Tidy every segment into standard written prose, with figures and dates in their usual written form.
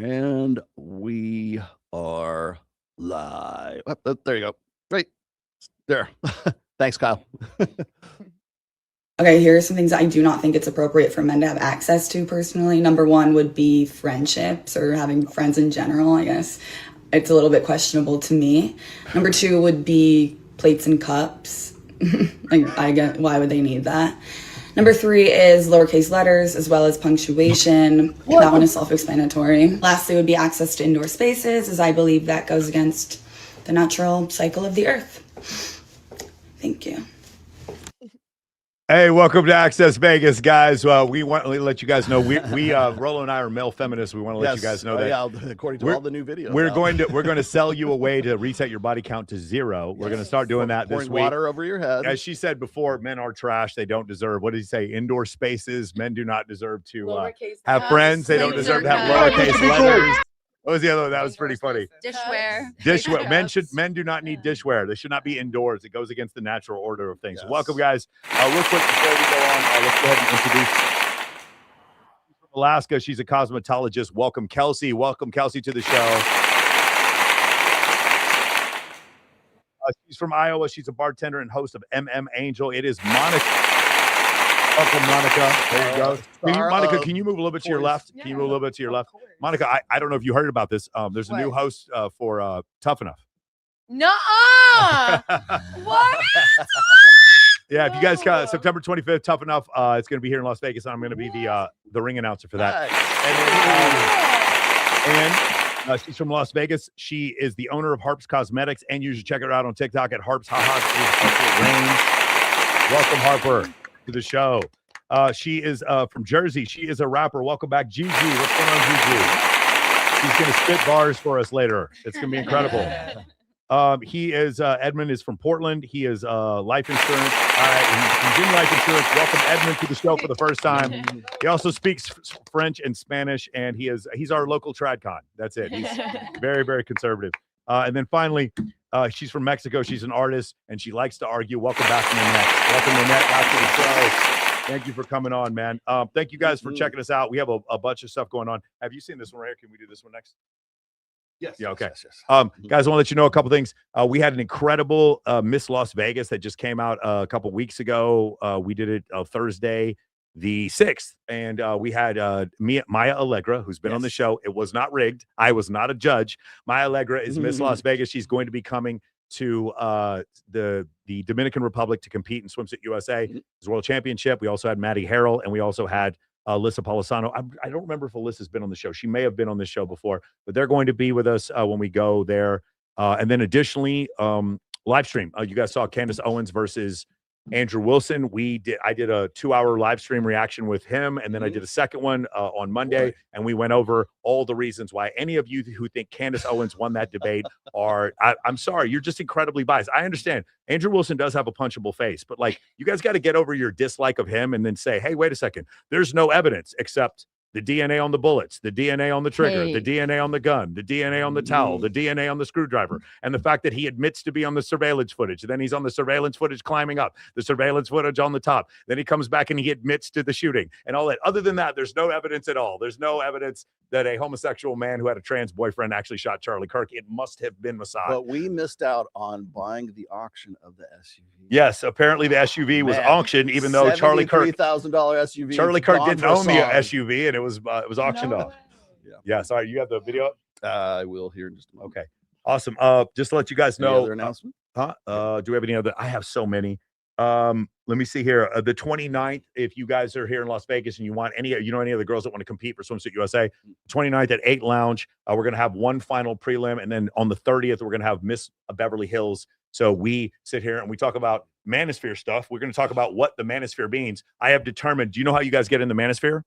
And we are live. There you go. Right there. Thanks, Kyle. Okay, here are some things I do not think it's appropriate for men to have access to personally. Number one would be friendships or having friends in general, I guess. It's a little bit questionable to me. Number two would be plates and cups. I get why would they need that? Number three is lowercase letters as well as punctuation. That one is self-explanatory. Lastly would be access to indoor spaces, as I believe that goes against the natural cycle of the earth. Thank you. Hey, welcome to Access Vegas, guys. We want to let you guys know Rollo and I are male feminists. We want to let you guys know that. Yeah, according to all the new videos, we're going to sell you a way to reset your body count to 0. We're going to start doing that this week. Water over your head. As she said before, men are trash. They don't deserve. What did he say? Indoor spaces. Men do not deserve to have friends. They don't deserve to have lowercase letters. What was the other one? That was pretty funny. Dishware. Men do not need dishware. They should not be indoors. It goes against the natural order of things. Yes. Welcome, guys. Real quick before we go on, let's go ahead and introduce from Alaska. She's a cosmetologist. Welcome, Kelsey. Welcome, Kelsey, to the show. She's from Iowa. She's a bartender and host of MM Angel. It is Monica. Welcome, Monica. There you go. Monica, can you move a little bit to your left? Can you move a little bit to your left? Monica, I don't know if you heard about this. There's a new host for Tough Enough. Nuh-uh. What? Yeah, if you guys got September 25th, Tough Enough, it's going to be here in Las Vegas. And I'm going to be the ring announcer for that. And she's from Las Vegas. She is the owner of Harps Cosmetics, and you should check her out on TikTok at Harps Welcome, Harper, to the show. She is from Jersey. She is a rapper. Welcome back, Gigi. What's going on, Gigi? She's going to spit bars for us later. It's going to be incredible. He is Edmund is from Portland. He is life insurance. He's in life insurance. Welcome, Edmund, to the show for the first time. He also speaks French and Spanish, and he's our local tradcon. That's it. He's very, very conservative. And then finally, she's from Mexico. She's an artist, and she likes to argue. Welcome back, Nanette. Welcome, Nanette, back to the show. Thank you for coming on, man. Thank you guys for checking us out. We have a bunch of stuff going on. Have you seen this one right here? Can we do this one next? Yes. Yeah. Okay. Yes. Guys, I want to let you know a couple things. We had an incredible Miss Las Vegas that just came out a couple weeks ago. We did it Thursday, the 6th, and we had Maya Allegra, who's been on the show. It was not rigged. I was not a judge. Maya Allegra is Miss Las Vegas. She's going to be coming to the Dominican Republic to compete in Swimsuit USA. It's World Championship. We also had Maddie Harrell, and we also had Alyssa Polisano. I don't remember if Alyssa's been on the show. She may have been on this show before, but they're going to be with us when we go there. And then additionally, live stream. You guys saw Candace Owens versus Andrew Wilson. I did a 2-hour live stream reaction with him, and then I did a second one on Monday, and we went over all the reasons why any of you who think Candace Owens won that debate I'm sorry, you're just incredibly biased. I understand Andrew Wilson does have a punchable face, but like, you guys got to get over your dislike of him and then say, hey, wait a second, there's no evidence except the DNA on the bullets, the DNA on the trigger, the DNA on the gun, the DNA on the towel, the DNA on the screwdriver, and the fact that he admits to be on the surveillance footage. And then he's on the surveillance footage climbing up, the surveillance footage on the top. Then he comes back and he admits to the shooting and all that. Other than that, there's no evidence at all. There's no evidence that a homosexual man who had a trans boyfriend actually shot Charlie Kirk. It must have been Mossad. But we missed out on buying the auction of the SUV. Yes, apparently the SUV was auctioned, even though Charlie Kirk $73,000 SUV. Charlie Kirk didn't own the SUV, and it was auctioned off. Yeah. Sorry, you have the video up? I will here in just a moment. Okay, awesome. Just to let you guys know, any other announcement? Do we have any other? I have so many. Let me see here. The 29th, if you guys are here in Las Vegas and you want any of the girls that want to compete for Swimsuit USA, 29th at 8 Lounge, we're going to have one final prelim. And then on the 30th, we're going to have Miss Beverly Hills. So we sit here and we talk about manosphere stuff. We're going to talk about what the manosphere means. I have determined, do you know how you guys get in the manosphere?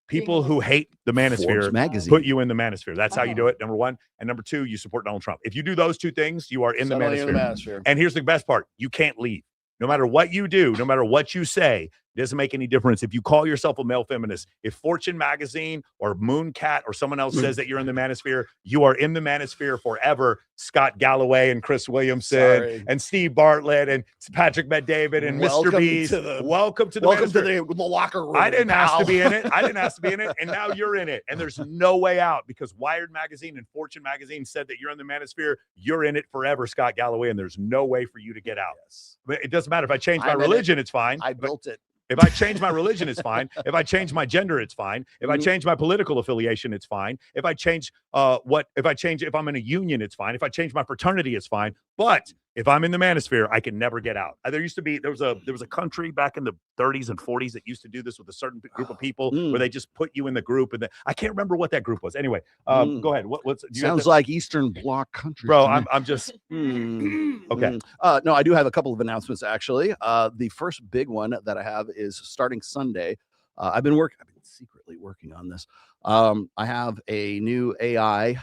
People who hate the manosphere put you in the manosphere. That's how you do it, number one. And number two, you support Donald Trump. If you do those two things, you are in the manosphere. And here's the best part. You can't leave. No matter what you do, no matter what you say, It doesn't make any difference if you call yourself a male feminist. If Fortune magazine or Mooncat or someone else says that you're in the manosphere, you are in the manosphere forever. Scott Galloway and Chris Williamson and Steve Bartlett and Patrick Bet-David and Mr. Beast. Welcome to the locker room. I didn't ask to be in it. And now you're in it. And there's no way out because Wired magazine and Fortune magazine said that you're in the manosphere. You're in it forever, Scott Galloway, and there's no way for you to get out. Yes. But it doesn't matter if I change my religion, it's fine. I built it. If I change my religion, it's fine. If I change my gender, it's fine. If I change my political affiliation, it's fine. If I change if I'm in a union, it's fine. If I change my fraternity, it's fine. But if I'm in the manosphere, I can never get out. There was a country back in the 30s and 40s that used to do this with a certain group of people where they just put you in the group, and I can't remember what that group was. Anyway, go ahead. Sounds like Eastern Bloc country, bro. I'm just okay. No, I do have a couple of announcements actually. The first big one that I have is starting Sunday. I've been secretly working on this. I have a new AI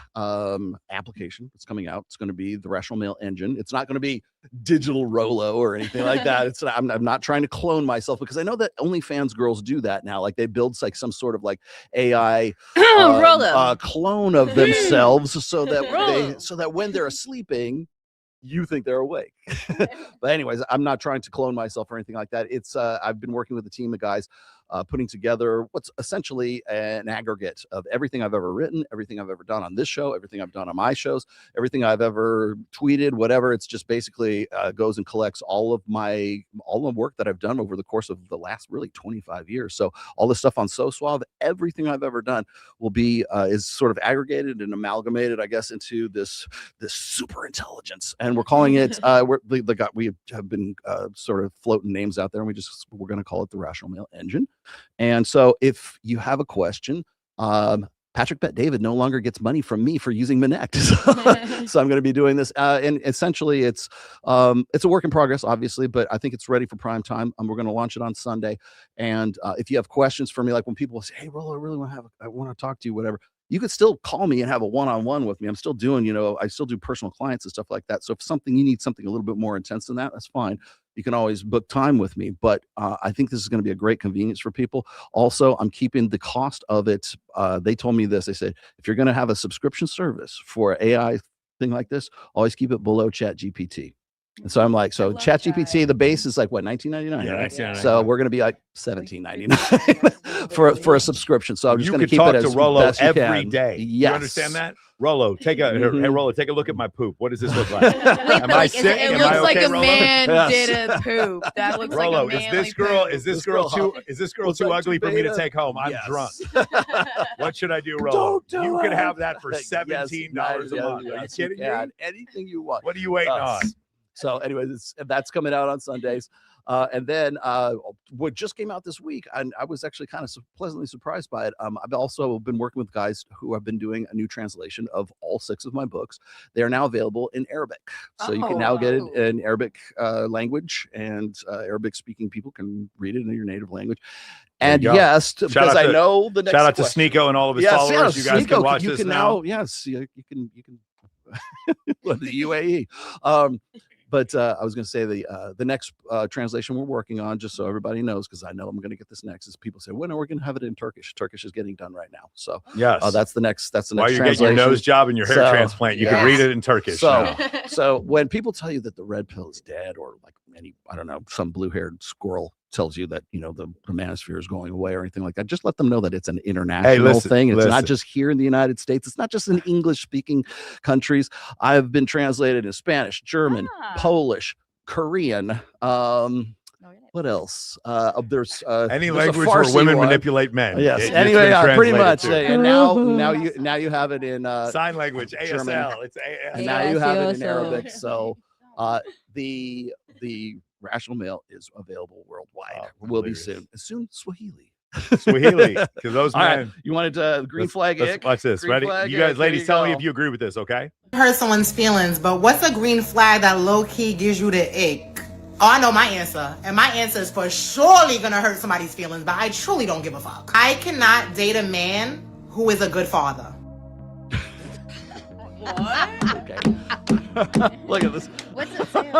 application that's coming out. It's going to be the Rational Male Engine. It's not going to be digital Rolo or anything like that. I'm not trying to clone myself because I know that OnlyFans girls do that now. Like they build like some sort of like AI clone of themselves so that when they're sleeping, you think they're awake. But anyways, I'm not trying to clone myself or anything like that. It's I've been working with a team of guys putting together what's essentially an aggregate of everything I've ever written, everything I've ever done on this show, everything I've done on my shows, everything I've ever tweeted, whatever. It's just basically goes and collects all the work that I've done over the course of the last really 25 years. So all the stuff on So Suave, everything I've ever done will be is sort of aggregated and amalgamated, I guess, into this super intelligence. And we're calling it we have been sort of floating names out there, and we're going to call it the Rational Male Engine. And so if you have a question, Patrick Bet-David no longer gets money from me for using Minect. So I'm going to be doing this. And essentially it's a work in progress, obviously, but I think it's ready for prime time. We're going to launch it on Sunday. And if you have questions for me, like when people say, hey, Rolo, I want to talk to you, whatever, you could still call me and have a one-on-one with me. I'm still doing, I still do personal clients and stuff like that. So if you need something a little bit more intense than that, that's fine. You can always book time with me, but I think this is going to be a great convenience for people. Also, I'm keeping the cost of it. They told me this. They said, if you're going to have a subscription service for AI thing like this, always keep it below ChatGPT. And so I'm like, ChatGPT, the base is like what, $19.99, right? Yeah. So we're going to be like $17.99 for a subscription. So I'm just going to keep it as Rolo best you every can. day. Yes. You understand that? Rolo, hey Rolo, take a look at my poop. What does this look like? Am I sick? It Am looks I like okay, a Rolo? man did a poop. That looks Rolo, like a man. is this girl too ugly for me to take home? I'm drunk. What should I do, Rolo? You can have that for $17 a month. Are you kidding me? Anything you want. What are you waiting on? So anyways, that's coming out on Sundays. And then what just came out this week, and I was actually kind of pleasantly surprised by it. I've also been working with guys who have been doing a new translation of all 6 of my books. They are now available in Arabic. So you can now get it in Arabic language, and Arabic speaking people can read it in your native language. And yes, because I know the next shout out to Sneeko and all of his followers. You guys can watch this now. Yes, you can the UAE. But I was going to say the next translation we're working on, just so everybody knows, because I know I'm going to get this next, is people say, when are we going to have it in Turkish? Turkish is getting done right now. So yes, that's the next While you translation. get your nose job and your hair transplant, you can read it in Turkish. So when people tell you that the red pill is dead, or like some blue-haired squirrel tells you that the manosphere is going away or anything like that, just let them know that it's an international thing. It's not just here in the United States. It's not just in English-speaking countries. I've been translated in Spanish, German, Polish, Korean. What else? There's any language where women manipulate men. Yes. Anyway, pretty much. And now you have it in sign language, German. ASL. It's ASL. And now you have it in Arabic. So the Rational Male is available worldwide. Will be soon. Swahili. Because those men. Right. You wanted green flag ick? Watch this. Ready? You guys, ladies, tell me if you agree with this, okay? Hurt someone's feelings, but what's a green flag that low-key gives you the ick? Oh, I know my answer. And my answer is for surely gonna hurt somebody's feelings, but I truly don't give a fuck. I cannot date a man who is a good father. What? Okay. Look at this. What's it say?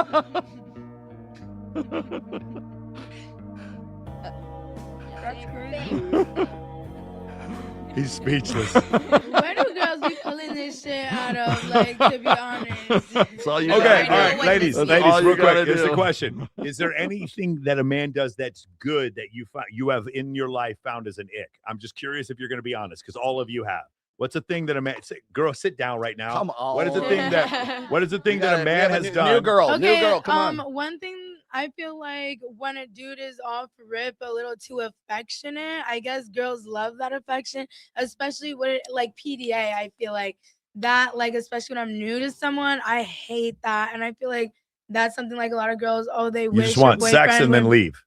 He's speechless. Where do girls be pulling this shit out of? Like, to be honest. That's all you Okay, gotta all do. right, ladies, That's ladies, all you real quick. gotta Here's the do. question: is there anything that a man does that's good that you have in your life found as an ick? I'm just curious if you're going to be honest, because all of you have. What's a thing that a man? Girl, sit down right now. Come on. What is the thing that? What is the thing We that got a we man have has new, done? New girl, Okay, new girl. Come on. one thing I feel like when a dude is off rip a little too affectionate, I guess girls love that affection, especially with like PDA. I feel like that, like, especially when I'm new to someone, I hate that. And I feel like that's something like a lot of girls, they You wish just your want sex boyfriend and then would- leave.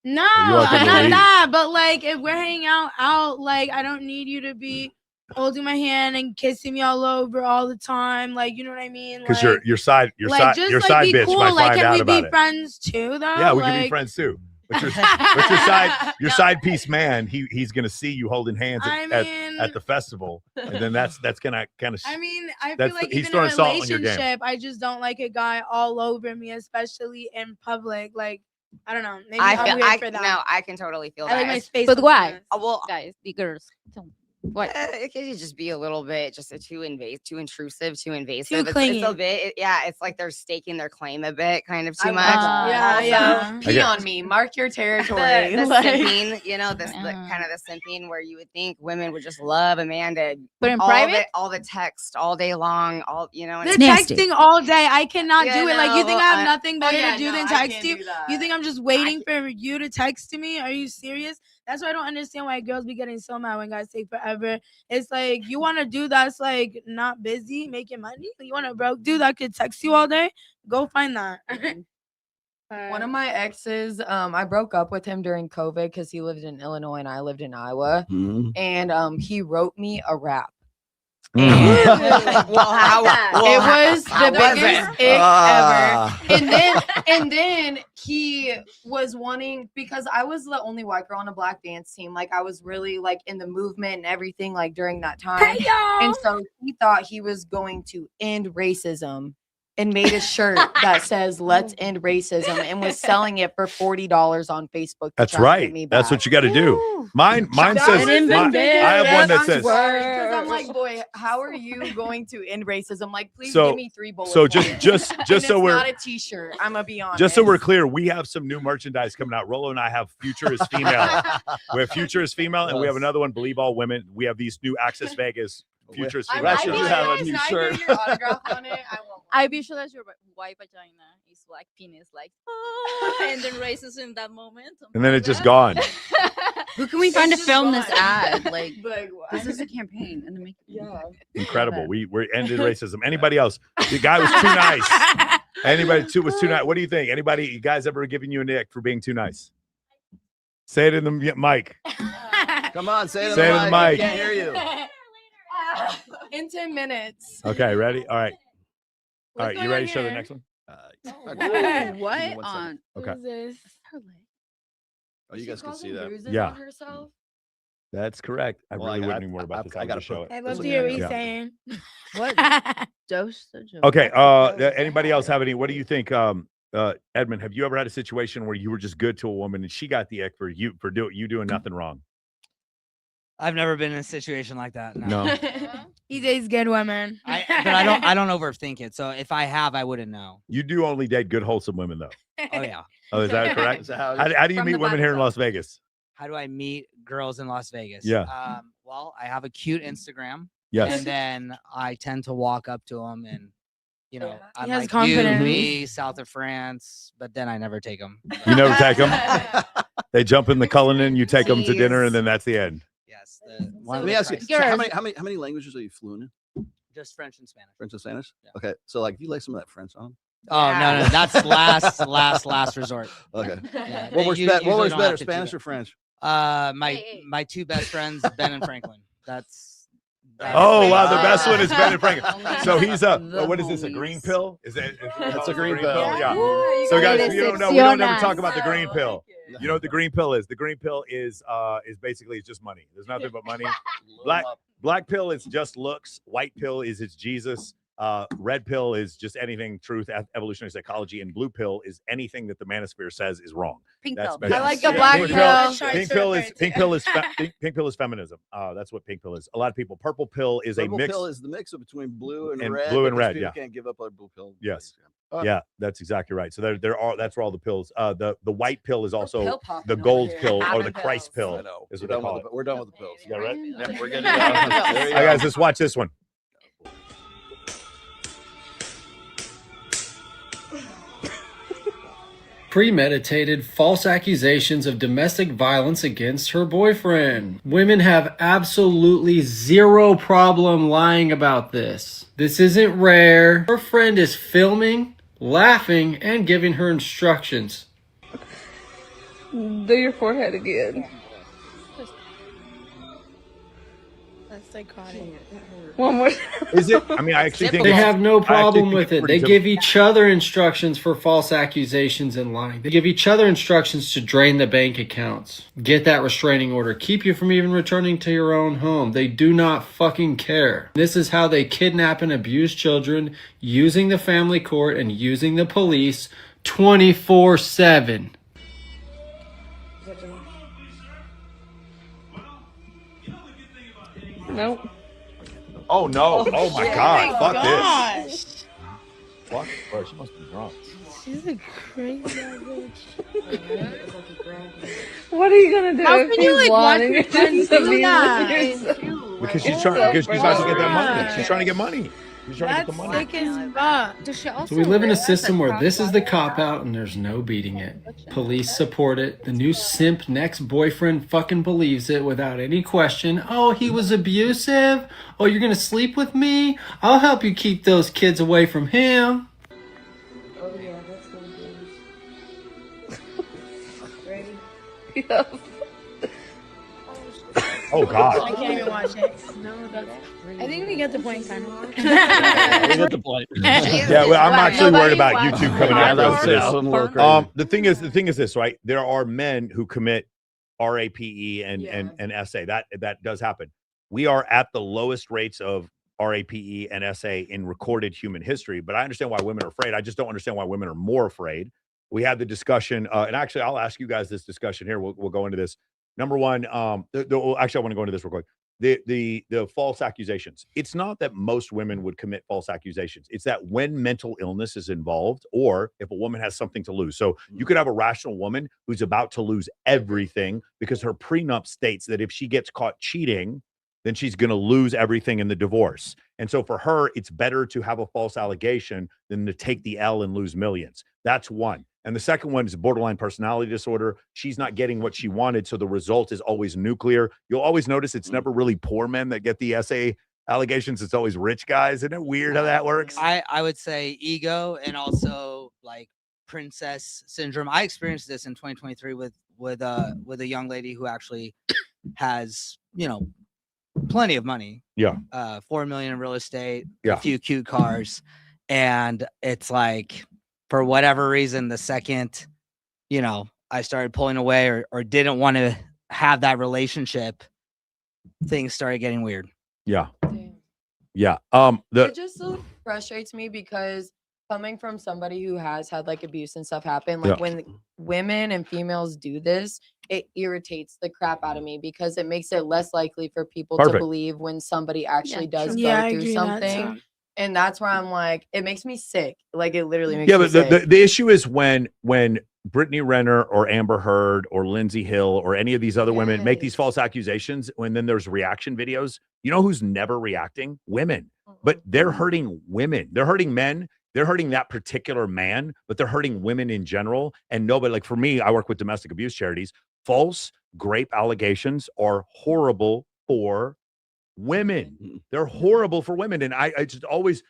No, You want them to not leave. that. But like, if we're hanging out, like, I don't need you to be holding my hand and kissing me all over all the time. Like, you know what I mean? Because like, your side like, just your like side be bitch cool. might Like, find can out we about be it. friends too, though? Yeah, we like, can be friends too. But your side piece man, he's gonna see you holding hands I at, mean, at the festival, and then that's gonna kind of. I mean, I that's- feel like he's even in throwing a salt on your game. relationship, I just don't like a guy all over me, especially in public. Like, I don't know. Maybe I I'm feel weird for that. no, I can totally feel I that. like my It's- space. But to why? myself. well, Guys, the girls. What? it could just be a little bit just too intrusive, too invasive. It's clingy. a bit, yeah. It's like they're staking their claim a bit, kind of too I much. love that. Yeah, Also, yeah. pee on me. Mark your territory. The Like- simping, you know, this the kind of the simping where you would think women would just love a man to But in all private? all the text all day long, all you know. And The it's- nasty. texting all day, I cannot Yeah, do it. Like, you think no, I have I- nothing better yeah, to do no, than I text can't you? do that. You think I'm just waiting for you to text to me? Are you serious? That's why I don't understand why girls be getting so mad when guys take forever. It's like, you want to do that's like not busy making money. You want a broke dude that could text you all day? Go find that. One of my exes, I broke up with him during COVID because he lived in Illinois and I lived in Iowa. Mhm. And he wrote me a rap. Mm. well, how, It was how the was biggest it? ick Ah. ever. And then he was wanting, because I was the only white girl on a black dance team. Like, I was really like in the movement and everything like during that time. And so he thought he was going to end racism and made a shirt that says "Let's end racism" and was selling it for $40 on Facebook. to That's try to right. get me That's back. what you got to do. Mine That says. was my- embarrassing. I have one that I'm says. sorry, 'cause I'm like, boy, how are you going to end racism? Like, please So- give me 3 bullets. So just And so it's we're not a T-shirt. I'm gonna be honest. just so we're clear, we have some new merchandise coming out. Rolo and I have Future is Female. We have Future is Female, and we have Yes. another one, Believe All Women. We have these new Access Vegas Future is I Female. actually do have a new shirt. Your autograph on it. I want one. I visualize your white vagina is like penis, like, and then raises in that moment. And then it's just gone. Who can we find to just film this fun. ad? Like, Like, this is a campaign, and to make yeah. Incredible. We're ended racism. Anybody else? The guy was too nice. Anybody was too nice. What do you think? Anybody? You guys ever given you a nick for being too nice? Say it in the mic. Come on, say it in Say it the in the mic. mic. I can't hear you. In 10 minutes. Okay, ready? All right. All right, What's you going ready on to show the here? next one? what Give me one second. on? Okay. Who's this? Oh, you guys can see that. Yeah. On herself? That's correct. I Well, I really got- wouldn't even worry about this. I I'm gotta gonna show it. I'd This love one to hear what here. he's Yeah. saying. What? Dosage. Okay. Anybody else have any? What do you think? Edmund, have you ever had a situation where you were just good to a woman and she got the ick for you for doing nothing wrong? I've never been in a situation like that. No. No. He dates good women. But I don't overthink it. So if I have, I wouldn't know. You do only date good, wholesome women, though. Oh yeah. Oh, is that correct? Is that how it How, is? how do you From meet the women here in back Las Vegas? How do I meet girls in Las Vegas? Yeah. Well, I have a cute Instagram, Yes. and then I tend to walk up to them and, you know, I'm has like, confidence. you, me, south of France, but then I never take them. You never take them. They jump in the Cullinan. You take them to dinner, Jeez. and then that's the end. Yes. One Let of me the ask you, Christ- so how Girls. many languages are you fluent in? Just French and Spanish. French and Spanish? Yeah. Okay. So like if you lay some of that French on. Oh no, that's last resort. Okay. Yeah, What works, you what usually works don't better, have to do Spanish that. or French? My two best friends, Ben and Franklin. That's Oh wow, the Ah. best one is Ben and Franklin. Only So he's a the what is this? A green homies. pill? Is it? That's a green pill. Yeah. Ooh, So you guys, got if it. you don't know, we don't ever Decepcionas. talk about the green I pill. like it. You know what the green pill is? The green pill is basically it's just money. There's nothing but money. Black pill is just looks. White pill is it's Jesus. Red pill is just anything truth, evolutionary psychology, and blue pill is anything that the manosphere says is wrong. Pink That's pill. I like the yeah, black pink pill. Pink pill is feminism. That's what pink pill is. A lot of people. Purple pill is Purple a mix. pill is the mix between blue and red. Blue and because red. people Yeah. can't give up on blue pill. Yes. Yeah, that's exactly right. So there are that's where all the pills. The white pill is also the gold pill or the Christ I pill. know. Is We're what they done call with it. the, we're done with the pills. Yeah, right. Yep, we're getting there you All right, guys, go. let's watch this one. Premeditated false accusations of domestic violence against her boyfriend. Women have absolutely zero problem lying about this. This isn't rare. Her friend is filming, laughing, and giving her instructions. Do your forehead again. That's psychotic. One more. Is it? I mean, I actually think They have no problem think with it's it. pretty They give each other instructions for false accusations and lying. They give each other instructions to drain the bank accounts. Get that restraining order. Keep you from even returning to your own home. They do not fucking care. This is how they kidnap and abuse children using the family court and using the police 24/7. Nope. Oh no! Oh my God! Fuck Gosh. this! Fuck, bro, she must be drunk. She's a crazy bitch. What are you gonna do? How if can you, he's like, watch lying your and friends just do abusing that? yourself? Because she's trying. Because she's about to get that money. She's trying to get money. She's trying to get That's the money. sick as fuck. Does she also So we live in a realize that system where this is the cross-body cop out and there's no beating it. Police support it. The new simp next boyfriend fucking believes it without any question. Oh, he was abusive? Oh, you're gonna sleep with me? I'll help you keep those kids away from him. Oh yeah, that's so good. Ready? Yeah. Oh I God! can't even watch it. No, that's. I think we get the point, kind of. We get the point. Yeah, well, I'm actually worried about YouTube coming Yeah, after that us was for this. a little crazy. The thing is this, right? There are men who commit RAPE and SA. That does happen. We are at the lowest rates of RAPE and SA in recorded human history, but I understand why women are afraid. I just don't understand why women are more afraid. We had the discussion, and actually, I'll ask you guys this discussion here. We'll go into this. Number one, actually, I want to go into this real quick. The false accusations. It's not that most women would commit false accusations. It's that when mental illness is involved, or if a woman has something to lose. So you could have a rational woman who's about to lose everything because her prenup states that if she gets caught cheating, then she's going to lose everything in the divorce. And so for her, it's better to have a false allegation than to take the L and lose millions. That's one. And the second one is borderline personality disorder. She's not getting what she wanted, so the result is always nuclear. You'll always notice it's never really poor men that get the SA allegations. It's always rich guys. Isn't it weird how that works? I would say ego and also like princess syndrome. I experienced this in 2023 with a young lady who actually has, plenty of money. Yeah. 4 million in real estate, Yeah. a few cute cars. And it's like, for whatever reason, the second, I started pulling away or didn't want to have that relationship, things started getting weird. Yeah. Damn. Yeah. It just so frustrates me because coming from somebody who has had like abuse and stuff happen, like Yeah. when women and females do this, it irritates the crap out of me because it makes it less likely for people to Perfect. believe when somebody actually does true. go Yeah, I through agree with that something. too. And that's where I'm like, it makes me sick. Like it literally makes Yeah, me but sick. the issue is when Brittany Renner or Amber Heard or Lindsay Hill or any of these other women make these Yes. false accusations, when then there's reaction videos, you know who's never reacting? Women. But they're hurting women. They're hurting men. They're hurting that particular man, but they're hurting women in general. And nobody, like for me, I work with domestic abuse charities. False grape allegations are horrible for women. They're horrible for women. And it's always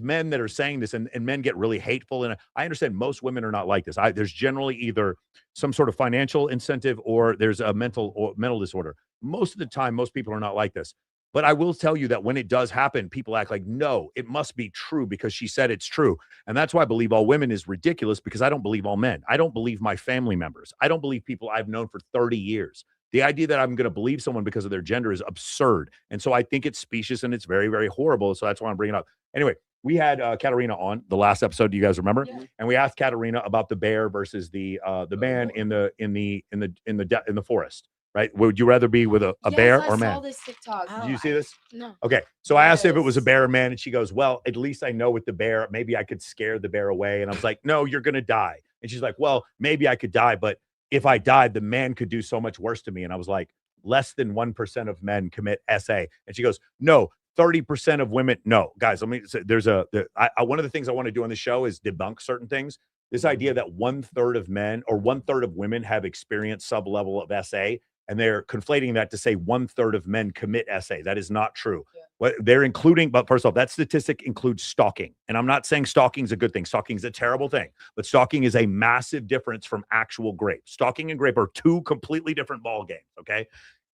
men that are saying this, and men get really hateful. And I understand most women are not like this. There's generally either some sort of financial incentive or there's a mental disorder. Most of the time, most people are not like this. But I will tell you that when it does happen, people act like, no, it must be true because she said it's true. And that's why I believe all women is ridiculous, because I don't believe all men. I don't believe my family members. I don't believe people I've known for 30 years. The idea that I'm going to believe someone because of their gender is absurd. And so I think it's specious and it's very, very horrible. So that's why I'm bringing it up. Anyway, we had Katarina on the last episode. Do you guys remember? And we asked Katarina about the bear versus the man in the forest. Right? Would you rather be with a bear or a man? I saw this TikTok. Did you see this? No. Okay. So I asked her if it was a bear or man, and she goes, well, at least I know with the bear, maybe I could scare the bear away. And I was like, no, you're going to die. And she's like, well, maybe I could die, but if I died, the man could do so much worse to me. And I was like, less than 1% of men commit SA. And she goes, no, 30% of women. No, guys, let me say, one of the things I want to do on the show is debunk certain things. This idea that 1/3 of men or 1/3 of women have experienced sub level of SA. And they're conflating that to say 1/3 of men commit SA. That is not true. What they're including, but first off, that statistic includes stalking. And I'm not saying stalking is a good thing. Stalking is a terrible thing, but stalking is a massive difference from actual grape. Stalking and grape are two completely different ball games. Okay.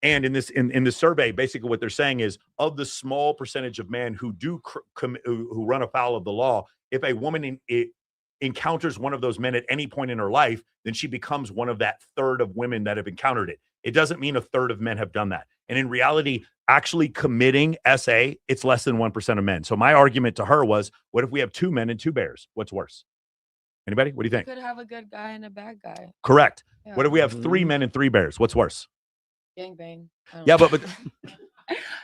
And in the survey, basically what they're saying is of the small percentage of men who who run afoul of the law, if a woman encounters one of those men at any point in her life, then she becomes one of that third of women that have encountered it. It doesn't mean 1/3 of men have done that. And in reality, actually committing SA, it's less than 1% of men. So my argument to her was, what if we have 2 men and 2 bears? What's worse? Anybody? What do you think? Could have a good guy and a bad guy. Correct. Yeah. What if we have 3 men and 3 bears? What's worse? Gangbang. Yeah, but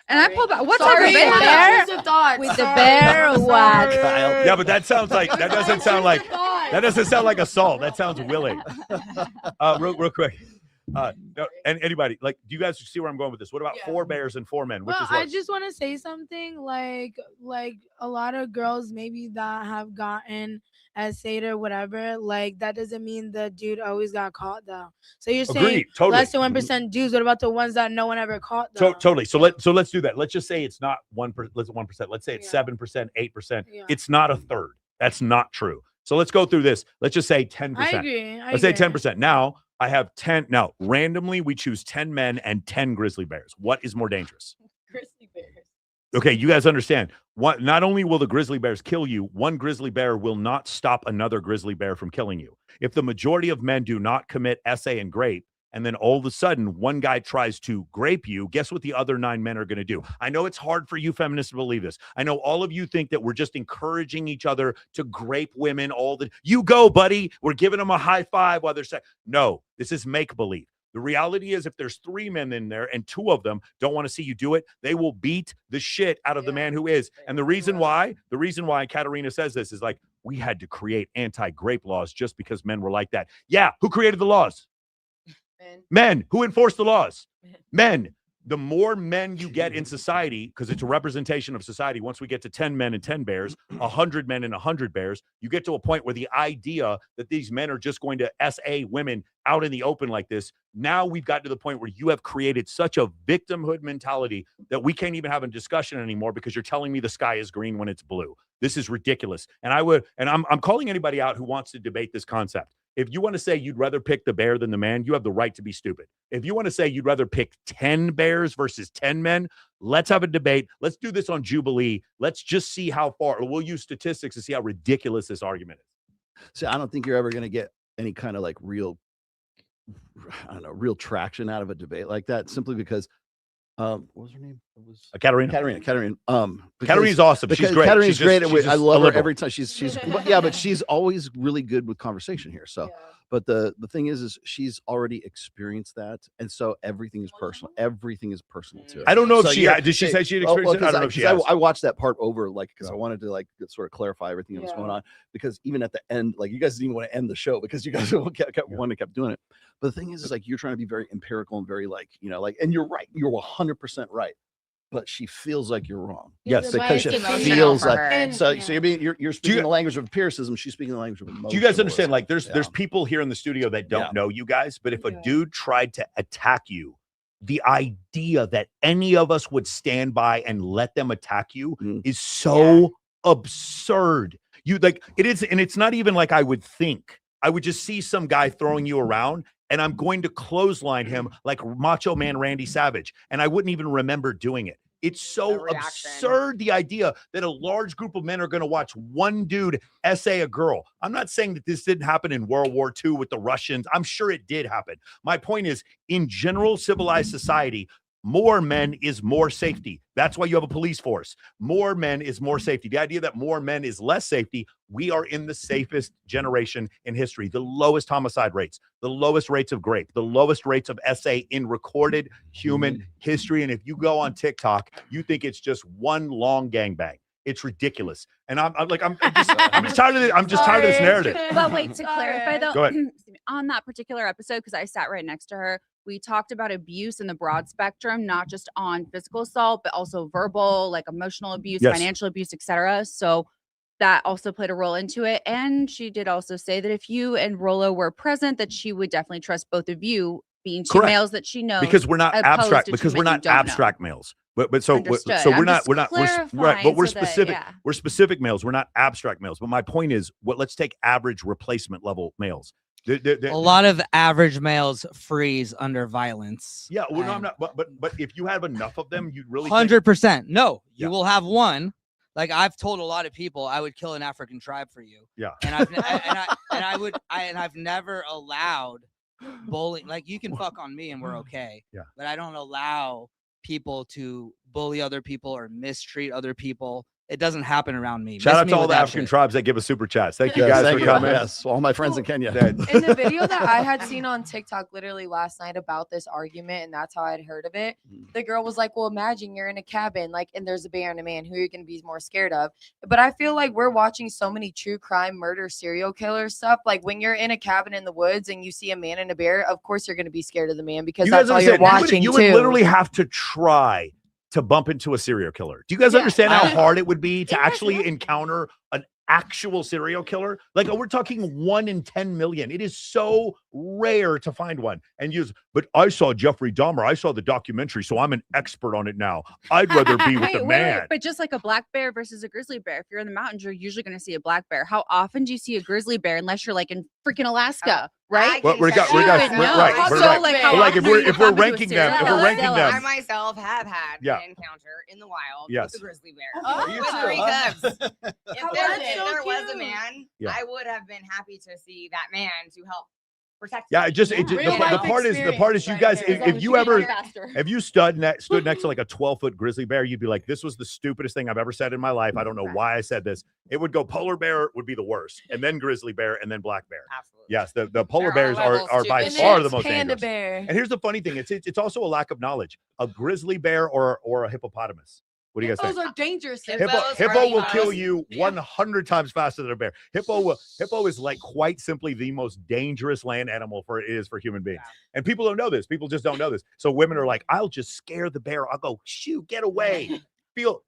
And I pulled back. What Sorry, type of bear? bear? With the bear or what? yeah, but that sounds like that doesn't sound like assault. That sounds willing. Real quick. No, and anybody, like, do you guys see where I'm going with this? What about 4 bears and 4 men? Which Well, is worse? I just want to say something like a lot of girls maybe that have gotten essayed or whatever, like that doesn't mean the dude always got caught though. So you're saying Agreed, totally. less than 1% dudes. What about the ones that no one ever caught though? Totally. So let's do that. Let's just say it's not 1%. Let's say it's 7%, 8%. Yeah. It's not 1/3. That's not true. So let's go through this. Let's just say 10%. I agree. Let's say 10%. Now I have 10. Now randomly we choose 10 men and 10 grizzly bears. What is more dangerous? Grizzly bears. Okay, you guys understand. Not only will the grizzly bears kill you, one grizzly bear will not stop another grizzly bear from killing you. If the majority of men do not commit SA and grape, and then all of a sudden one guy tries to grape you, guess what the other 9 men are going to do? I know it's hard for you feminists to believe this. I know all of you think that we're just encouraging each other to grape women you go, buddy. We're giving them a high five while they're saying, no, this is make-believe. The reality is if there's 3 men in there and 2 of them don't want to see you do it, they will beat the shit out of the man who is. And the reason why Katarina says this is like, we had to create anti-grape laws just because men were like that. Yeah, who created the laws? Men. Who enforce the laws? Men. The more men you get in society, because it's a representation of society, once we get to 10 men and 10 bears, 100 men and 100 bears, you get to a point where the idea that these men are just going to SA women out in the open like this, now we've got to the point where you have created such a victimhood mentality that we can't even have a discussion anymore because you're telling me the sky is green when it's blue. This is ridiculous. And I'm calling anybody out who wants to debate this concept. If you want to say you'd rather pick the bear than the man, you have the right to be stupid. If you want to say you'd rather pick 10 bears versus 10 men, let's have a debate. Let's do this on Jubilee. Let's just see how far. We'll use statistics to see how ridiculous this argument is. So I don't think you're ever going to get any kind of like real traction out of a debate like that, simply because what was her name? It was Katarina. Katarina's awesome. She's great. Katarina's great. I love her liberal. every time. She's yeah, but she's always really good with conversation here. So, but the thing is she's already experienced that, and so everything is personal. Everything is personal to her. I don't know if So she you're- had. Did she say she had experienced it? I don't know if she has. I watched that part over, like, because I wanted to like sort of clarify everything that was going on. Because even at the end, like, you guys didn't even want to end the show because you guys kept doing it. But the thing is like you're trying to be very empirical and very like, and you're right. You're 100% right. But she feels like you're wrong. Yes, because she feels like so. You're speaking the language of empiricism. She's speaking the language of emotion. Do you guys understand? Like, there's people here in the studio that don't know you guys, but if a dude tried to attack you, the idea that any of us would stand by and let them attack you is so absurd. You like it is, and it's not even like I would think. I would just see some guy throwing you around, and I'm going to clothesline him like Macho Man Randy Savage, and I wouldn't even remember doing it. It's so absurd, the idea that a large group of men are going to watch one dude essay a girl. I'm not saying that this didn't happen in World War II with the Russians. I'm sure it did happen. My point is, in general civilized society, More men is more safety. That's why you have a police force. More men is more safety. The idea that more men is less safety, we are in the safest generation in history. The lowest homicide rates, the lowest rates of rape, the lowest rates of SA in recorded human history. And if you go on TikTok, you think it's just one long gangbang. It's ridiculous. And I'm just tired of it. I'm just tired of this narrative. But wait, to clarify though, Go ahead. on that particular episode, because I sat right next to her, we talked about abuse in the broad spectrum, not just on physical assault, but also verbal, like emotional abuse, Yes. financial abuse, etc. So that also played a role into it. And she did also say that if you and Rolo were present, that she would definitely trust both of you being two Correct. males that she knows. Because we're not opposed abstract. to Because two we're men you not don't know. abstract males. But so Understood. so we're I'm not just we're not we're, right. But clarifying we're so that- specific. yeah. We're specific males. We're not abstract males. But my point is, let's take average replacement level males. A lot of average males freeze under violence. Yeah, well, no, I'm not. But if you have enough of them, you really think- 100%. No, you Yeah. will have one. Like I've told a lot of people, I would kill an African tribe for you. Yeah. And I've never allowed bullying. Like you can fuck on me and we're okay. Yeah. But I don't allow people to bully other people or mistreat other people. It doesn't happen around me. Shout Miss out me to all with the that African shit. tribes that give us super chats. Thank you Yes, guys thank for you. coming. Yes, all my friends in Kenya. In the video that I had seen on TikTok literally last night about this argument, and that's how I'd heard of it, the girl was like, well, imagine you're in a cabin, like, and there's a bear and a man. Who are you going to be more scared of? But I feel like we're watching so many true crime, murder, serial killer stuff. Like when you're in a cabin in the woods and you see a man and a bear, of course you're going to be scared of the man because You that's guys all you're understand? watching You too. would literally have to try to bump into a serial killer. Do you guys understand how hard it would be to actually encounter an actual serial killer? Like we're talking 1 in 10 million. It is so rare to find one. But I saw Jeffrey Dahmer. I saw the documentary, so I'm an expert on it now. I'd rather be with the man. But just like a black bear versus a grizzly bear, if you're in the mountains, you're usually going to see a black bear. How often do you see a grizzly bear unless you're like in freaking Alaska, right? Well, we're right. So, Like, how but like if often we're do you if we're bump into a ranking serial them, if killer? we're ranking I them, myself have had Yeah. an encounter in the wild Yes. with a grizzly bear. Oh, with you 3 too, cubs. huh? If Oh, there, that's if so there was a cute. man, Yeah. I would have been happy to see that man to help protect. yeah, me. it just the Real part life is you experience guys right there. if you ever Faster. if you stood next to like a 12-foot grizzly bear, you'd be like, this was the stupidest thing I've ever said in my life. I don't know why I said this. It would go polar bear would be the worst, and then grizzly bear, and then black bear. Absolutely. Yes, the polar There are bears levels are to by it. far the It's most panda dangerous. bear. And here's the funny thing: it's also a lack of knowledge. A grizzly bear or a hippopotamus. What do you guys think? Those are dangerous. Hippo will kill you 100 times faster than a bear. Hippo is like quite simply the most dangerous land animal for human beings. And people don't know this. People just don't know this. So women are like, I'll just scare the bear. I'll go, shoot, get away.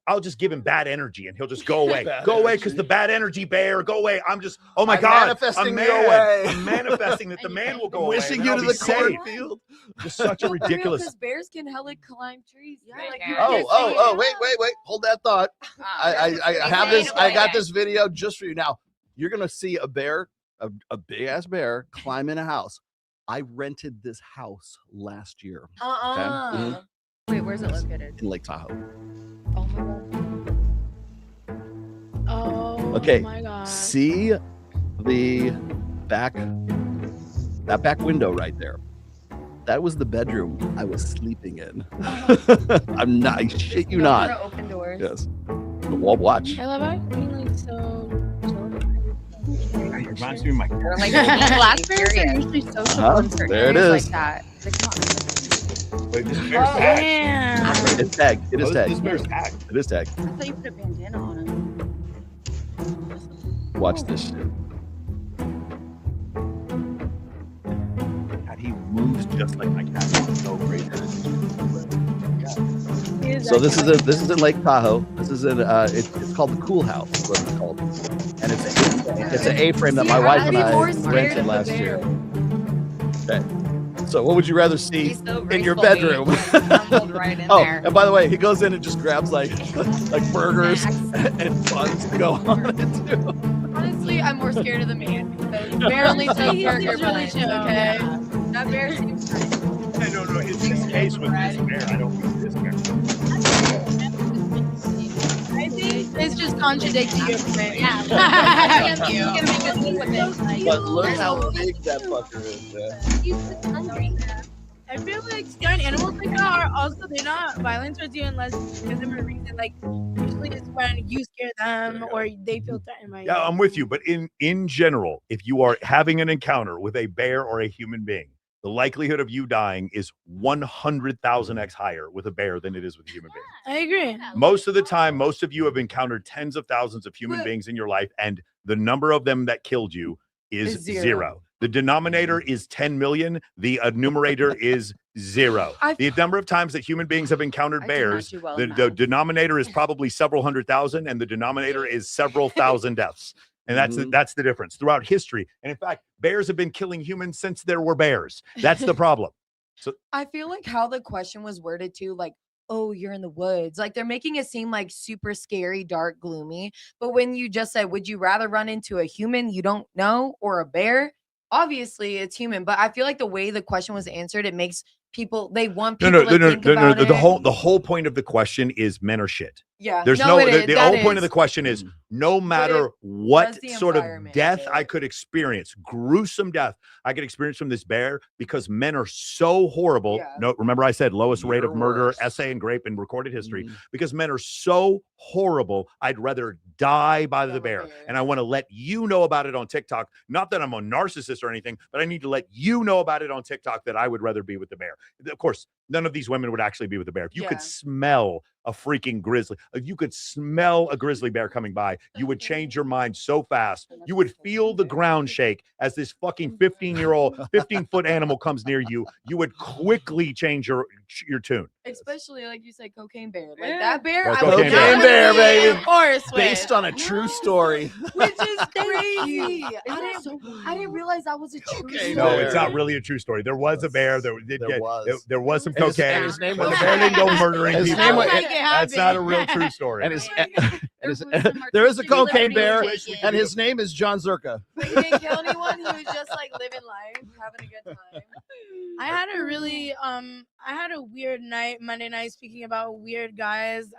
I'll just give him bad energy and he'll just go away. Go away because the bad energy bear, go away. I'm just, oh my I'm God. manifesting I'm you mad. away. I'm manifesting that the man will go away. Wishing and you I'll to be the safe. cornfield. Just such a ridiculous. Because bears can hella climb trees. Yeah, Like, they you can. were just Oh, saying- wait. Hold that thought. I have this. I got this video just for you. Now you're gonna see a bear, a big ass bear, climb in a house. I rented this house last year Uh-uh. Wait, where's it located? in Lake Tahoe. Oh my god. Oh Okay. my god. See the that back window right there. That was the bedroom I was sleeping in. I'm not. I shit you not. Open doors. Yes. Well, watch. I love how you're like so. It reminds me of my They're like Black bears are curious. usually sociable Huh? in certain There it areas is. like that. They come out. Wait, this bear's tagged. Damn. It's tagged. It is Oh, this tagged. bear's tagged. It is tagged. I thought you put a bandana on him. Watch this shit. God, he moves just like my cat. So crazy. So this is in Lake Tahoe. This is in it's called the Cool House. Is what it's called, and it's an A-frame that my wife and I rented last year. Okay. So what would you rather see He's so in your gracefully bedroom? stumbled right in Oh, there. and by the way, he goes in and just grabs like burgers and buns to go on it too. Honestly, I'm more scared of the man because bear only takes burger buns. Okay. That bear seems nice. No. His case with this bear. I don't think this bear. I think it's just contradicting your point. Yeah. You can make a scene with it. But look how big that fucker is. Man. I feel like certain animals like that are also they're not violent towards you unless you give them a reason. Like usually it's when you scare them or they feel threatened by you. Yeah, I'm with you. But in general, if you are having an encounter with a bear or a human being, the likelihood of you dying is 100,000x higher with a bear than it is with a human being. I agree. Most of the time, most of you have encountered tens of thousands of human beings in your life, and the number of them that killed you is zero. The denominator is 10 million. The numerator is zero. The number of times that human beings have encountered bears, the denominator is probably several 100,000, and the denominator is several thousand deaths. And that's the difference throughout history. And in fact, bears have been killing humans since there were bears. That's the problem. So I feel like how the question was worded too, like, oh, you're in the woods. Like they're making it seem like super scary, dark, gloomy. But when you just said, would you rather run into a human you don't know or a bear? Obviously, it's human. But I feel like the way the question was answered, it makes people they want people to think about it. The whole point of the question is men are shit. Yeah, There's no, the whole point of the question is no matter what the sort of environment death I could experience, gruesome death I could experience from this bear, because men are so horrible. No, remember I said lowest rate of murder, essay and grape in recorded history, because men are so horrible. I'd rather die by the bear. And I want to let you know about it on TikTok. Not that I'm a narcissist or anything, but I need to let you know about it on TikTok that I would rather be with the bear. Of course, none of these women would actually be with the bear. If you could smell a freaking grizzly, if you could smell a grizzly bear coming by, you would change your mind so fast. You would feel the ground shake as this fucking 15-foot animal comes near you. You would quickly change your tune. Especially like you said, cocaine bear. Like that bear, I Cocaine would bear. Bear, baby. Of course, Based on a true story. which is crazy. I didn't realize that was a true story. No, it's not really a true story. There was a bear. There was some And his- cocaine. and his name but was- the bear didn't go murdering His people. name was- That's not a real true story. And there is a cocaine bear, and his name is John Zerka. But he didn't kill anyone. He was just like living life, having a good time. I had a really I had a weird night Monday night, speaking about weird guys.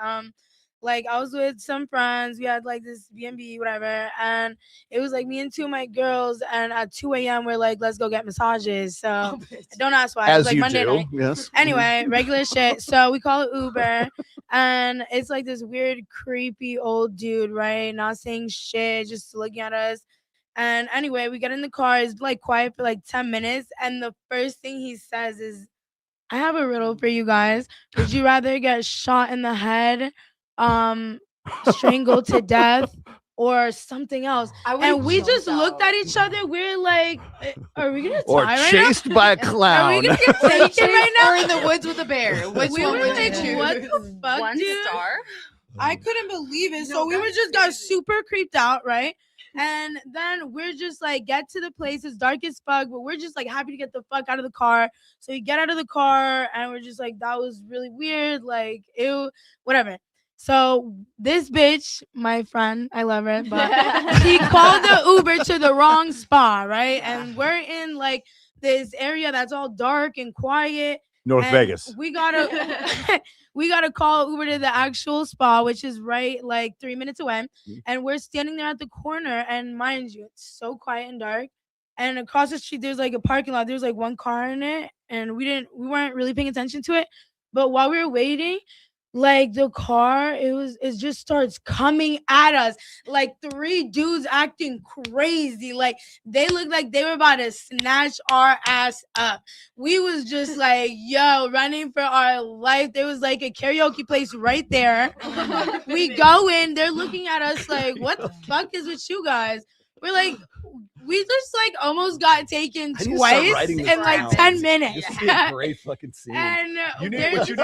Like I was with some friends, we had like this B&B, whatever, and it was like me and two of my girls, and at 2 a.m. we're like, let's go get massages. So don't ask why. It was like Monday night. Yes. Anyway, regular shit. So we call it Uber, and it's like this weird, creepy old dude, right? Not saying shit, just looking at us. And anyway, we get in the car. It's like quiet for like 10 minutes, and the first thing he says is, "I have a riddle for you guys. Would you rather get shot in the head, strangled to death, or something else?" And we just looked at each other. We're like, "Are we gonna die Or right chased now? by a Are clown. we gonna get taken right now?" Or in the woods with a bear. Which we one were would you like, choose? "What the fuck, One dude?" star. I couldn't believe it. So we were just got super creeped out, right? And then we're just like, get to the place. It's dark as fuck, but we're just like happy to get the fuck out of the car. So we get out of the car, and we're just like, that was really weird. Like, ew, whatever. So this bitch, my friend, I love her, but she called the Uber to the wrong spa, right? And we're in like this area that's all dark and quiet. North and Vegas. We gotta call Uber to the actual spa, which is right like 3 minutes away. And we're standing there at the corner, and mind you, it's so quiet and dark. And across the street, there's like a parking lot. There's like one car in it, and we weren't really paying attention to it. But while we were waiting, like the car, it just starts coming at us. Like 3 dudes acting crazy. Like they looked like they were about to snatch our ass up. We was just like, yo, running for our life. There was like a karaoke place right there. We go in, they're looking at us like, what the fuck is with you guys? We're like, we just like almost got taken I need to start twice writing in this like down. 10 minutes. This would be a great fucking scene. And What you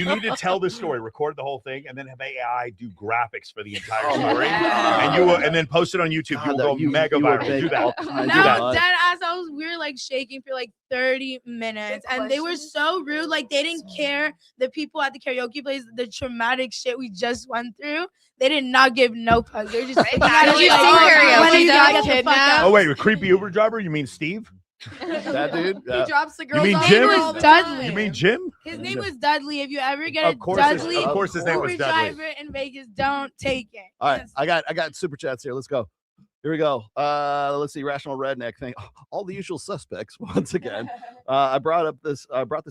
need to do, tell the story, record the whole thing, and then have AI do graphics for the entire Oh my story. God. And then post it on YouTube. God, you will that go you- mega you would viral. make Do that. all kinds of No, money. dead ass. We were like shaking for like 30 minutes, and they were so rude. Like they didn't care. The people at the karaoke place, the traumatic shit we just went through, they did not give no fuck. They were just looking at us Did you like, see "Oh, karaoke when are you though? gonna get the fuck out?" Oh wait, a creepy Uber driver? You mean Steve? That dude. He drops the girls mean off Jim? there His all name the was time. Dudley. You mean Jim? His name was Dudley. If you ever get Of a course Dudley his name was Uber Dudley. driver in Vegas, don't take it. All right, I got super chats here. Let's go. Here we go. Let's see. Rational Redneck thing. All the usual suspects once again. I brought this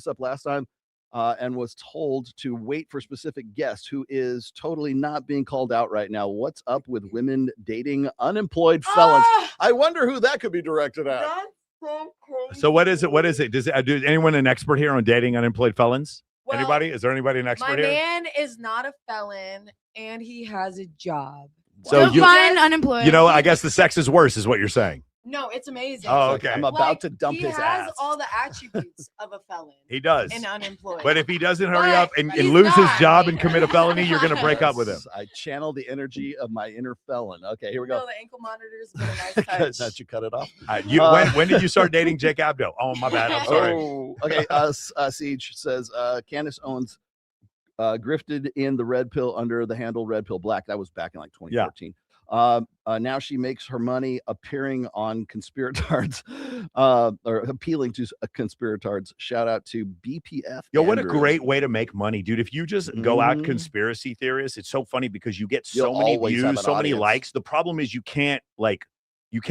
up last time and was told to wait for specific guests who is totally not being called out right now. What's up with women dating unemployed felons? I wonder who that could be directed at. That's so crazy. So what is it? What is it? Does anyone an expert here on dating unemployed felons? Well, Anybody? Is there anybody an My expert here? man is not a felon and he has a job. So you, Define unemployed. you know, I guess the sex is worse, is what you're saying. No, it's amazing. Oh, okay. I'm about to dump he his has ass. all the attributes of a felon. He does. And unemployed. But if he doesn't hurry But up and he's lose his not. job and commit a felony, you're going to break up with him. I channel the energy of my inner felon. Okay, here we go. No, the ankle monitor's been a nice touch. That you cut it off. When did you start dating Jake Abdo? Oh, my bad. I'm sorry. Oh, okay. Siege says Candace Owens grifted in the red pill under the handle Red Pill Black. That was back in like 2014. Now she makes her money appearing on conspiratards or appealing to conspiratards. Shout out to BPF. Yo, what a Andrews. great way to make money, dude. If you just go out conspiracy theorists, it's so funny because you get so You'll many always have views, an so many audience. likes. The problem is you can't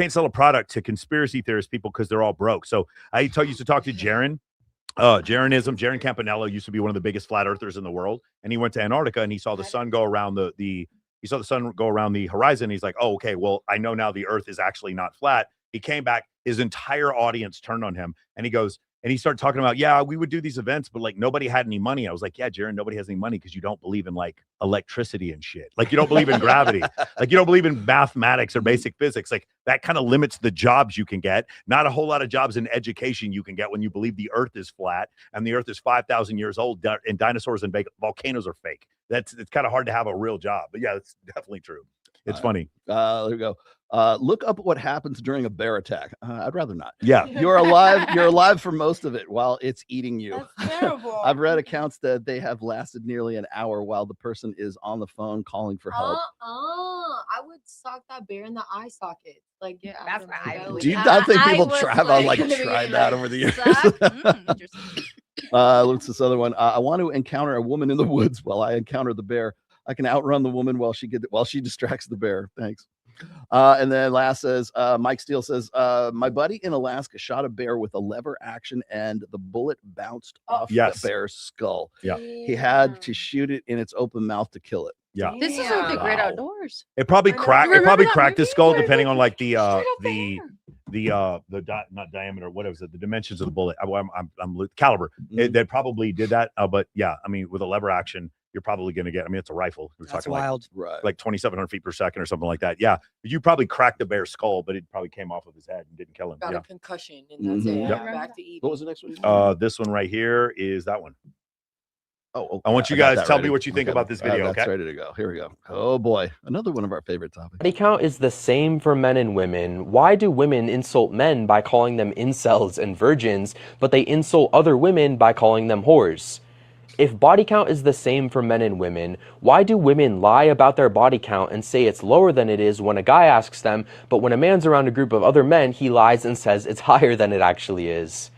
sell a product to conspiracy theorist people because they're all broke. So I used to talk to Jaron. Jaron Campanello used to be one of the biggest flat earthers in the world. And he went to Antarctica and he saw the sun go around he saw the sun go around the horizon. He's like, oh, okay, well, I know now the earth is actually not flat. He came back, his entire audience turned on him and he started talking about, yeah, we would do these events, but like nobody had any money. I was like, yeah, Jaron, nobody has any money because you don't believe in like electricity and shit. Like you don't believe in gravity. Like you don't believe in mathematics or basic physics. Like that kind of limits the jobs you can get. Not a whole lot of jobs in education you can get when you believe the earth is flat and the earth is 5,000 years old and dinosaurs and volcanoes are fake. It's kind of hard to have a real job, but yeah, it's definitely true. It's funny. There we go. Look up what happens during a bear attack. I'd rather not. Yeah. You're alive for most of it while it's eating you. That's terrible. I've read accounts that they have lasted nearly an hour while the person is on the phone calling for help. I would sock that bear in the eye socket. Like, get That's out of what my I belly. would Do you not think people have like- tried that over the years? Interesting. What's this other one? I want to encounter a woman in the woods while I encounter the bear. I can outrun the woman while she distracts the bear. Thanks. And then last says Mike Steele says my buddy in Alaska shot a bear with a lever action and the bullet bounced off the bear's skull. Yeah. He had to shoot it in its open mouth to kill it. Yeah. This is like the great Wow. outdoors. It probably cracked. It Remember probably that cracked the movie skull where, depending like, on like not diameter. What was it? The dimensions of the bullet. I'm caliber. That probably did that. But yeah, I mean, with a lever action, you're probably going to get. I mean, it's a rifle. We're That's talking wild. like 2,700 feet per second or something like that. Yeah, you probably cracked the bear's skull, but it probably came off of his head and didn't kill him. Got Yeah. a concussion, and that's it. Mhm. Yep. Back to eating. What was the next one? This one right here is that one. Oh, I want you got guys that tell me ready. what you think about this video. That's Okay. ready to go. Here we go. Oh boy, another one of our favorite topics. Body count is the same for men and women. Why do women insult men by calling them incels and virgins, but they insult other women by calling them whores? If body count is the same for men and women, why do women lie about their body count and say it's lower than it is when a guy asks them, but when a man's around a group of other men, he lies and says it's higher than it actually is?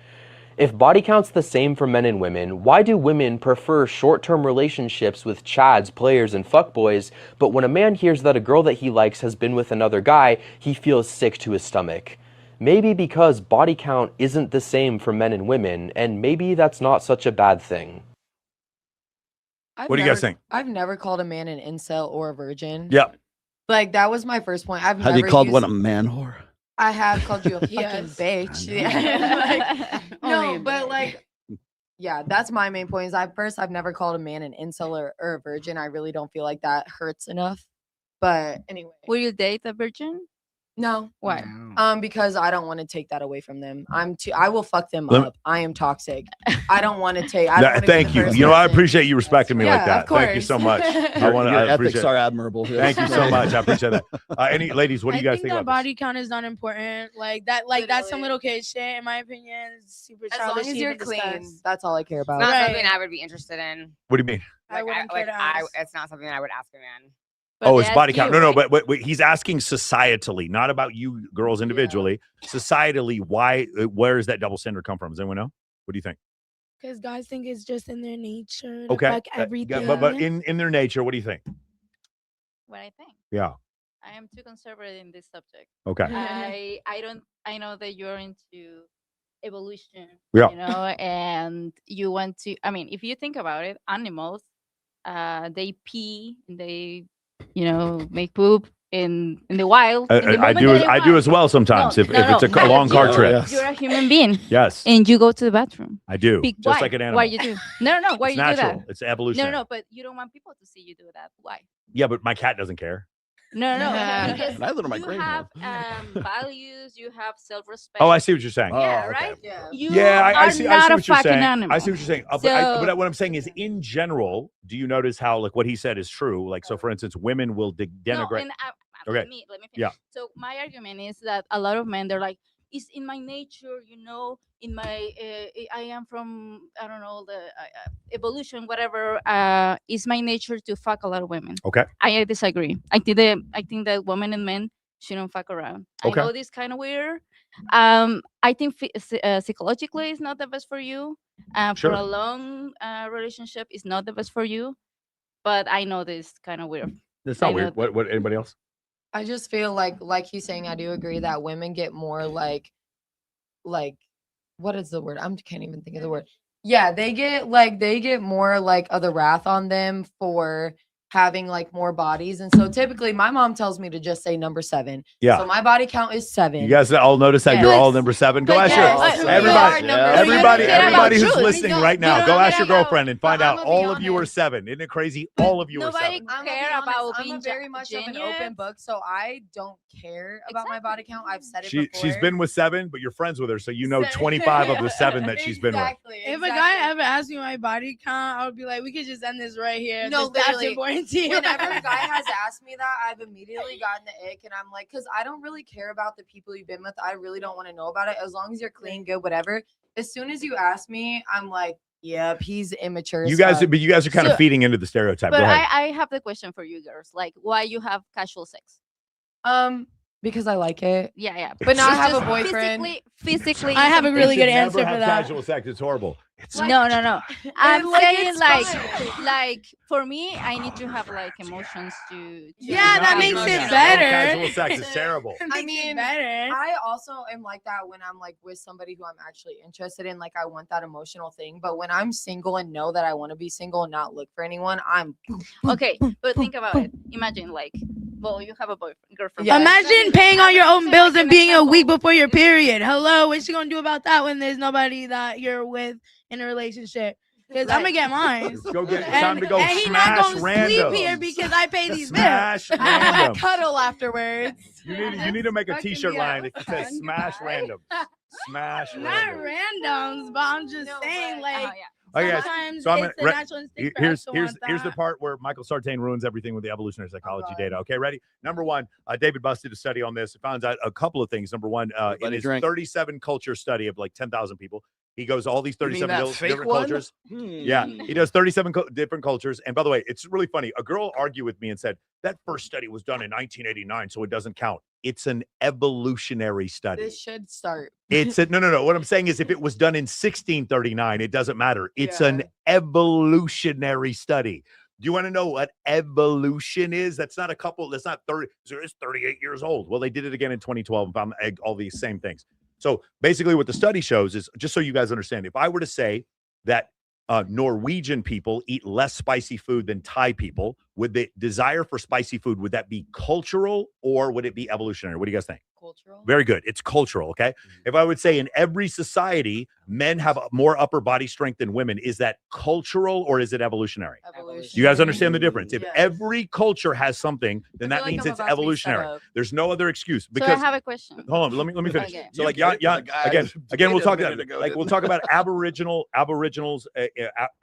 If body count's the same for men and women, why do women prefer short-term relationships with chads, players, and fuckboys, but when a man hears that a girl that he likes has been with another guy, he feels sick to his stomach? Maybe because body count isn't the same for men and women, and maybe that's not such a bad thing. What do you guys think? I've never called a man an incel or a virgin. Yeah. Like that was my first point. I've Have never you called used- one a man whore? I have called you a fucking Yes. bitch. I know. Yeah. Only No, in but bed. like, yeah, that's my main point. Is I've never called a man an incel or a virgin. I really don't feel like that hurts enough. But anyway, Will you date a virgin? no, Why? because I don't want to take that away from them. I will fuck them Lem- up. I am toxic. I don't want to take. I don't wanna be Thank the you. first You know, I person- appreciate you respecting me like Yeah, that. of Thank you so course. much. Your I ethics appreciate are it. admirable. Thank you so much. I appreciate that. Any ladies, what do you guys I think think that about body count is not important. Like that, like that's some Literally. little kid shit. In my opinion, it's super As long childish. as to you're even clean, discuss. that's all I care It's about. not Right. something I would be interested in. What do you mean? I wouldn't care to ask. It's not something I would ask a man. But Oh, they it's ask body you, count. No, right? but he's asking societally, not about you girls individually. Societally, why? Where does that double standard come from? Does anyone know? What do you think? Because guys think it's just in their nature. To Okay, fuck yeah, everything. but in their nature, what do you think? What I think. Yeah. I am too conservative in this subject. Okay. I know that you're into evolution. Yeah. You know, and you want to. I mean, if you think about it, animals, they pee and they, make poop in the wild. in the I moment do. that they I do want. as well sometimes. No, if no, it's a no, long car you- trip. You're a human being. Yes. And you go to the bathroom. I do. Be- Just why? like an animal. Why you do? No. Why It's you do natural. that? It's evolution. No, but you don't want people to see you do that. Why? Yeah, but my cat doesn't care. No, Yeah. because Neither do my you grandma. have values, you have self-respect. Oh, I see what you're saying. Yeah, Oh, right? okay. Yeah. You Yeah, I are see. not I a see what you're fucking saying. animal. I see what you're saying. But what I'm saying is, in general, do you notice how like what he said is true? Like, so for instance, women will No, denigrate. and Okay. let me finish. Yeah. So my argument is that a lot of men, they're like, it's in my nature, in my, I am from, I don't know, the evolution, whatever. It's my nature to fuck a lot of women. Okay. I disagree. I think that women and men shouldn't fuck around. Okay. I know this kind of weird. I think psychologically it's not the best for you. Sure. For a long relationship, it's not the best for you. But I know this kind of weird. It's not I know weird. What? Anybody else? I just feel like he's saying, I do agree that women get more like what is the word? I can't even think of the word. Yeah, they get more like of the wrath on them for having like more bodies. And so typically my mom tells me to just say number 7. Yeah. So my body count is 7. You guys all notice that Yeah. you're all But- number 7. Go but ask yes, your we everybody, are number everybody, 7. everybody who's Truth. listening You right don't- now. you Go don't ask get your about- girlfriend and find but out I'ma be all of you are honest. 7. Isn't it crazy? All of you are Nobody 7. I'm care gonna be about honest, being I'm very much of an open genius. book, so I don't care about my body count. I've said it She's before. been with 7, but you're friends with her, so you know So- 25 of the 7 that she's been with. Exactly, If a guy ever asked me my body count, I would be like, we could just end this right here. No, That's literally, important to you. whenever a guy has asked me that, I've immediately gotten the ick, and I'm like, because I don't really care about the people you've been with. I really don't want to know about it. As long as you're clean, good, whatever. As soon as you ask me, I'm like, yep, he's immature. You as guys, fuck. but you guys are kind So- of feeding into the stereotype. But Go ahead. I have the question for you girls. Like, why you have casual sex? Because I like it. Yeah. But now I It's have a just boyfriend. Physically, I have a something- really good You should answer never for have that. Casual sex. It's horrible. It's No. I'm like, saying it's like, fine. for me, I need to have like emotions to. Yeah, that Not makes doing it that. better. Casual sex is terrible. It makes it mean, better. I also am like that when I'm like with somebody who I'm actually interested in. Like I want that emotional thing. But when I'm single and know that I want to be single and not look for anyone, I'm Okay, but think about it. Imagine like, well, you have a boyfriend, girlfriend. Yeah. Imagine paying all your own bills and being a week before your period. Hello, what's she gonna do about that when there's nobody that you're with in a relationship? Because I'm gonna get mine. Let's go get time to go and he's not smash gonna sleep randoms. here because I pay these bills. Smash randoms. cuddle afterwards. You need to make a Fucking T-shirt yeah. line that says "Smash Random." Smash Not Random. randoms, but I'm just saying, like, Okay, guys, sometimes so I'm it's a gonna- natural instinct for us Here's to here's want here's the that. part where Michael Sartain ruins everything with the evolutionary psychology God. data. Okay, ready? Number one, David Buss did a study on this. It found out a couple of things. Number one, in Everybody his drink. 37 culture study of like 10,000 people, he goes all these You mean 37 that fake different one? cultures. Yeah, he does 37 different cultures. And by the way, it's really funny. A girl argued with me and said that first study was done in 1989, so it doesn't count. It's an evolutionary study. This should start. It's a, no. What I'm saying is, if it was done in 1639, it doesn't matter. It's Yeah. an evolutionary study. Do you want to know what evolution is? That's not a couple. That's not 30. So it's 38 years old. Well, they did it again in 2012 and found all these same things. So basically, what the study shows is, just so you guys understand, if I were to say that Norwegian people eat less spicy food than Thai people, would the desire for spicy food, would that be cultural or would it be evolutionary? What do you guys think? Cultural. Very good. It's cultural. Okay. If I would say in every society, men have more upper body strength than women, is that cultural or is it evolutionary? Evolution. You guys understand the difference? If Yes. every culture has something, then I that feel like means I'm it's about to be set evolutionary. up. There's no other excuse So because I have a question. hold on, let me finish. Okay. So You like get it, yeah, the guy again debated we'll a talk minute about ago, like didn't we'll we? talk about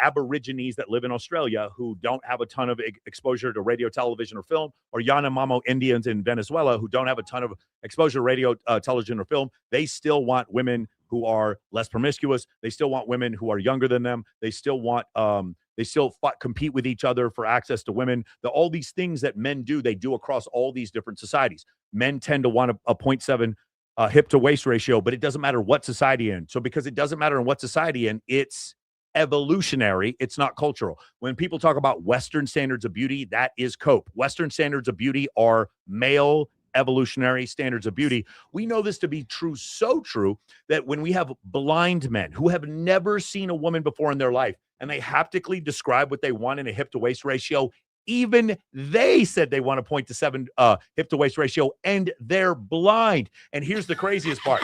aborigines that live in Australia who don't have a ton of exposure to radio, television, or film, or Yanomamo Indians in Venezuela who don't have a ton of exposure to radio, television, or film. They still want women who are less promiscuous. They still want women who are younger than them. They still want they still compete with each other for access to women. All these things that men do, they do across all these different societies. Men tend to want a 0.7 hip to waist ratio, but it doesn't matter what society in. So because it doesn't matter in what society in, it's evolutionary. It's not cultural. When people talk about Western standards of beauty, that is cope. Western standards of beauty are male evolutionary standards of beauty. We know this to be true, so true that when we have blind men who have never seen a woman before in their life and they haptically describe what they want in a hip to waist ratio, even they said they want a 0.7 hip to waist ratio, and they're blind. And here's the craziest part.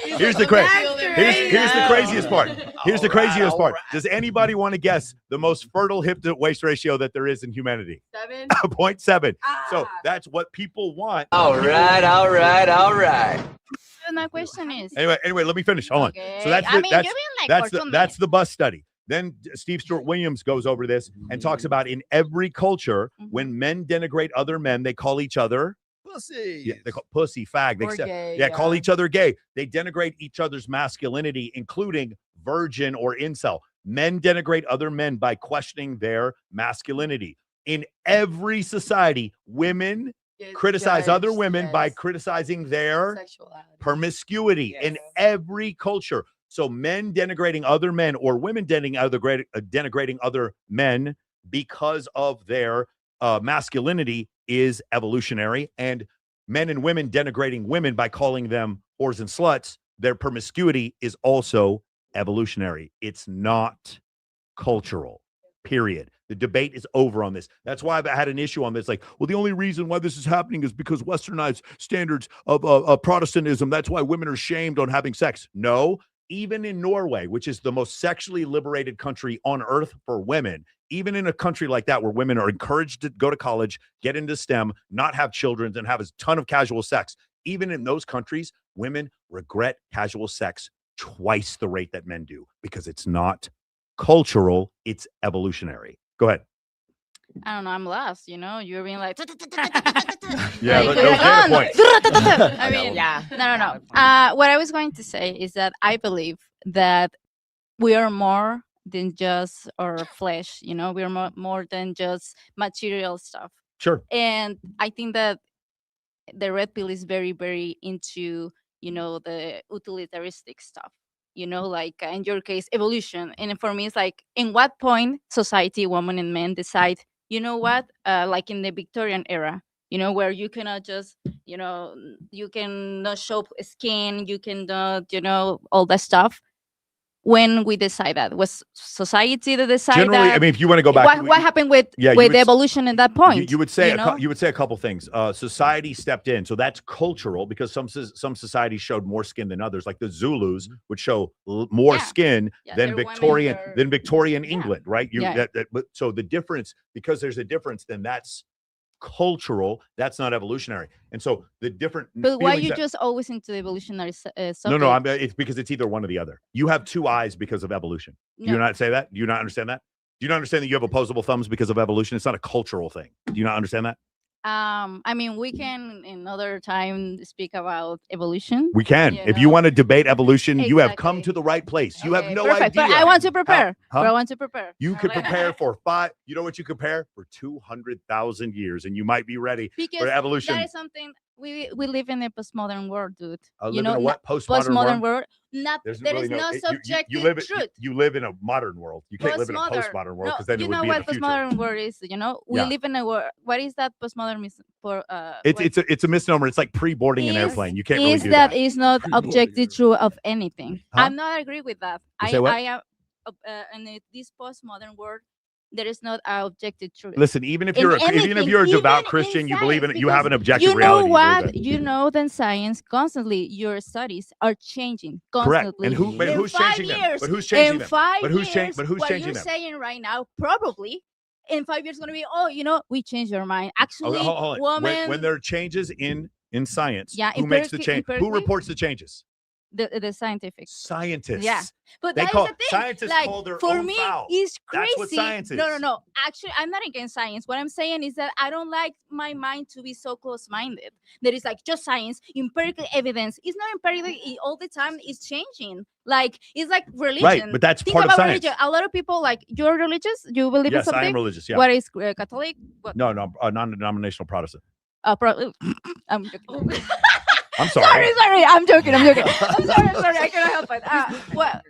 Here's the craziest part. Here's the craziest part. Does anybody want to guess the most fertile hip to waist ratio that there is in humanity? 7. 0.7. So that's what people want. All right. My question is. Anyway, let me finish. Hold on. Okay. So that's I the, mean, that's you're being like that's the cartoon that's the bus study. Then Steve Stewart Williams goes over this and talks about in every culture, when men denigrate other men, they call each other Pussy. Yeah, they call pussy, fag. They Or say, gay, call yeah. each other gay. They denigrate each other's masculinity, including virgin or incel. Men denigrate other men by questioning their masculinity. In every society, women Get criticize other judged, women by yes. criticizing their Sexuality. promiscuity in every culture. So men denigrating other men or women denigrating other men because of their masculinity is evolutionary. And men and women denigrating women by calling them whores and sluts, their promiscuity is also evolutionary. It's not cultural, period. The debate is over on this. That's why I've had an issue on this. Like, well, the only reason why this is happening is because westernized standards of Protestantism. That's why women are shamed on having sex. No, even in Norway, which is the most sexually liberated country on earth for women, even in a country like that where women are encouraged to go to college, get into STEM, not have children, and have a ton of casual sex, even in those countries, women regret casual sex twice the rate that men do because it's not cultural, it's evolutionary. Go ahead. I don't know. I'm lost. You're being like. Yeah, like, that was on. the point. I mean, Yeah. no. What I was going to say is that I believe that we are more than just our flesh. We are more than just material stuff. Sure. And I think that the red pill is very, very into the utilitaristic stuff. Like in your case, evolution. And for me, it's like, in what point society, women and men decide, like in the Victorian era, where you cannot just, you cannot show skin, you cannot, all that stuff. When we decide that, was society that decided Generally, that? I mean, if you want to go back, what happened with you would evolution at that point? You would say know? you would say a couple things. Society stepped in, so that's cultural because some societies showed more skin than others. Like the Zulus would show more skin than Victorian England, right? But so the difference, because there's a difference, then that's cultural. That's not evolutionary. And so the different. But why are you just always into the evolutionary subject? No. It's because it's either one or the other. You have two eyes because of evolution. Do you not say that? Do you not understand that? Do you not understand that you have opposable thumbs because of evolution? It's not a cultural thing. Do you not understand that? I mean, we can another time speak about evolution. We can. If you want to debate evolution, you have come to the right place. You have no Perfect. idea. But I want to prepare. Huh? But I want to prepare. You could prepare for you know what you prepare for 200,000 years, and you might be ready for evolution. That is something we live in a postmodern world, dude. Live in a what? Postmodern world? There is no subjective truth. You live in a modern world. You can't live in a postmodern world because then it would be in the future. You know what postmodern world is? We live in a world. What is that postmodernism for? It's a misnomer. It's like pre-boarding an airplane. You can't really do that. that. Is not objective truth of anything. Huh? I'm not agree with that. You say what? I am in this postmodern world. There is not an objective truth. Listen, even if you're a devout Christian, you believe in it. You have an objective reality. You know what? You know that science constantly, your studies are changing constantly. Correct. And who's changing them? But who's changing them? But who's changing them? What you're saying right now, probably in 5 years, going to be, we changed your mind. Actually, hold on. When there are changes in science, who makes the change? Who reports the changes? The scientists. Yeah, but they that call is the thing. Scientists like, call their for own me, foul. it's crazy. That's what science is. No. Actually, I'm not against science. What I'm saying is that I don't like my mind to be so close-minded. There is like just science, empirical evidence. It's not empirical all the time. It's changing. Like it's like religion. Right, but that's Think part of about science. religion. A lot of people like you're religious. You believe in Yes, something. I am religious. Yeah. What is Catholic? What? No, non-denominational Protestant. I'm I'm sorry. Sorry. I'm joking. I'm sorry. I cannot help it. What?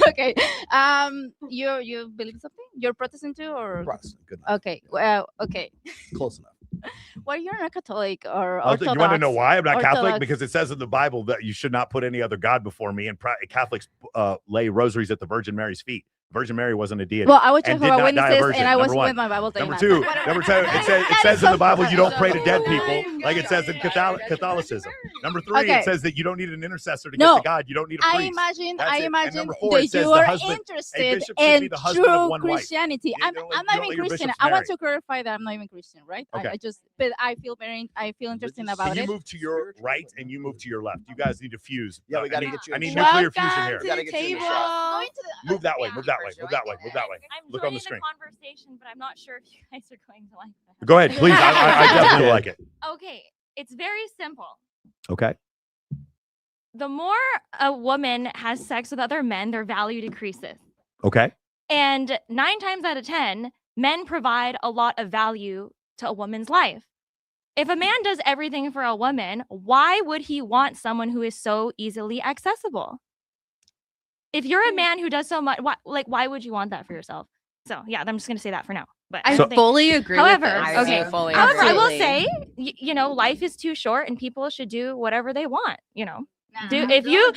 Okay. You believe something? You're Protestant too, or Protestant. Good enough. okay? Well, okay. Close enough. Well, you're not Catholic or Also, Orthodox. you want to know why I'm not Catholic? Orthodox. Because it says in the Bible that you should not put any other God before me, and Catholics lay rosaries at the Virgin Mary's feet. Virgin Mary wasn't a deity. Well, I was and Jehovah's did not die a Witnesses, virgin, and I was number one. with my Bible. Number saying two, that. number two, it says in the Bible you don't pray to dead people, like it says in Catholicism. Number three, Okay. it says that you don't need an intercessor to No. get to God. You don't need a priest. I imagine That's it. And imagine number four, it that says you the are husband- a interested bishop should be in the husband of true one wife. Christianity. You I'm don't not let even your Christian. bishops I want marry. to clarify that I'm not even Christian, right? Okay. But I feel interesting about Can you it. move to your right and you move to your left? You guys need to fuse. Yeah, we I gotta need- get you I in need the nuclear Welcome fusion here. to Gotta the get you in the table. shot. Going to the, Move that way. Move that way. Move that way. Move that way. I'm Look on the joining screen. conversation, but I'm not sure if you guys are going to like that. Go ahead, please. I definitely like it. Okay, it's very simple. Okay. The more a woman has sex with other men, their value decreases. Okay. And 9 times out of 10, men provide a lot of value to a woman's life. If a man does everything for a woman, why would he want someone who is so easily accessible? If you're a man who does so much, why would you want that for yourself? So yeah, I'm just gonna say that for now. But I don't think- fully agree. However, with this. I okay. fully However, I will agree. say, you know, life is too short, and people should do whatever they want. You know, do Nah. if you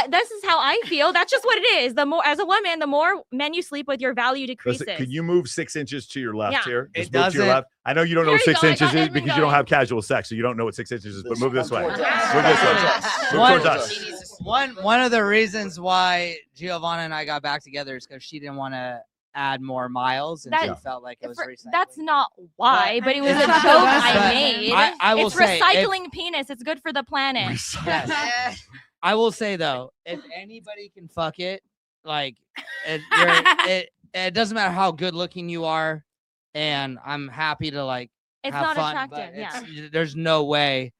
this is how I feel. That's just what it is. The more, as a woman, the more men you sleep with, your value decreases. Listen, can you move 6 inches to your left Yeah. here? It Just move to your doesn't- left. I know you don't know There what you 6 go, I inches got is everything because you don't going. have casual sex, so you don't know what 6 inches is. But move this way. Move towards us. this way. Move One- towards us. One of the reasons why Giovanna and I got back together is because she didn't want to add more miles, and she That- felt like it was recycling. That's not why, but it was a It's joke not the I best. made. I will it's say, if- recycling penis. It's good for the planet. Yes. I will say though, if anybody can fuck it, like it doesn't matter how good looking you are, and I'm happy to like It's have not fun, attractive. but Yeah. there's no way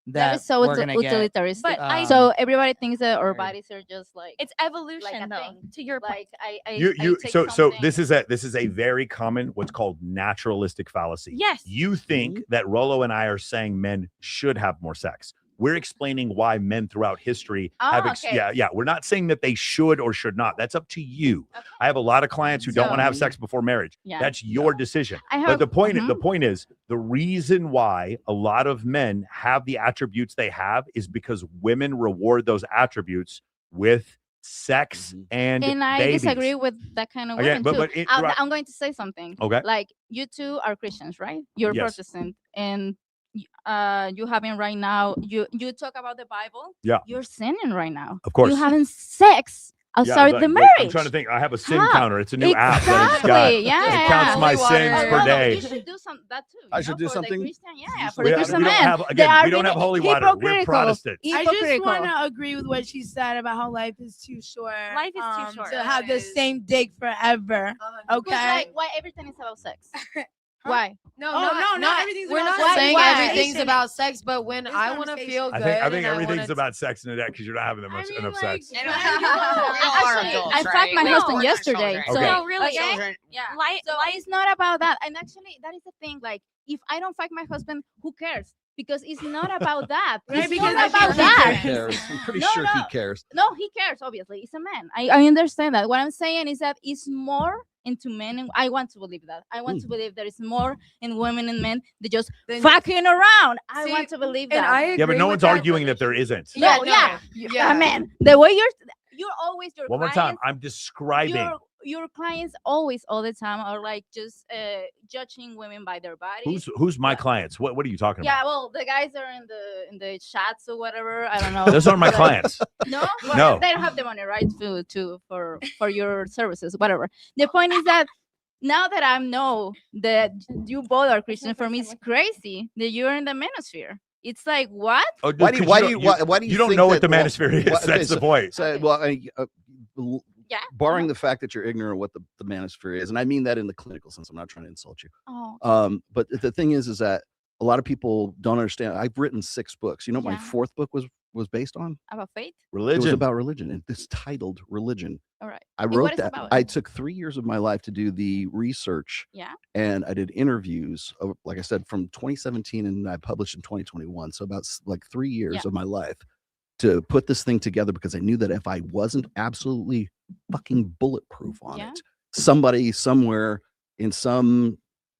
that that is so we're gonna get. utilitaristic. But I- so everybody thinks that our Right. bodies are just like It's evolution, a though. thing. To your point. like I You take so something- this is a very common what's called naturalistic fallacy. Yes. You think that Rolo and I are saying men should have more sex. We're explaining why men throughout history have okay. yeah. We're not saying that they should or should not. That's up to you. Okay. I have a lot of clients who don't So- want to have sex before marriage. Yeah. That's your decision. I But have- the point mhm. the point is the reason why a lot of men have the attributes they have is because women reward those attributes with sex and I babies. disagree with that kind of Again, women but too. it- right. I'm going to say something. Okay. Like you two are Christians, right? You're Yes. Protestant, and you having right now. You talk about the Bible. Yeah. You're sinning right now. Of course. You having sex outside but- the but marriage. I'm trying to think. I have a sin Huh. counter. It's a new app that it's got. Exactly, yeah, It counts yeah. my Holy sins water. per No, day. you should do that too. I you should know, do for the something? Christian, yeah, Do for the We Christian don't man. have They again. are We don't have being holy water. We're hypocritical. Protestant. I just Hypocritical. want to agree with what she said about how life is too short. Life is too short. to have the same dick forever. Because, Okay. like, why everything is about sex? Why? No, Oh, not everything's We're about not sex. saying Why? everything's Conversation. about sex, but when This I want to conversation. feel good, I think and everything's wanna- about sex in that because you're not having that much enough sex. Actually, I fucked my husband yesterday. So, Okay. No, really. okay? Yeah. Life, So it's not about that. And actually, that is the thing. Like, if I don't fuck my husband, who cares? Because it's not about that. Right, It's because not if about he that. cares. I'm pretty No, sure he no. cares. No, he cares. Obviously, he's a man. I understand that. What I'm saying is that it's more into men, and I want to believe that. I want to believe there is more in women and men that just Then- fucking around. I See, want to believe that. and I Yeah, but agree no with one's that. arguing that there isn't. Yeah, No, yeah. yeah. I mean, the way you're always your One more time. clients, I'm describing. your clients always all the time are like just judging women by their bodies. Who's my clients? What are you talking Yeah, about? well, the guys are in the chats or whatever. I don't know. Those aren't my But- clients. No, well, No. they don't have the money, right? For your services, whatever. The point is that now that I know that you both are Christian, for me it's crazy that you're in the manosphere. It's like what? Oh, Why do you, because why don't- do you, why do you don't think know that, what the well, manosphere is. well, okay, That's the point. So, well, Yeah. barring the fact that you're ignorant of what the manosphere is, and I mean that in the clinical sense. I'm not trying to insult you. Oh, But the thing is that a lot of people don't understand. I've written 6 books. You know what my Yeah. 4th book was based on? about faith. It was Religion. about religion, and it's titled Religion. All right. I And what wrote is that. about? I took 3 years of my life to do the research, Yeah. and I did interviews, like I said, from 2017, and I published in 2021. So about like 3 years Yeah. of my life. to put this thing together because I knew that if I wasn't absolutely fucking bulletproof on Yeah. it, somebody somewhere in some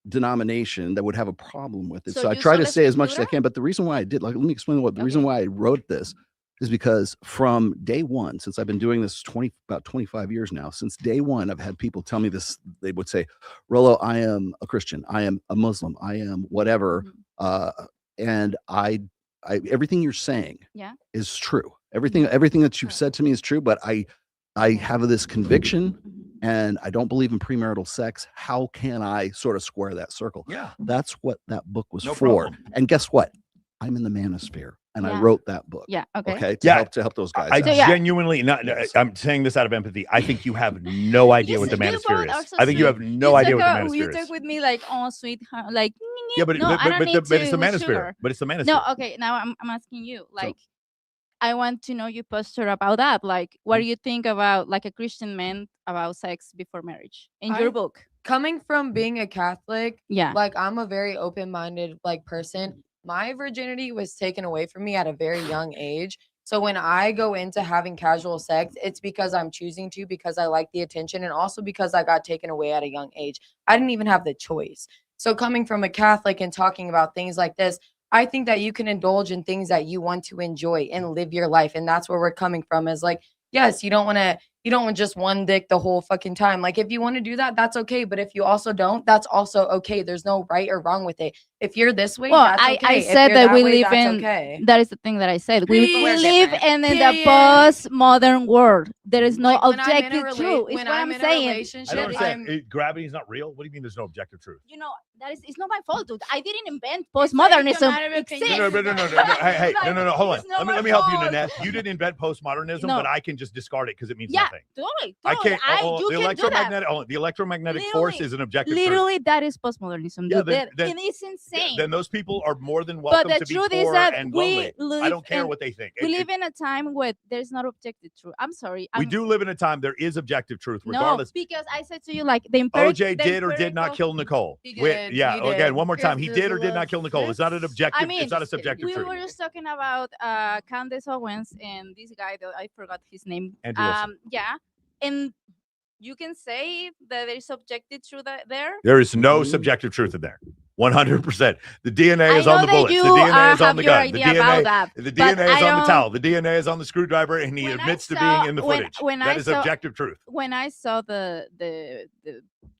denomination that would have a problem with it. So So I you try saw to the say as much as I scriptura? can. But the reason why I did, like, let me explain what the reason why I wrote this is because from day one, since I've been doing this about 25 years now, since day one, I've had people tell me this. They would say, Rollo, I am a Christian, I am a Muslim, I am whatever. And I everything you're saying Yeah. is true. Everything that you've said to me is true, but I have this conviction and I don't believe in premarital sex. How can I sort of square that circle? Yeah. That's what that book was No for. problem. And guess what? I'm in the manosphere and I Yeah. wrote that book. Yeah. Okay. Okay. Yeah. To help those guys. I out. So, yeah. genuinely I'm saying this out of empathy. I think you have no idea what the You manosphere both are is. so I think you sweet. have no idea what the You manosphere talk is. with me like, oh, sweetheart, like. Yeah, but no, I don't need but it's the to manosphere. sugar. But it's the manosphere. No, okay. Now I'm asking you, like, I want to know your posture about that. Like, what do you think about like a Christian man about sex before marriage in your book? Coming from being a Catholic, Yeah. like I'm a very open-minded like person. My virginity was taken away from me at a very young age. So when I go into having casual sex, it's because I'm choosing to, because I like the attention, and also because I got taken away at a young age. I didn't even have the choice. So coming from a Catholic and talking about things like this, I think that you can indulge in things that you want to enjoy and live your life. And that's where we're coming from, is like, yes, you don't want just one dick the whole fucking time. Like, if you want to do that, that's okay. But if you also don't, that's also okay. There's no right or wrong with it. If you're this way, Well, that's okay. I If said you're that we way, live that's in. okay. That is the thing that I said. We We're live different. in the Period. postmodern world. There is no Like, when I'm in a objective truth. It's when what I'm I'm in a saying. I relationship, don't understand. Gravity is not real. What do you mean there's no objective truth? You know, it's not my fault, dude. I didn't invent postmodernism. matter of It opinion. No, exists. hey, no, hold on. It's not Let my me help you, fault. Nanette. You didn't invent postmodernism, No. but I can just discard it because it means Yeah, nothing. totally. I can't. You the can do that. electromagnetic force Literally- is an objective truth. Literally, that is postmodernism. Yeah, Dude. then- It is insane. Then those people are more than But welcome the to be truth is poor that and we lonely. I live don't care in- what they think. we live in a time where there's not objective truth. I'm sorry. We do live in a time there is objective truth, No, regardless. because I said to you, like, the OJ did or did not kill Nicole. He Wait, did, yeah, he did. again, one more time. He Here's did or the did not kill Nicole. It's not an objective. I mean, it's not a subjective we truth. were just talking about Candace Owens and this guy that I forgot his name. Andrew Wilson. Yeah, and you can say that there is objective truth there. There is no subjective truth in there. 100%. The DNA is I on know the that bullets. you The DNA is on have the your gun. The idea about DNA, that, the but DNA is I on the don't- towel. The DNA is on the screwdriver, and he When I admits to saw- being in the when- footage. when That I is saw- objective truth. When I saw the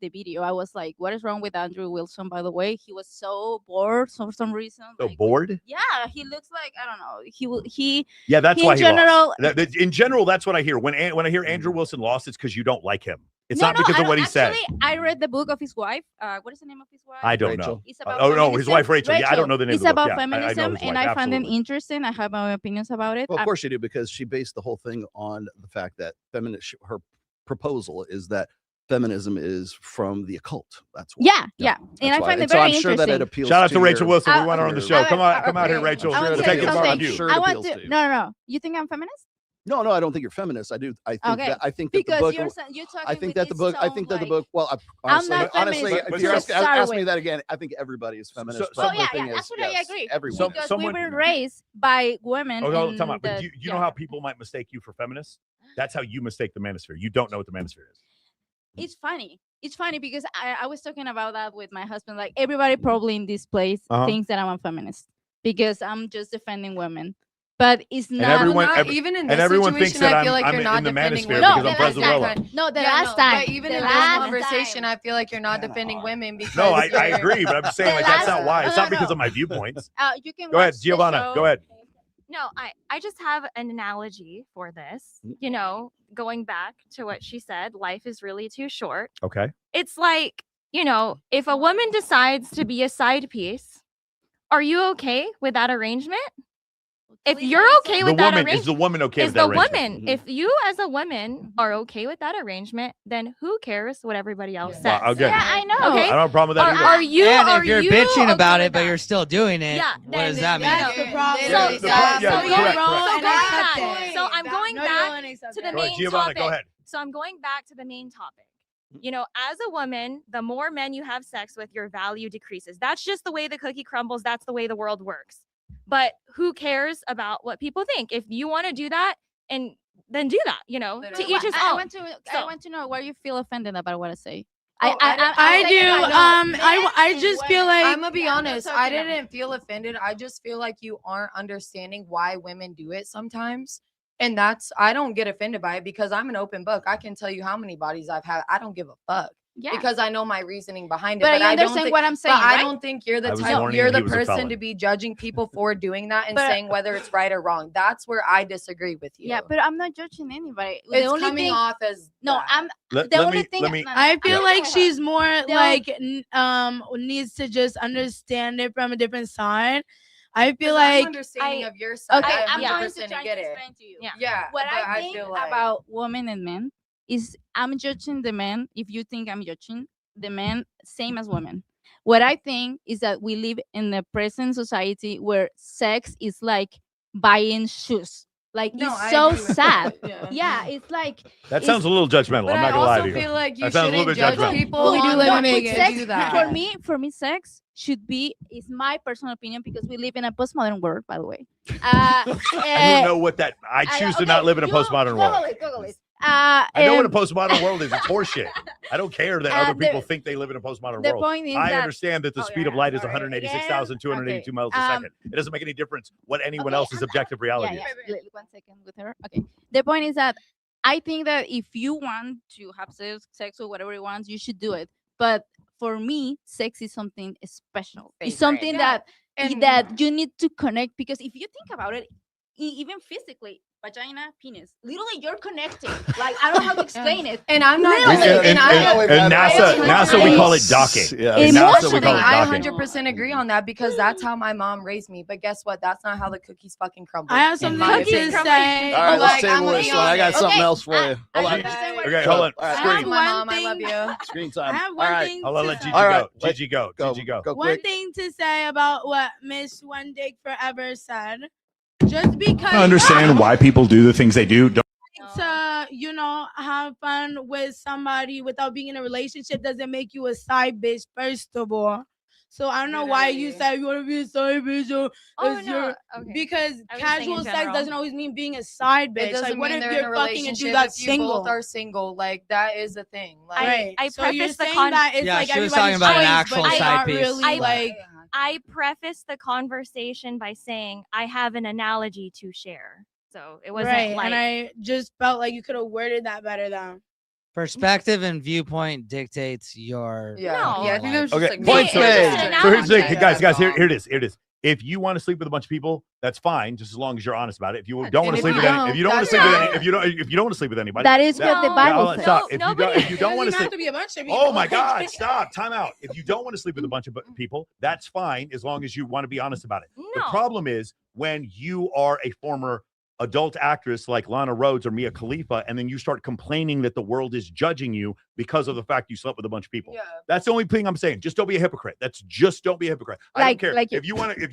video, I was like, "What is wrong with Andrew Wilson?" By the way, he was so bored for some reason. So bored? Yeah, he looks like I don't know. He Yeah, that's he why in he general. lost. In general, that's what I hear. When I hear Andrew Wilson lost, it's because you don't like him. It's not because I of what don't- he said. Actually, I read the book of his wife. What is the name of his wife? I don't Rachel. know. It's about Oh no, his feminism. wife Rachel. Yeah, I don't know the name It's of the book. about Yeah, I know feminism, his and wife, I find it absolutely. interesting. I have my opinions about it. Well, of course you do, because she based the whole thing on the fact that her proposal is that feminism is from the occult. That's why. Yeah, and That's I why. find it And so very I'm sure interesting. that it appeals. Shout out to Rachel your- Wilson. We I- want her on the your- show. Come I- out here, okay. Rachel. I want to Take say it from something. you. Sure it I want appeals to. to you. No. You think I'm feminist? No, I don't think you're feminist. I think Okay. that I think that Because the book. you're talking I think with that the this book. I tone, think that the like, book. Well, I'm not honestly, feminist if to you ask start me with. that again, I think everybody is feminist. So- but Oh the yeah, thing yeah. is, Actually, yes, I agree. everyone. Because someone- we were raised by women. Oh, in time out. But the- you know how people might mistake you for feminists? That's how you mistake the manosphere. You don't know what the manosphere is. It's funny. It's funny because I was talking about that with my husband. Like, everybody probably in this place thinks that I'm a feminist because I'm just defending women. But it's And not. everyone, not every- even in and this everyone thinks situation, that I feel like I'm you're not in the defending manosphere women. No, because the I'm Fresno last Rella. time. No, the Yeah, last no, time. But even the in this last conversation, time. I feel like you're not defending women because No, I you're- agree, but I'm just saying The like that's last- not why. It's no, not because no. of my viewpoints. You can Go ahead, watch the Giovanna. show. Go ahead. No, I just have an analogy for this. You know, going back to what she said, life is really too short. Okay. It's like, you know, if a woman decides to be a side piece, are you okay with that arrangement? If you're okay The with that woman arrangement, is the woman okay is with that the arrangement? woman. Mhm. If you as a woman are okay with that arrangement, then who cares what everybody else Well, says? again, Yeah, I know. Okay. I don't have a problem with that either. Are you? And are if you're you bitching about okay it, but with you're that? still doing it, Yeah, what then does that mean? That's the problem. So, Yeah, correct. I'm going Accept back. it. So I'm going No, you back won't accept to the it. Go ahead, main Giovanna, topic. go ahead. So I'm going back to the main topic. You know, as a woman, the more men you have sex with, your value decreases. That's just the way the cookie crumbles. That's the way the world works. But who cares about what people think? If you want to do that, and then do that, you know, to Literally. each his I own. want to So- I want to know why you feel offended about what I say. I do. I just feel like I'm gonna be honest. I talking about- didn't feel offended. I just feel like you aren't understanding why women do it sometimes. And I don't get offended by it because I'm an open book. I can tell you how many bodies I've had. I don't give a fuck. Yeah. Because I know my reasoning behind it. But I don't understand think- what I'm saying, But I right? don't think you're the I was type. warning You're him he the was a person felon. to be judging people for doing that and But- saying whether it's right or wrong. That's where I disagree with you. Yeah, but I'm not judging anybody. The It's only coming thing, off as no, that. I'm Let- the let only me- thing let me- I feel Yeah. like she's more They'll- like needs to just understand it from a different side. I feel 'Cause I'm like understanding of your side. Okay, I I'm going 100% to try get to it. explain to you. Yeah, What but I think feel like about women and men is I'm judging the men. If you think I'm judging the men, same as women. What I think is that we live in a present society where sex is like buying shoes. Like No, it's I so agree with sad. that, Yeah, it's like That it's- sounds a little judgmental. But I'm I not gonna lie also to you. feel like you That sounds a little shouldn't bit judge judgmental. people We do on live what in they Vegas. can sex, do that. for me, sex should be is my personal opinion because we live in a postmodern world, by the way. I don't know what that. I choose to not live in a postmodern world. Google it. I know what a postmodern world is. It's horseshit. I don't care that other the- people think they live in a postmodern the world. point is I that- understand that the Oh, speed yeah, of light is sorry. 186,282 miles a second. It doesn't make any difference what anyone Okay, else's objective reality is. One second with her. Okay. The point is that I think that if you want to have sex or whatever you want, you should do it. But for me, sex is something special. It's something Yeah. that you need to connect because if you think about it, even physically, vagina, penis, literally you're connecting. Like I don't know how to explain it. And I'm not Literally. doing it. And And NASA we call it docking. Yeah. In NASA we Emotionally, call it I docking. 100% agree on that because that's how my mom raised me. But guess what? That's not how the cookies fucking crumble. I have in something my to opinion. say. All right, let's Like, I'm table gonna this be one. I got honest. something Okay, else for you. Hold on. Okay, hold on. I Scream, have my one mom. I thing- love you. Screen I time. have All one right. thing I'll to let Gigi All right, go. Gigi go. go. Gigi go. Go One quick. thing to say about what Miss One Dick Forever said. Just because Understand why people do the things they do. Don't to have fun with somebody without being in a relationship doesn't make you a side bitch, first of all. So I don't know why you Literally. say you want to be a side bitch or Oh, is no, your- okay. because I was saying casual in sex general. doesn't always mean being a side bitch. It doesn't Like what mean if they're in a you're fucking and you relationship got if you single? both are single. Like that is the thing. Like, Right. I so you're preface the saying con- that it's Yeah, like she was everybody's talking about an choice, actual but they side aren't piece. really I- like I preface the conversation by saying I have an analogy to share. So it wasn't right. like And I just felt like you could have worded that better though. Perspective and viewpoint dictates your. yeah, No. yeah. I think there's Okay, just like points Me, made. it's just an So here's the analogy. thing, guys. That's Here all. it is. Here it is. If you want to sleep with a bunch of people, that's fine, just as long as you're honest about it. If you don't want and to if sleep you with any, don't, if you don't want to that's sleep with fine. any, if you don't want to sleep with anybody, That is what the No. Bible no, says. stop. If Nobody- you don't want to It doesn't sleep, have to be a bunch of people. oh my God, stop, time out. If you don't want to sleep with a bunch of people, that's fine as long as you want to be honest about it. The No. problem is when you are a former adult actress like Lana Rhoades or Mia Khalifa, and then you start complaining that the world is judging you because of the fact you slept with a bunch of people. Yeah. That's the only thing I'm saying. Just don't be a hypocrite. That's just don't be a hypocrite. I don't Like- care like you- if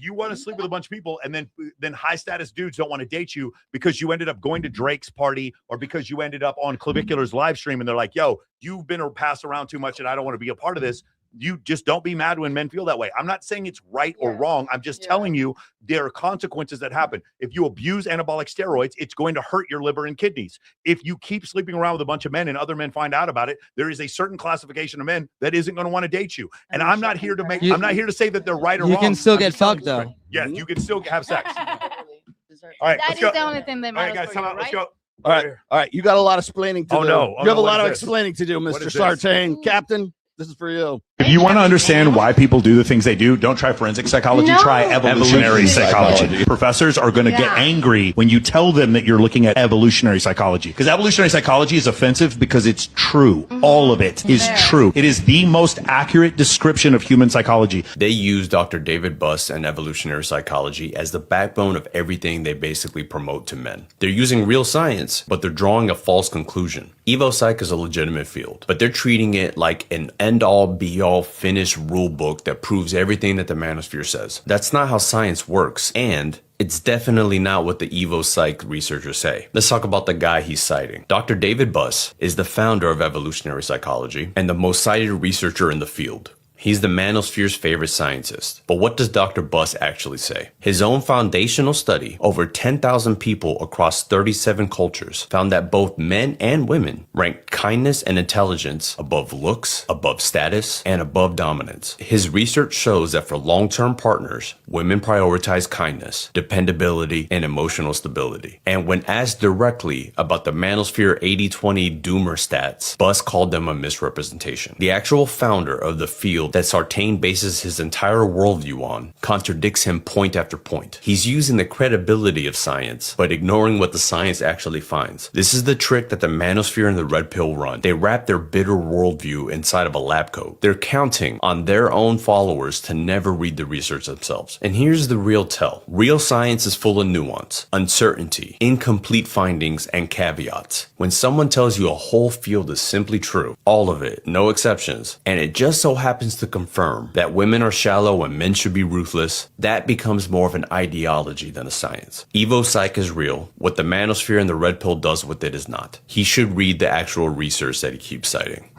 you want to sleep with a bunch of people, and then high status dudes don't want to date you because you ended up going to Drake's party or because you ended up on Clavicular's live stream, and they're like, "Yo, you've been passed around too much, and I don't want to be a part of this." You just don't be mad when men feel that way. I'm not saying it's right or Yeah. wrong. I'm just Yeah. telling you there are consequences that happen. If you abuse anabolic steroids, it's going to hurt your liver and kidneys. If you keep sleeping around with a bunch of men and other men find out about it, there is a certain classification of men that isn't going to want to date you. And I'm not here to make. You- I'm not here to say that they're right or You wrong. can still I'm get just telling fucked you the though. truth. Yes, you can still have sex. All right, That let's is go. the only thing that All right, matters guys, for come you, out. Let's right? go. All right. All right. You got a lot of explaining to Oh, do. no. Oh, You have no. a What lot of is this? explaining to do, What Mr. is this? Sartain. Captain, this is for you. If you want to understand why people do the things they do, don't try forensic psychology, No. try evolutionary psychology. Professors are going to get Yeah. angry when you tell them that you're looking at evolutionary psychology. Because evolutionary psychology is offensive because it's true. All of it is Yeah. true. It is the most accurate description of human psychology. They use Dr. David Buss and evolutionary psychology as the backbone of everything they basically promote to men. They're using real science, but they're drawing a false conclusion. EvoPsych is a legitimate field, but they're treating it like an end-all, be-all, finished rule book that proves everything that the manosphere says. That's not how science works, and it's definitely not what the EvoPsych researchers say. Let's talk about the guy he's citing. Dr. David Buss is the founder of evolutionary psychology and the most cited researcher in the field. He's the manosphere's favorite scientist. But what does Dr. Buss actually say? His own foundational study, over 10,000 people across 37 cultures, found that both men and women ranked kindness and intelligence above looks, above status, and above dominance. His research shows that for long-term partners, women prioritize kindness, dependability, and emotional stability. And when asked directly about the manosphere 80-20 doomer stats, Buss called them a misrepresentation. The actual founder of the field that Sartain bases his entire worldview on contradicts him point after point. He's using the credibility of science, but ignoring what the science actually finds. This is the trick that the manosphere and the red pill run. They wrap their bitter worldview inside of a lab coat. They're counting on their own followers to never read the research themselves. And here's the real tell. Real science is full of nuance, uncertainty, incomplete findings, and caveats. When someone tells you a whole field is simply true, all of it, no exceptions, and it just so happens to confirm that women are shallow and men should be ruthless, that becomes more of an ideology than a science. Evo Psych is real. What the manosphere and the red pill does with it is not. He should read the actual research that he keeps citing.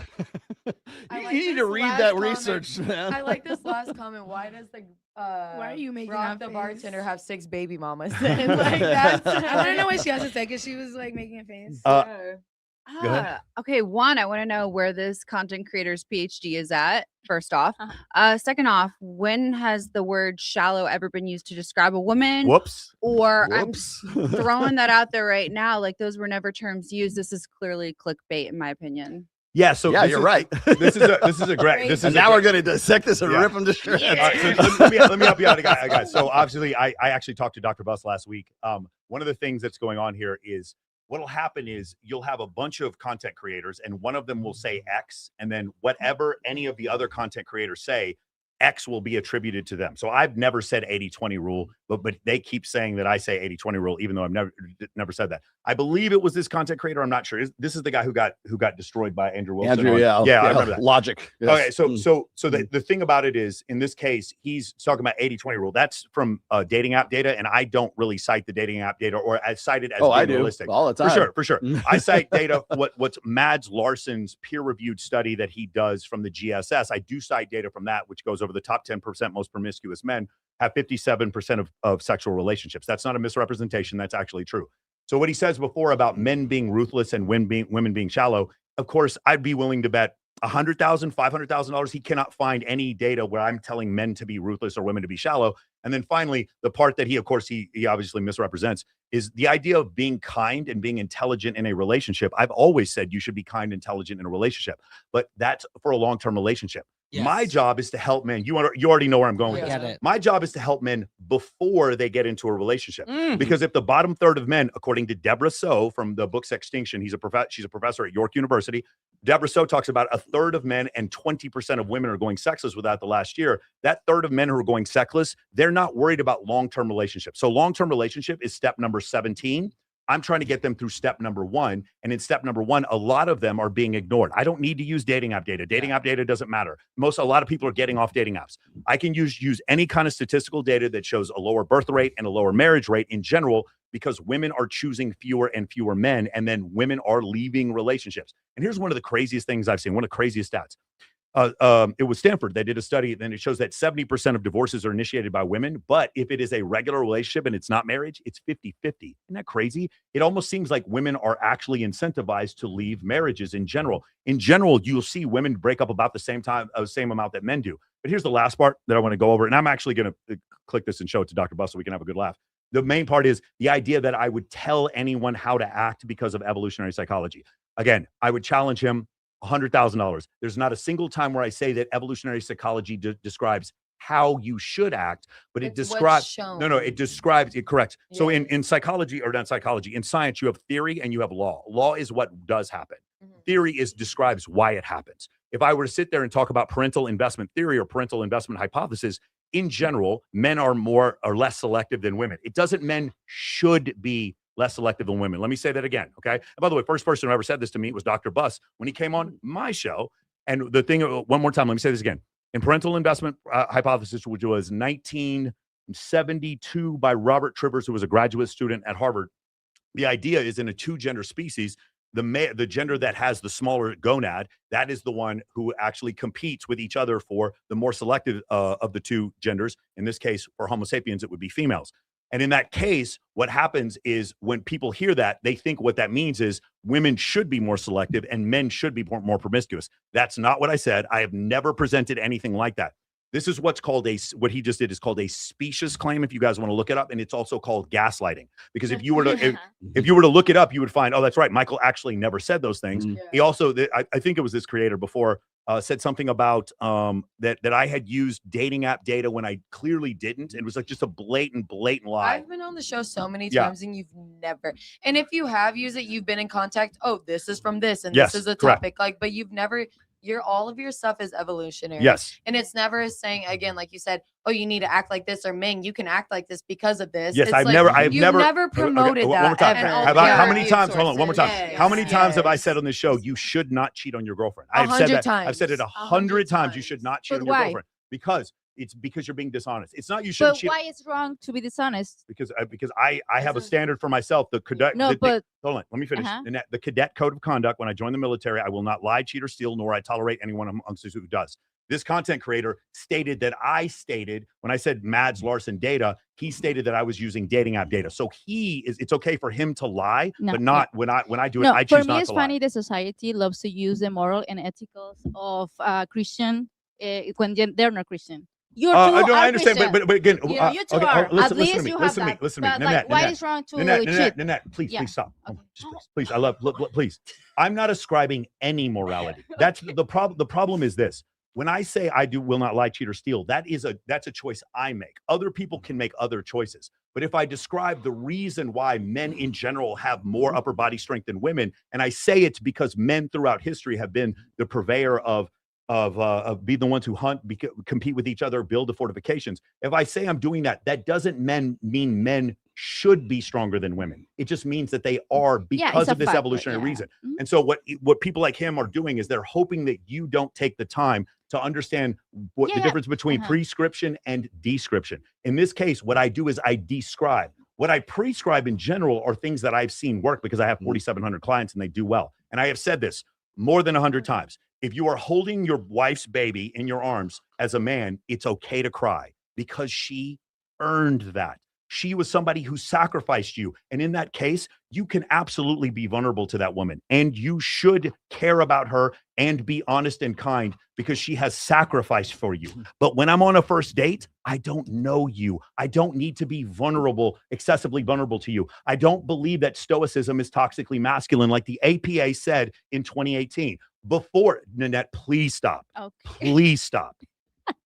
You need to read that research, man. I like this last comment. Why does the Why are you making Rock that the face? bartender have 6 baby mamas? And like that's I want to know what she has to say because she was like making a face. Go ahead. Okay, one, I want to know where this content creator's PhD is at, first off. Second off, when has the word shallow ever been used to describe a woman? Whoops. Or Whoops. I'm throwing that out there right now. Like, those were never terms used. This is clearly clickbait, in my opinion. Yeah, so Yeah, this you're is- right. This is a great. This is And a now great- we're going to dissect this and Yeah. rip them to shreds. So let me help you out, guys. So obviously, I actually talked to Dr. Buss last week. One of the things that's going on here is what'll happen is you'll have a bunch of content creators, and one of them will say X, and then whatever any of the other content creators say, X will be attributed to them. So I've never said 80-20 rule, but they keep saying that I say 80-20 rule, even though I've never said that. I believe it was this content creator. I'm not sure. This is the guy who got destroyed by Andrew Wilson. Andrew, I remember that. Logic. Yes. Okay, so the thing about it is, in this case, he's talking about 80-20 rule. That's from dating app data, and I don't really cite the dating app data, or I cite it as I being do realistic. all the time. For sure. I cite data. What's Mads Larson's peer-reviewed study that he does from the GSS. I do cite data from that, which goes over the top 10% most promiscuous men have 57% of sexual relationships. That's not a misrepresentation. That's actually true. So what he says before about men being ruthless and women being shallow, of course, I'd be willing to bet $100,000, $500,000. He cannot find any data where I'm telling men to be ruthless or women to be shallow. And then finally, the part that he obviously misrepresents is the idea of being kind and being intelligent in a relationship. I've always said you should be kind, intelligent in a relationship, but that's for a long-term relationship. My job is to help men. You already know where I'm going with Get this. it. My job is to help men before they get into a relationship. Because if the bottom third of men, according to Deborah So from the book Sextinction, she's a professor at York University. Deborah So talks about a third of men and 20% of women are going sexless without the last year. That third of men who are going sexless, they're not worried about long-term relationships. So long-term relationship is step number 17. I'm trying to get them through step number 1. And in step number 1, a lot of them are being ignored. I don't need to use dating app data. Dating app data doesn't matter. A lot of people are getting off dating apps. I can use any kind of statistical data that shows a lower birth rate and a lower marriage rate in general, because women are choosing fewer and fewer men, and then women are leaving relationships. And here's one of the craziest things I've seen, one of the craziest stats. It was Stanford. They did a study, and it shows that 70% of divorces are initiated by women. But if it is a regular relationship and it's not marriage, it's 50-50. Isn't that crazy? It almost seems like women are actually incentivized to leave marriages in general. In general, you'll see women break up about the same amount that men do. But here's the last part that I want to go over. And I'm actually going to click this and show it to Dr. Buss so we can have a good laugh. The main part is the idea that I would tell anyone how to act because of evolutionary psychology. Again, I would challenge him. $100,000. There's not a single time where I say that evolutionary psychology describes how you should act, but it describes it describes it. Correct. Yeah. So in psychology, or not psychology, in science, you have theory and you have law. Law is what does happen. Theory describes why it happens. If I were to sit there and talk about parental investment theory or parental investment hypothesis, in general, men are more or less selective than women. It doesn't men should be less selective than women. Let me say that again, okay? And by the way, first person who ever said this to me was Dr. Buss when he came on my show. And the thing, one more time, let me say this again. In parental investment hypothesis, which was 1972 by Robert Trivers, who was a graduate student at Harvard, the idea is in a two-gender species, the gender that has the smaller gonad, that is the one who actually competes with each other for the more selective of the two genders. In this case, for Homo sapiens, it would be females. And in that case, what happens is when people hear that, they think what that means is women should be more selective and men should be more promiscuous. That's not what I said. I have never presented anything like that. This is what's called what he just did is called a specious claim, if you guys want to look it up, and it's also called gaslighting. Because if you were to if you were to look it up, you would find, oh, that's right, Michael actually never said those things. He also, I think it was this creator before, said something about that I had used dating app data when I clearly didn't. It was like just a blatant lie. I've been on the show so many Yeah. times and you've never. And if you have used it, you've been in contact. Oh, this is from this and Yes, this is a correct. topic. Like, but you've never. All of your stuff is evolutionary. Yes. And it's never saying again, like you said, oh, you need to act like this, or Ming, you can act like this because of this. Yes, It's I've like, never you've never never promoted one more that. time. ever. How many Yeah. times? Hold on, one more time. Yes, How many times have I yes. said on this show you should not cheat on your girlfriend? I've 100 said that. I've said it times. 100 times. You should not cheat But on your why? girlfriend because you're being dishonest. It's not you shouldn't But cheat why is wrong to be dishonest? because I have a standard for myself. The cadet. No, but hold on, let me finish. Uh-huh. The cadet code of conduct. When I joined the military, I will not lie, cheat, or steal, nor I tolerate anyone amongst us who does. This content creator stated that I stated when I said Mads Larson data, he stated that I was using dating app data. So it's okay for him to lie, No, but not when I do it. no, I for choose me, not it's to lie. funny the society loves to use the moral and ethicals of Christian when they're not Christian. You two I are understand, Christian. but again, You know, you two okay, are. listen, At least to me, you listen have to me, that. listen to me, But, Nanette, like, why Nanette, is wrong to Nanette, cheat? please, Yeah. please stop. Just please, I love, please. I'm not ascribing any morality. That's the problem. The problem is this. When I say will not lie, cheat, or steal, that's a choice I make. Other people can make other choices. But if I describe the reason why men in general have more upper body strength than women, and I say it's because men throughout history have been the purveyor of be the ones who hunt, compete with each other, build the fortifications. If I say I'm doing that, that doesn't mean men should be stronger than women. It just means that they are because of this evolutionary reason. And so what people like him are doing is they're hoping that you don't take the time to understand what the difference between prescription and description. In this case, what I do is I describe. What I prescribe in general are things that I've seen work because I have 4,700 clients and they do well. And I have said this more than 100 times. If you are holding your wife's baby in your arms as a man, it's okay to cry because she earned that. She was somebody who sacrificed you. And in that case, you can absolutely be vulnerable to that woman. And you should care about her and be honest and kind because she has sacrificed for you. But when I'm on a first date, I don't know you. I don't need to be vulnerable, excessively vulnerable to you. I don't believe that stoicism is toxically masculine like the APA said in 2018. Before, Nanette, please stop. Okay. Please stop.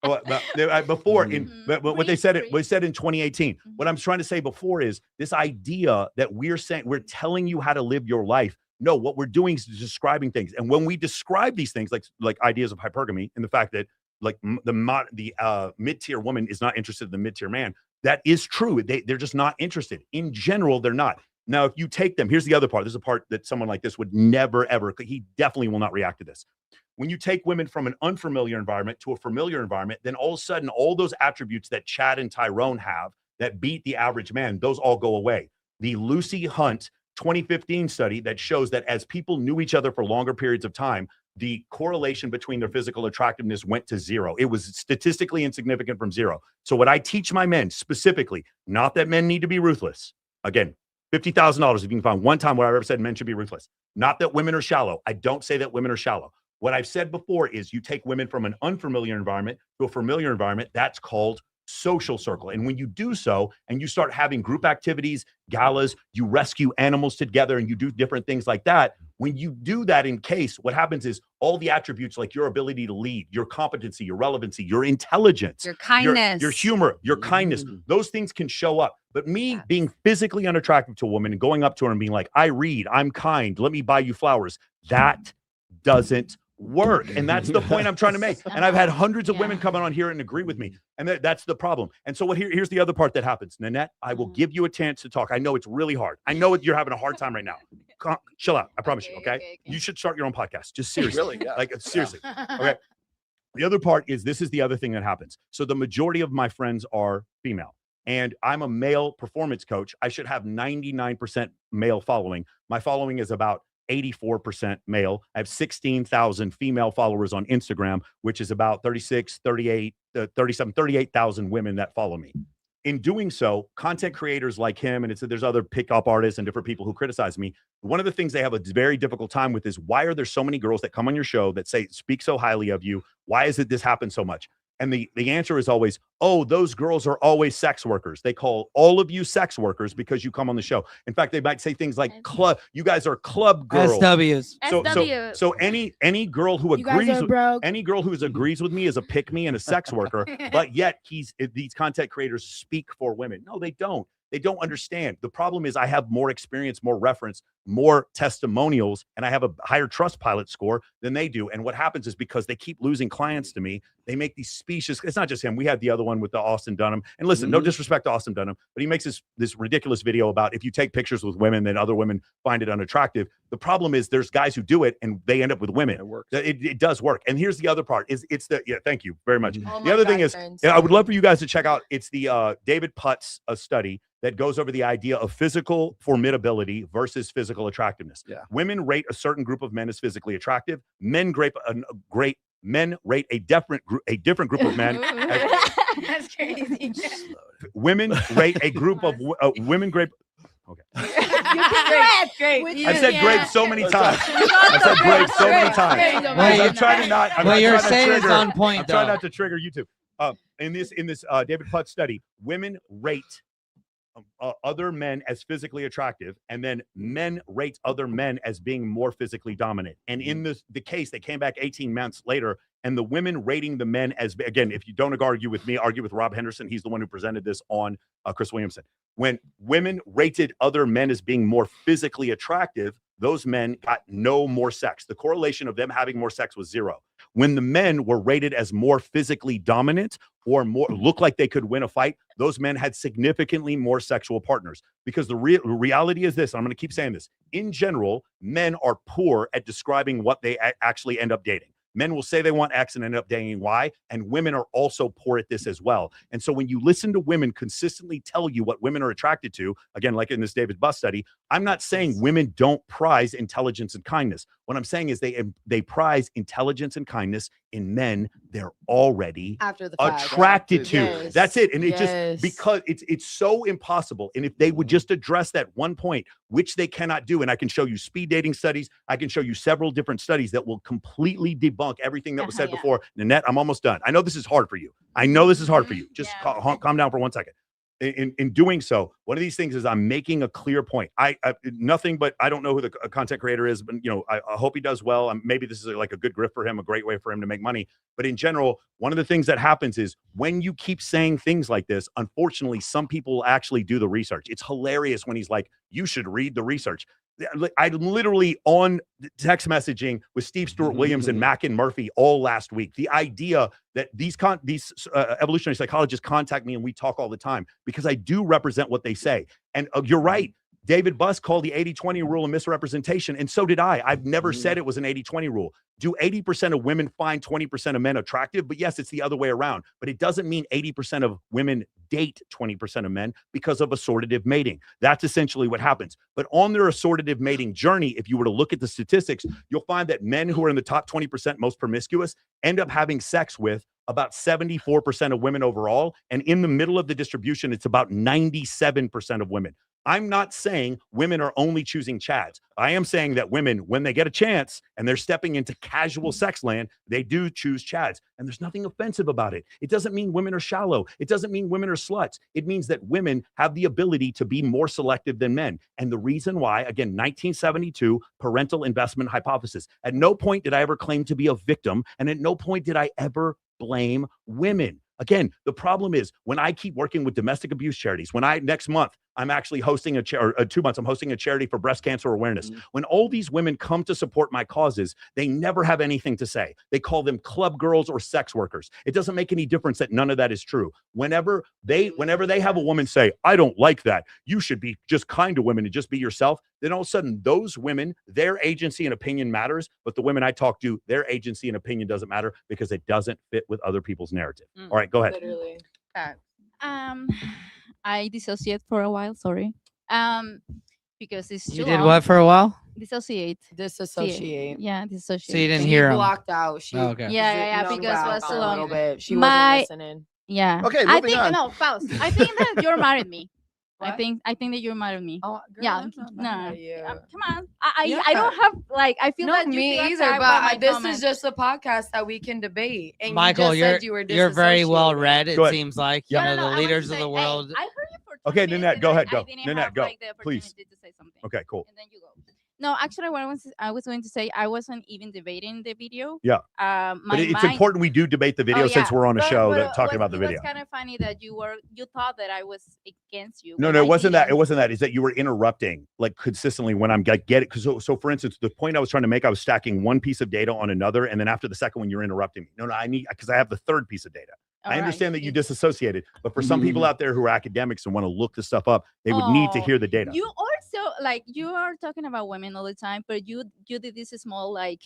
Before what they said in 2018. What I'm trying to say before is this idea that we're telling you how to live your life. No, what we're doing is describing things. And when we describe these things like ideas of hypergamy and the fact that like the mid-tier woman is not interested in the mid-tier man, that is true. They're just not interested. In general, they're not. Now, if you take them, here's the other part. This is a part that someone like this would never, ever, he definitely will not react to this. When you take women from an unfamiliar environment to a familiar environment, then all of a sudden, all those attributes that Chad and Tyrone have that beat the average man, those all go away. The Lucy Hunt 2015 study that shows that as people knew each other for longer periods of time, the correlation between their physical attractiveness went to zero. It was statistically insignificant from zero. So what I teach my men specifically, not that men need to be ruthless. Again, $50,000 if you can find one time where I've ever said men should be ruthless. Not that women are shallow. I don't say that women are shallow. What I've said before is you take women from an unfamiliar environment to a familiar environment. That's called social circle. And when you do so and you start having group activities, galas, you rescue animals together and you do different things like that. When you do that in case, what happens is all the attributes like your ability to lead, your competency, your relevancy, your intelligence, Your kindness. your humor, your kindness, those things can show up. But me being physically unattractive to a woman and going up to her and being like, I read, I'm kind, let me buy you flowers, that doesn't work. And that's the point I'm trying to make. And I've had hundreds of women come on here and agree with me. And that's the problem. And so here's the other part that happens. Nanette, I will give you a chance to talk. I know it's really hard. I know you're having a hard time right now. Chill out. I promise you. Okay? You should start your own podcast. Just seriously. Really? Yeah. Like seriously. Okay. The other part is this is the other thing that happens. So the majority of my friends are female. And I'm a male performance coach. I should have 99% male following. My following is about 84% male. I have 16,000 female followers on Instagram, which is about 38,000 women that follow me. In doing so, content creators like him, and there's other pickup artists and different people who criticize me. One of the things they have a very difficult time with is, why are there so many girls that come on your show that speak so highly of you? Why is it this happens so much? And the answer is always, oh, those girls are always sex workers. They call all of you sex workers because you come on the show. In fact, they might say things like, club, you guys are club girls. SWs. So any girl who agrees with me is a pick me and a sex worker, but yet these content creators speak for women. No, they don't. They don't understand. The problem is I have more experience, more reference, more testimonials, and I have a higher Trustpilot score than they do. And what happens is, because they keep losing clients to me, they make these specious. It's not just him. We had the other one with the Austin Dunham. And listen, no disrespect to Austin Dunham, but he makes this ridiculous video about if you take pictures with women, then other women find it unattractive. The problem is there's guys who do it and they end up with women. It works. It does work. And here's the other part thank you very much. The other thing is, I would love for you guys to check out, it's the David Putz study that goes over the idea of physical formidability versus physical attractiveness. Yeah. Women rate a certain group of men as physically attractive. Men rate a different group of men. That's crazy. Women rate a group of women great. Okay. Great. I've said great so many times. I've said great so many times. I'm trying to not. What you're saying is on point, I'm trying not to trigger YouTube. In this David Putz study, women rate other men as physically attractive, and then men rate other men as being more physically dominant. And in the case, they came back 18 months later, and the women rating the men as, again, if you don't argue with me, argue with Rob Henderson. He's the one who presented this on Chris Williamson. When women rated other men as being more physically attractive, those men got no more sex. The correlation of them having more sex was 0. When the men were rated as more physically dominant or more look like they could win a fight, those men had significantly more sexual partners. Because the reality is this, and I'm going to keep saying this, in general, men are poor at describing what they actually end up dating. Men will say they want X and end up dating Y, and women are also poor at this as well. And so when you listen to women consistently tell you what women are attracted to, again, like in this David Buss study, I'm not saying women don't prize intelligence and kindness. What I'm saying is they prize intelligence and kindness in men they're already After the fact. attracted to. Yes. That's it. And it Yes. just, because it's so impossible. And if they would just address that one point, which they cannot do, and I can show you speed dating studies, I can show you several different studies that will completely debunk everything that was said before. Nanette, I'm almost done. I know this is hard for you. Just calm down for 1 second. In doing so, one of these things is I'm making a clear point. I nothing, but I don't know who the content creator is, but I hope he does well. Maybe this is like a good grift for him, a great way for him to make money. But in general, one of the things that happens is when you keep saying things like this, unfortunately, some people actually do the research. It's hilarious when he's like, you should read the research. I literally on text messaging with Steve Stewart Williams and Mac and Murphy all last week. The idea that these evolutionary psychologists contact me and we talk all the time because I do represent what they say. And you're right. David Buss called the 80-20 rule a misrepresentation, and so did I. I've never said it was an 80-20 rule. Do 80% of women find 20% of men attractive? But yes, it's the other way around. But it doesn't mean 80% of women date 20% of men because of assortative mating. That's essentially what happens. But on their assortative mating journey, if you were to look at the statistics, you'll find that men who are in the top 20% most promiscuous end up having sex with about 74% of women overall. And in the middle of the distribution, it's about 97% of women. I'm not saying women are only choosing Chads. I am saying that women, when they get a chance and they're stepping into casual sex land, they do choose Chads. And there's nothing offensive about it. It doesn't mean women are shallow. It doesn't mean women are sluts. It means that women have the ability to be more selective than men. And the reason why, again, 1972, parental investment hypothesis. At no point did I ever claim to be a victim. And at no point did I ever blame women. Again, the problem is when I keep working with domestic abuse charities, next month, I'm actually hosting 2 months, I'm hosting a charity for breast cancer awareness. When all these women come to support my causes, they never have anything to say. They call them club girls or sex workers. It doesn't make any difference that none of that is true. Whenever they have a woman say, I don't like that, you should be just kind to women and just be yourself, then all of a sudden those women, their agency and opinion matters, but the women I talk to, their agency and opinion doesn't matter because it doesn't fit with other people's narrative. All right, go ahead. Literally. I dissociate for a while, sorry. because it's You too did long. what for a while? Dissociate. Disassociate. Yeah, dissociate. So you didn't And hear him. blocked out. She Oh, okay. Yeah, numbed because it out was for too a long. little bit. She My- wasn't listening. Yeah. Okay, I moving think on. no, Faust. I think that you're mad at me. I What? think that you're mad at me. Oh, girl, yeah. I'm not No. mad at you. Come on. I Yeah. don't have like I feel No, that you me feel either. attacked by my But this comment. is just a podcast that we can debate. And Michael, you just said you were you're very well disassociated. read. It Go ahead. seems like Yeah. you know No, the I want leaders to of say, the world. I heard you for 20 Okay, minutes Nanette, and go I- ahead, I go. didn't Nanette, have, go. like, the Please. opportunity to say something. Okay, cool. And then you go. No, actually, what I was going to say, I wasn't even debating the video. Yeah. My But it's mind- important we do debate the video Oh, since yeah. we're on a But- show but that talking about the it video. was kind of funny that you thought that I was against you. No, when no, I it wasn't that. It didn't. wasn't that. Is that you were interrupting like consistently when I'm get it. Because so for instance, the point I was trying to make, I was stacking one piece of data on another, and then after the second one, you're interrupting me. No, I need because I have the third piece of data. All I right. understand that you disassociated, but for some people Mhm. out there who are academics and want to look this stuff up, they would need to Oh, hear the data. You also like you are talking about women all the time, but you did this small like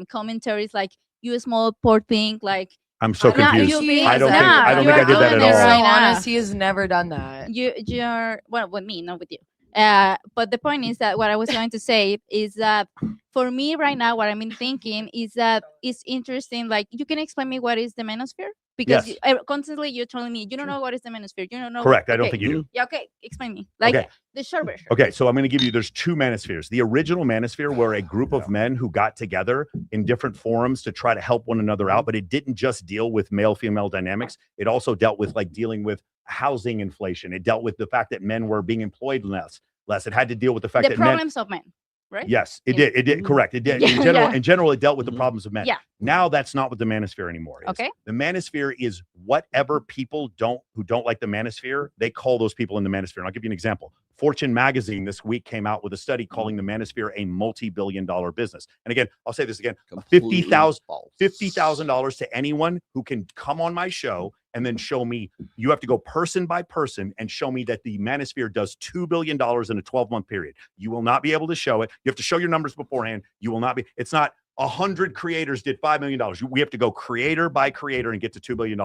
commentaries like you small poor thing like I'm so Nah, confused. you being- I don't think nah, I don't think you're I did that doing at it all. right So now. honest, he has never done that. you're well with me, not with you. But the point is that what I was going to say is that for me right now, what I've been thinking is that it's interesting. Like, you can explain me what is the manosphere? Because Yes. constantly you're telling me you don't know what is the manosphere. You don't know. Correct. I don't okay. think you do. Yeah. Okay. Explain me. Like Okay. the short version. Okay, so I'm going to give you. There's two manospheres. The original manosphere were a group of men who got together in different forums to try to help one another out, but it didn't just deal with male-female dynamics. It also dealt with like dealing with housing inflation. It dealt with the fact that men were being employed less. It had to deal with the fact The that men. problems of men, right? Yes, it Yeah. did. It did. Correct. It did. Yeah, In general, yeah. in general, it dealt with the problems of men. Yeah. Now that's not what the manosphere anymore is. Okay. The manosphere is whatever people who don't like the manosphere, they call those people in the manosphere. And I'll give you an example. Fortune magazine this week came out with a study calling the manosphere a multi-billion-dollar business. And again, I'll say this again: Completely false. $50,000 to anyone who can come on my show and then show me. You have to go person by person and show me that the manosphere does $2 billion in a 12-month period. You will not be able to show it. You have to show your numbers beforehand. You will not be. It's not 100 creators did $5 million. We have to go creator by creator and get to $2 billion.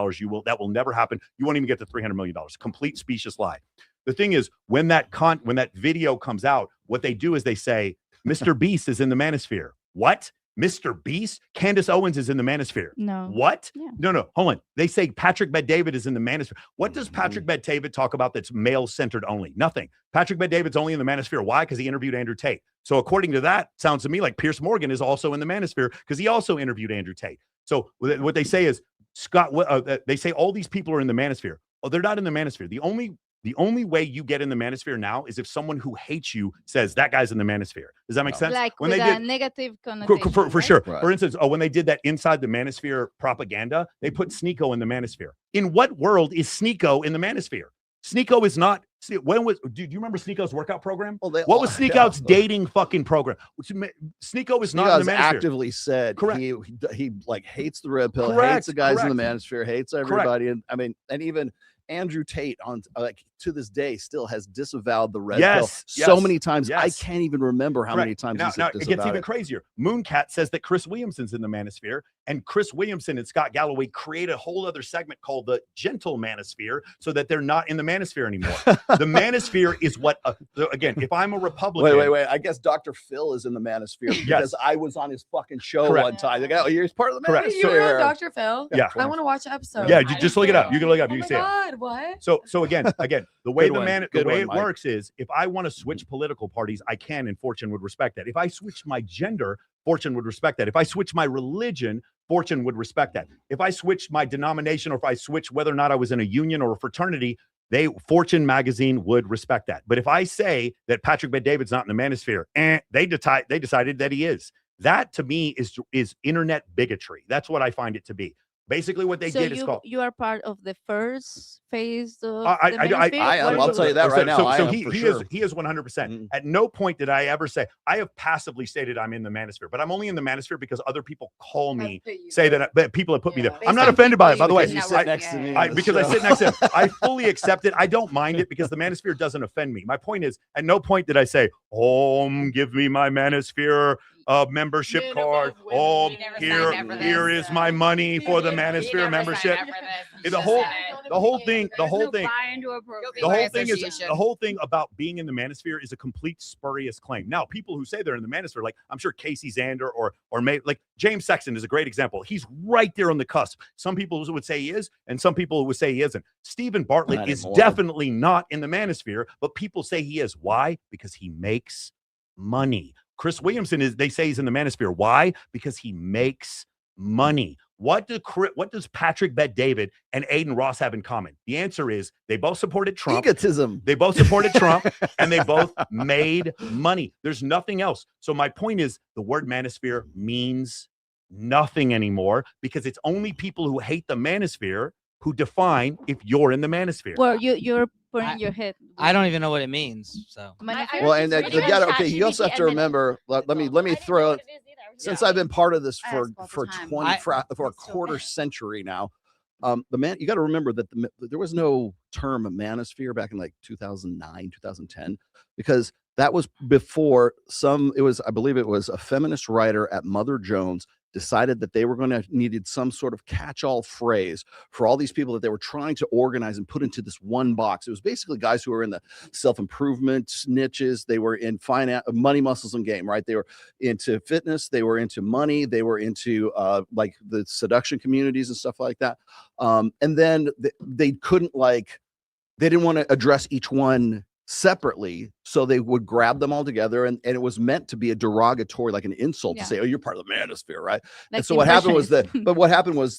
That will never happen. You won't even get to $300 million. Complete specious lie. The thing is, when that video comes out, what they do is they say, Mr. Beast is in the manosphere. What? Mr. Beast? Candace Owens is in the manosphere. No. What? Yeah. No, hold on. They say Patrick Bet-David is in the manosphere. What does Patrick Bet-David talk about that's male-centered only? Nothing. Patrick Bet-David's only in the manosphere. Why? Because he interviewed Andrew Tate. So according to that, sounds to me like Piers Morgan is also in the manosphere because he also interviewed Andrew Tate. So what they say is, they say all these people are in the manosphere. Oh, they're not in the manosphere. The only way you get in the manosphere now is if someone who hates you says that guy's in the manosphere. Does that make sense? Like When with they a did, negative connotation. for right? sure. Right. For instance, when they did that inside the manosphere propaganda, they put Sneeko in the manosphere. In what world is Sneeko in the manosphere? Sneeko is not. Do you remember Sneeko's workout program? Well, What was Sneeko's dating fucking program? Sneeko is not in the manosphere. actively said Correct. he like hates the red pill, Correct, hates the guys in the correct. manosphere, hates everybody, and I mean, and even Andrew Tate on like to this day still has disavowed the red pill Yes, so yes, many times. I yes. can't even remember how many Correct. times Now, he's now it gets disavowed even it. crazier. Mooncat says that Chris Williamson's in the manosphere, and Chris Williamson and Scott Galloway create a whole other segment called the Gentle Manosphere, so that they're not in the manosphere anymore. The manosphere is what. Again, if I'm a Republican, Wait. I guess Dr. Phil is in the manosphere because I was on his fucking show Correct. one time. Like, oh, you're part of the Correct. manosphere. You were on Dr. Phil? Yeah. I want to watch the episode. Yeah, just look it up. You can look it up. Oh You my can see it. God, what? So again, the way Good the one. man the Good way one, it Mike. works is if I want to switch political parties, I can, and Fortune would respect that. If I switch my gender, Fortune would respect that. If I switch my religion, Fortune would respect that. If I switch my denomination, or if I switch whether or not I was in a union or a fraternity, Fortune magazine would respect that. But if I say that Patrick Bet-David's not in the manosphere, they decided that he is. That to me is internet bigotry. That's what I find it to be. Basically, what they So did is called. you are part of the first phase of I- the I- manosphere? I am. What I'll is tell you it? that right now. I So am he for is sure. 100%. At no point did I ever say I have passively stated I'm in the manosphere, but I'm only in the manosphere because other people call me, say that people have put me there. I'm not offended by it, by the way. Because you sit next to me on the Because I show. sit next to him. I fully accept it. I don't mind it because the manosphere doesn't offend me. My point is, at no point did I say, give me my manosphere membership card. We never signed up for Here this. is my money for the manosphere membership. The whole the whole thing, the whole thing, Guilty the by whole thing is association. the whole thing about being in the manosphere is a complete spurious claim. Now, people who say they're in the manosphere, like I'm sure Casey Zander or May, like James Sexton is a great example. He's right there on the cusp. Some people would say he is, and some people would say he isn't. Stephen Bartlett Not is anymore. definitely not in the manosphere, but people say he is. Why? Because he makes money. Chris Williamson is. They say he's in the manosphere. Why? Because he makes money. What does Patrick Bet-David and Aiden Ross have in common? The answer is they both supported Trump. Egotism. They both supported Trump, and they both made money. There's nothing else. So my point is, the word manosphere means nothing anymore because it's only people who hate the manosphere who define if you're in the manosphere. Well, you're putting your head. I don't even know what it means. So Well, and you got okay. You also have to remember. Let me throw. Since I've been part of this for 20 for a quarter century now, you got to remember that there was no term manosphere back in like 2009, 2010, because that was before I believe it was a feminist writer at Mother Jones decided that they were going to needed some sort of catch-all phrase for all these people that they were trying to organize and put into this one box. It was basically guys who were in the self-improvement niches. They were in finance, money, muscles, and game, right? They were into fitness. They were into money. They were into like the seduction communities and stuff like that. And then they couldn't they didn't want to address each one separately, so they would grab them all together, and it was meant to be a derogatory, like an insult to say, oh, you're part of the manosphere, right? And so what happened was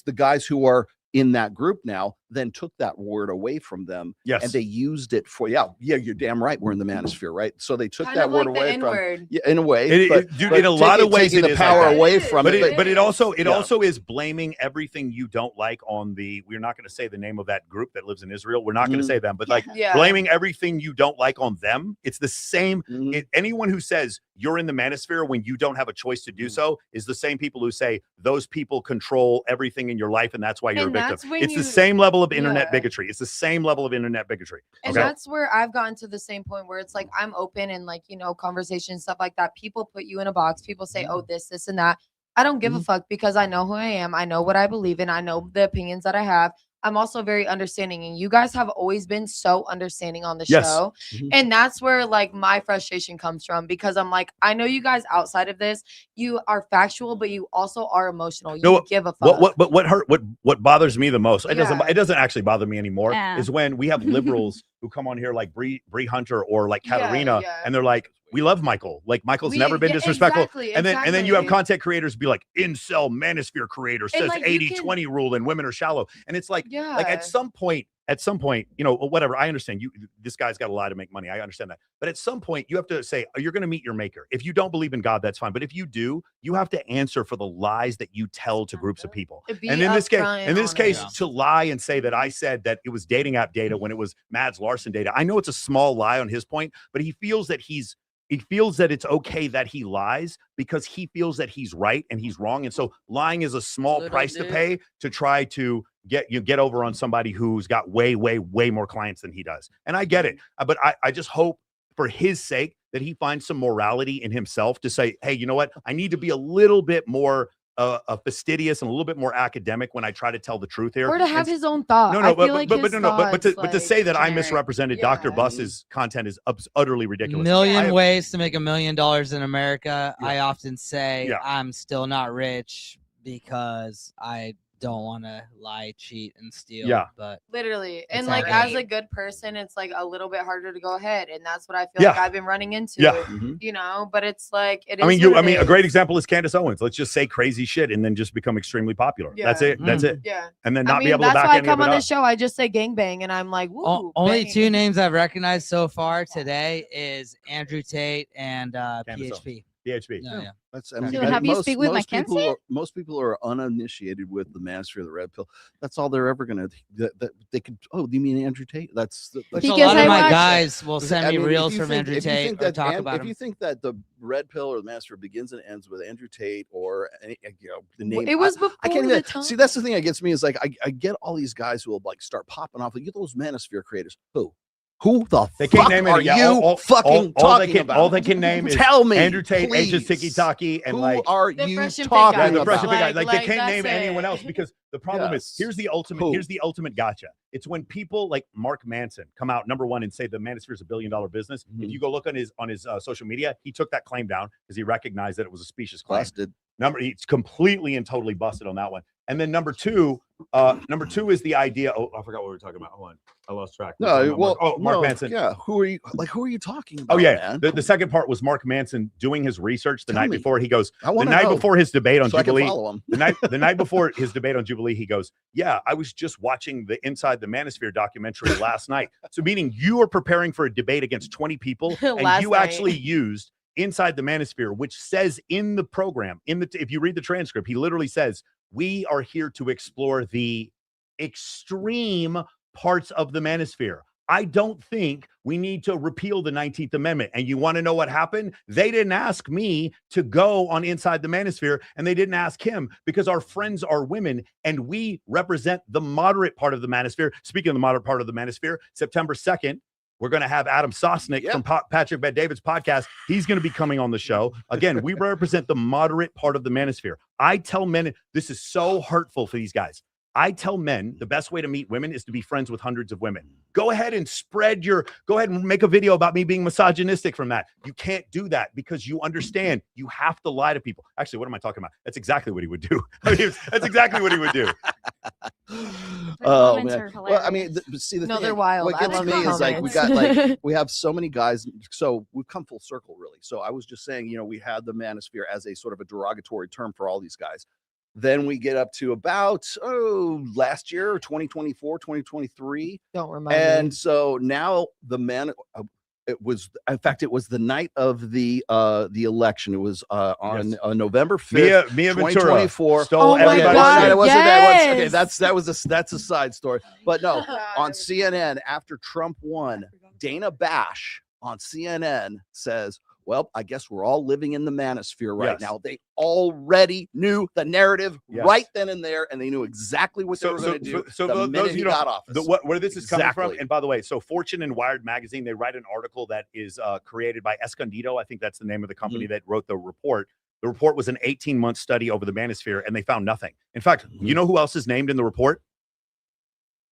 the guys who are in that group now then took that word away from them. Yes. And they used it for, you're damn right, we're in the manosphere, right? So they took Kind that of word like the away from, N-word. in a way, Dude, in a lot of ways, taking it the is power like that. away from But it. it also is blaming everything you don't like on we're not going to say the name of that group that lives in Israel. We're not going to say them, but blaming everything you don't like on them. It's the same. Anyone who says you're in the manosphere when you don't have a choice to do so is the same people who say those people control everything in your life and that's why you're a victim. It's the same level of internet bigotry. It's the same level of internet bigotry. And that's where I've gotten to the same point where it's like I'm open and like, conversation, stuff like that. People put you in a box. People say, oh, this, and that. I don't give a fuck because I know who I am. I know what I believe in. I know the opinions that I have. I'm also very understanding, and you guys have always been so understanding on the show. And that's where like my frustration comes from, because I'm like, I know you guys outside of this, you are factual, but you also are emotional. You give a fuck. What bothers me the most, it doesn't actually bother me anymore, is when we have liberals who come on here like Bree Hunter or like Katarina, and they're like, we love Michael. Like Michael's never been disrespectful. And then you have content creators be like, incel manosphere creator says like, 80-20 rule and women are shallow. And it's like at some point, whatever. I understand this guy's got a lie to make money. I understand that. But at some point you have to say, you're going to meet your maker. If you don't believe in God, that's fine. But if you do, you have to answer for the lies that you tell to groups of people. And in this case, to lie and say that I said that it was dating app data when it was Mads Larson data. I know it's a small lie on his point, but he feels that it's okay that he lies because he feels that he's right and he's wrong. And so lying is a small price to pay to try to get over on somebody who's got way, way, way more clients than he does. And I get it. But I just hope for his sake that he finds some morality in himself to say, hey, you know what? I need to be a little bit more fastidious and a little bit more academic when I try to tell the truth here, or to have his own thought. But to say that I misrepresented Dr. Buss's content is utterly ridiculous. Million ways to make $1 million in America. I often say I'm still not rich because I don't want to lie, cheat, and steal. But literally, and it's like all right. as a good person, it's like a little bit harder to go ahead, and that's what I feel like I've been running into. But it's like it is. A great example is Candace Owens. Let's just say crazy shit and then just become extremely popular. That's it. That's it. Yeah. And then not be able to back that's why I any come of it on up. the show. I just say gangbang, and I'm like, woo. Only bang. 2 names I've recognized so far today is Andrew Tate and Candace PHP. PHP. Yeah. That's So have you speak with Mackenzie? Most people are uninitiated with the manosphere of the red pill. That's all they're ever gonna. They could. Oh, do you mean Andrew Tate? That's A lot of my guys will send me reels from Andrew Tate or talk about If him. you think that the red pill or the manosphere begins and ends with Andrew Tate or the name, It was before I can't the even time. see. That's the thing that gets me is like I get all these guys who will like start popping off. Like, get those manosphere creators. Who? Who the They can't fuck name are it. Yeah, you fucking talking about? All they can name is Tell me, Andrew Tate, please. Agent Tiki Taki, and Who like are The you Fresh and Fit talking guys. yeah, the about? Fresh and Fit guys. Like- Like they like, can't name that's anyone it. else because the problem Yes. is here's the ultimate gotcha. It's when people like Mark Manson come out number one and say the Manosphere is $1 billion business. If you go look on his social media, he took that claim down because he recognized that it was a specious claim. Busted. He's completely and totally busted on that one. And then number two is the idea. Oh, I forgot what we were talking about. Hold on, I lost track. No, well, Mark no, Manson. Yeah, who are you talking about? Oh yeah, man? the second part was Mark Manson doing his research the Tell night me. before. He goes I the wanna night know before his debate on so I can Jubilee. follow him. The night before his debate on Jubilee, he goes, "Yeah, I was just watching the Inside the Manosphere documentary last night." So meaning you are preparing for a debate against 20 people, and Last you night. actually used Inside the Manosphere, which says in the program, if you read the transcript, he literally says, "We are here to explore the extreme parts of the Manosphere." I don't think we need to repeal the 19th Amendment. And you want to know what happened? They didn't ask me to go on Inside the Manosphere, and they didn't ask him because our friends are women and we represent the moderate part of the Manosphere. Speaking of the moderate part of the Manosphere, September 2nd, we're going to have Adam Sosnick from Patrick Bet-David's podcast. He's going to be coming on the show. Again, we represent the moderate part of the Manosphere. I tell men, this is so hurtful for these guys. I tell men the best way to meet women is to be friends with hundreds of women. Go ahead and go ahead and make a video about me being misogynistic from that. You can't do that because you understand you have to lie to people. Actually, what am I talking about? That's exactly what he would do. I mean, that's exactly what he would do. Oh comments man. are Well, I mean, see the No, thing, they're wild. What I gets love me the is like we comments. got we have so many guys. So we've come full circle, really. So I was just saying, we had the Manosphere as a sort of a derogatory term for all these guys. Then we get up to about last year, 2024, 2023. Don't remind And me. so now it was the night of the election. It was on November 5th, Mia Ventura 2024. stole Oh my everybody's God, shit. It wasn't that. Okay, yes. that's a side story. But no, on CNN after Trump won, Dana Bash on CNN says, "Well, I guess we're all living in the Manosphere right Yes. now." They already knew the narrative Yes. right then and there, and they knew exactly what they were going to do the those minute of he you got know, office. where this is coming from, Exactly. and by the way, so Fortune and Wired magazine, they write an article that is created by Escondido. I think that's the name of the company that wrote the report. The report was an 18-month study over the Manosphere, and they found nothing. In fact, you know who else is named in the report?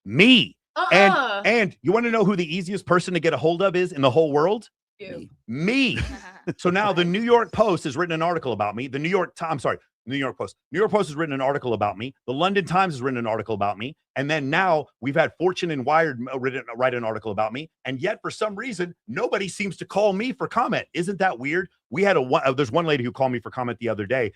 Me. And you want to know who the easiest person to get a hold of is in the whole world? Me. So now the New York Post has written an article about me. The New York Post has written an article about me. The London Times has written an article about me. And then now we've had Fortune and Wired write an article about me. And yet for some reason, nobody seems to call me for comment. Isn't that weird? We had there's one lady who called me for comment the other day.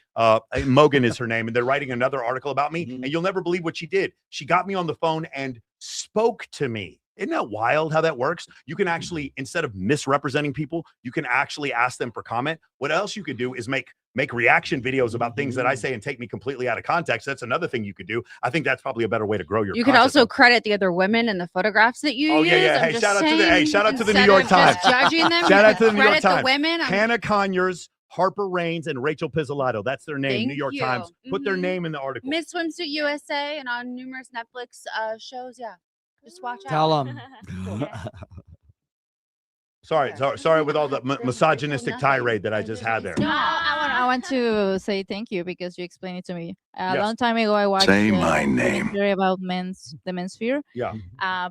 Mogan is her name. And they're writing another article about me. And you'll never believe what she did. She got me on the phone and spoke to me. Isn't that wild how that works? You can actually, instead of misrepresenting people, you can actually ask them for comment. What else you could do is make reaction videos about things that I say and take me completely out of context. That's another thing you could do. I think that's probably a better way to grow your You could content. also credit the other women in the photographs that you use. Yeah. I'm Hey, just shout out to the saying, shout out to the New instead York of Times. just judging them. Shout you out to the New York credit the Times. women. Hannah Conyers, Harper Raines, and Rachel Pizzolatto. That's their name. Thank New York you. Times. Put their Mhm. name in the article. Miss Swimsuit USA and on numerous Netflix shows. Yeah, just watch out. Tell them. Sorry with all the misogynistic tirade that I just had there. No, I want to say thank you because you explained it to me. A Yes. long time ago, I watched Say a my name. documentary about the Manosphere. Yeah.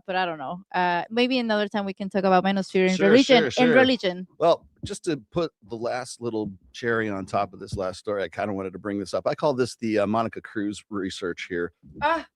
But I don't know. Maybe another time we can talk about Manosphere and Sure, religion. sure, And sure. religion. Well, just to put the last little cherry on top of this last story, I kind of wanted to bring this up. I call this the Monica Cruz research here.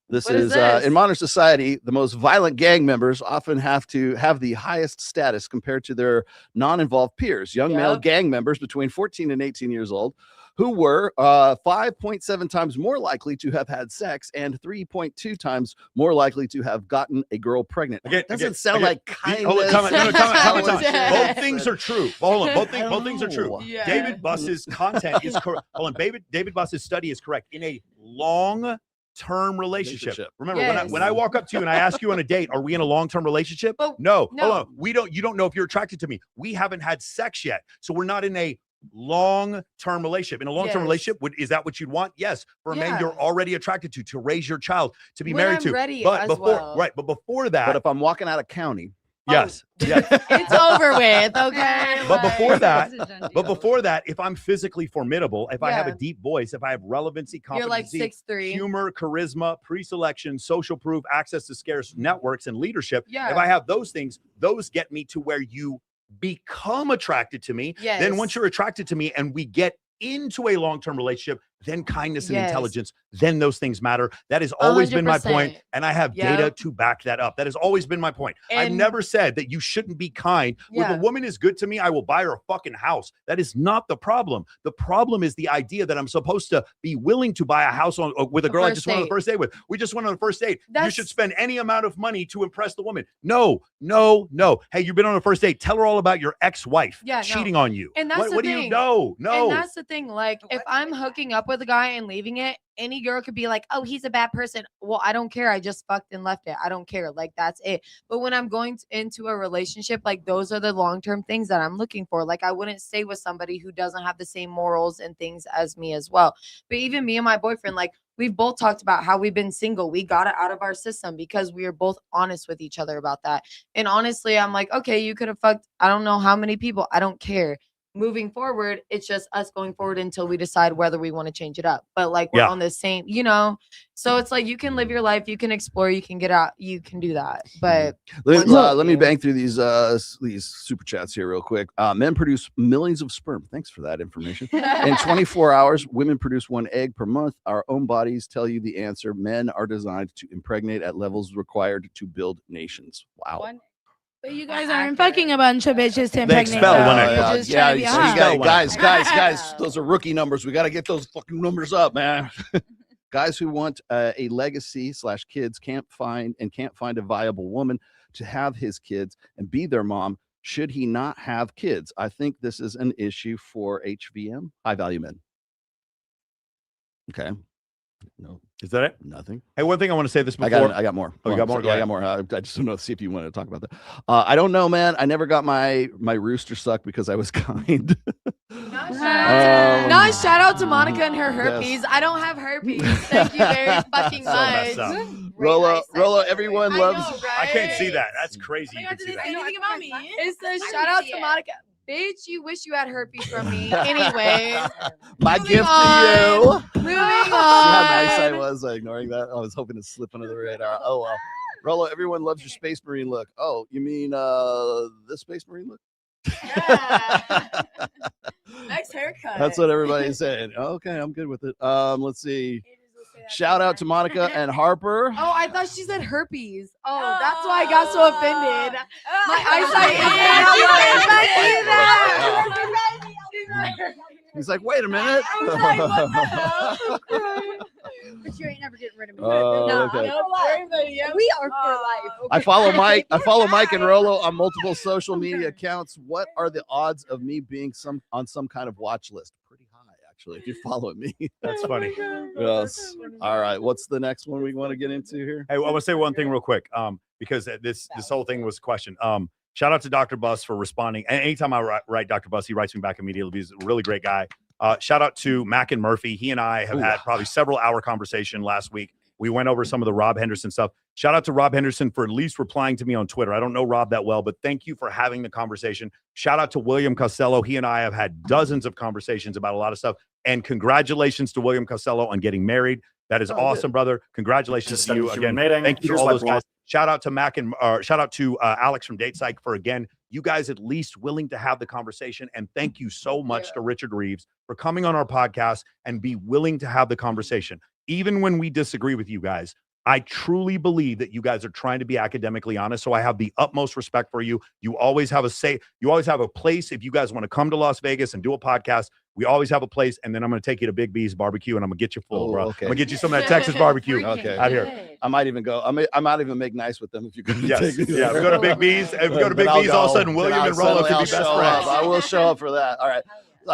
This what is this? in modern society, the most violent gang members often have to have the highest status compared to their non-involved peers. Young male Yep. gang members between 14 and 18 years old who were 5.7 times more likely to have had sex and 3.2 times more likely to have gotten a girl pregnant. Doesn't sound like kindness. Hold on, time. Yeah. Both things are true. Hold on, both things are true. Yeah. David Buss's content is correct. Hold on, David Buss's study is correct. In a long-term relationship. Remember, Yes. when I walk up to you and I ask you on a date, are we in a long-term relationship? But No. no. Hold on. You don't know if you're attracted to me. We haven't had sex yet. So we're not in a long-term relationship. In a long-term Yes. relationship, is that what you'd want? Yes. For a man Yeah. you're already attracted to raise your child, to be When married I'm to. ready But as before well. but before that, But if I'm walking out of county Yes. Yes. It's over with, okay? But before that, Decision if I'm physically formidable, if I have a Yeah. deep voice, if I have relevancy, You're like competency, 6'3". humor, charisma, pre-selection, social proof, access to scarce networks and leadership, if Yeah. I have those things, those get me to where you become attracted to me. Then Yes. once you're attracted to me and we get into a long-term relationship, then kindness and Yes. intelligence, then those things matter. That has always been my point, 100%. and I have data Yep. to back that up. That has always been my point. I've And- never said that you shouldn't be kind. If Yeah. a woman is good to me, I will buy her a fucking house. That is not the problem. The problem is the idea that I'm supposed to be willing to buy a house with a girl I first just went on the date. first date with. We just went on a first date. You That's- should spend any amount of money to impress the woman. No, no, no. Hey, you've been on a first date. Tell her all about your ex-wife Yeah, no. cheating on you. And that's what the do you thing. know? No. And that's the thing. Like, if I'm hooking up with a guy and leaving it, any girl could be like, oh, he's a bad person. Well, I don't care. I just fucked and left it. I don't care. Like, that's it. But when I'm going into a relationship, like, those are the long-term things that I'm looking for. Like, I wouldn't stay with somebody who doesn't have the same morals and things as me as well. But even me and my boyfriend, like, we've both talked about how we've been single. We got it out of our system because we are both honest with each other about that. And honestly, I'm like, okay, you could have fucked, I don't know how many people. I don't care. Moving forward, it's just us going forward until we decide whether we want to change it up. But like, we're Yeah. on the same, you know, so it's like, you can live your life, you can explore, you can get out, you can do that. But Let me bang through these super chats here real quick. Men produce millions of sperm. Thanks for that information. In 24 hours, women produce 1 egg per month. Our own bodies tell you the answer. Men are designed to impregnate at levels required to build nations. Wow. But you guys aren't fucking a bunch of bitches to They impregnate. expel them. one You're egg. just trying to be so hot. you got, guys, those are rookie numbers. We got to get those fucking numbers up, man. Guys who want a legacy / kids can't find a viable woman to have his kids and be their mom. Should he not have kids? I think this is an issue for HVM, high value men. Okay. No. Is that it? Nothing. Hey, one thing I want to say this before. I got more. Oh, you got more? Go I ahead. got more. I just don't know. See if you want to talk about that. I don't know, man. I never got my rooster sucked because I was kind. not shout out to Monica and her herpes. I don't have herpes. Thank you very fucking So messed up. much. Rollo, everyone loves. I can't see that. That's crazy. You can see Did that. it say anything about me? It says shout out to Monica. Bitch, you wish you had herpes from me. Anyway, My moving gift on. to you. Moving See how nice I on. was ignoring that? I was hoping to slip under the radar. Oh, well. Rollo, everyone loves your Space Marine look. Oh, you mean this Space Marine look? Nice haircut. That's what everybody's saying. Okay, I'm good with it. Let's see. Shout out to Monica and Harper. Oh, I thought she said herpes. Oh, that's why I got so offended. My eyesight is He's like, wait a minute. But you ain't never getting rid of me. Oh, okay. We are for life. I follow Mike and Rollo on multiple social media accounts. What are the odds of me being on some kind of watch list? Pretty high, actually, if you're following me. That's funny. Yes. All right. What's the next one we want to get into here? Hey, I want to say one thing real quick, because this whole thing was questioned. Shout out to Dr. Bus for responding. And anytime I write Dr. Bus, he writes me back immediately. He's a really great guy. Shout out to Mac and Murphy. He and I have had probably several hour conversation last week. We went over some of the Rob Henderson stuff. Shout out to Rob Henderson for at least replying to me on Twitter. I don't know Rob that well, but thank you for having the conversation. Shout out to William Costello. He and I have had dozens of conversations about a lot of stuff. And congratulations to William Costello on getting married. That is awesome, brother. Congratulations to you again. Thank you to all those guys. Shout out to Mac and shout out to Alex from Date Psych for, again, you guys at least willing to have the conversation. And thank you so much to Richard Reeves for coming on our podcast and be willing to have the conversation. Even when we disagree with you guys, I truly believe that you guys are trying to be academically honest. So I have the utmost respect for you. You always have a say. You always have a place. If you guys want to come to Las Vegas and do a podcast, we always have a place. And then I'm going to take you to Big B's barbecue and I'm going to get you full, bro. Okay. I'm going to get you some of that Texas barbecue Okay. out here. I might even go. I might even make nice with them if you could. Yes. Take me Yeah. there. We go to Big B's. If we go to Big Then I'll B's, all of a go. sudden, William Then and Rollo suddenly could be I'll best show friends. up. I will show up for that. All right.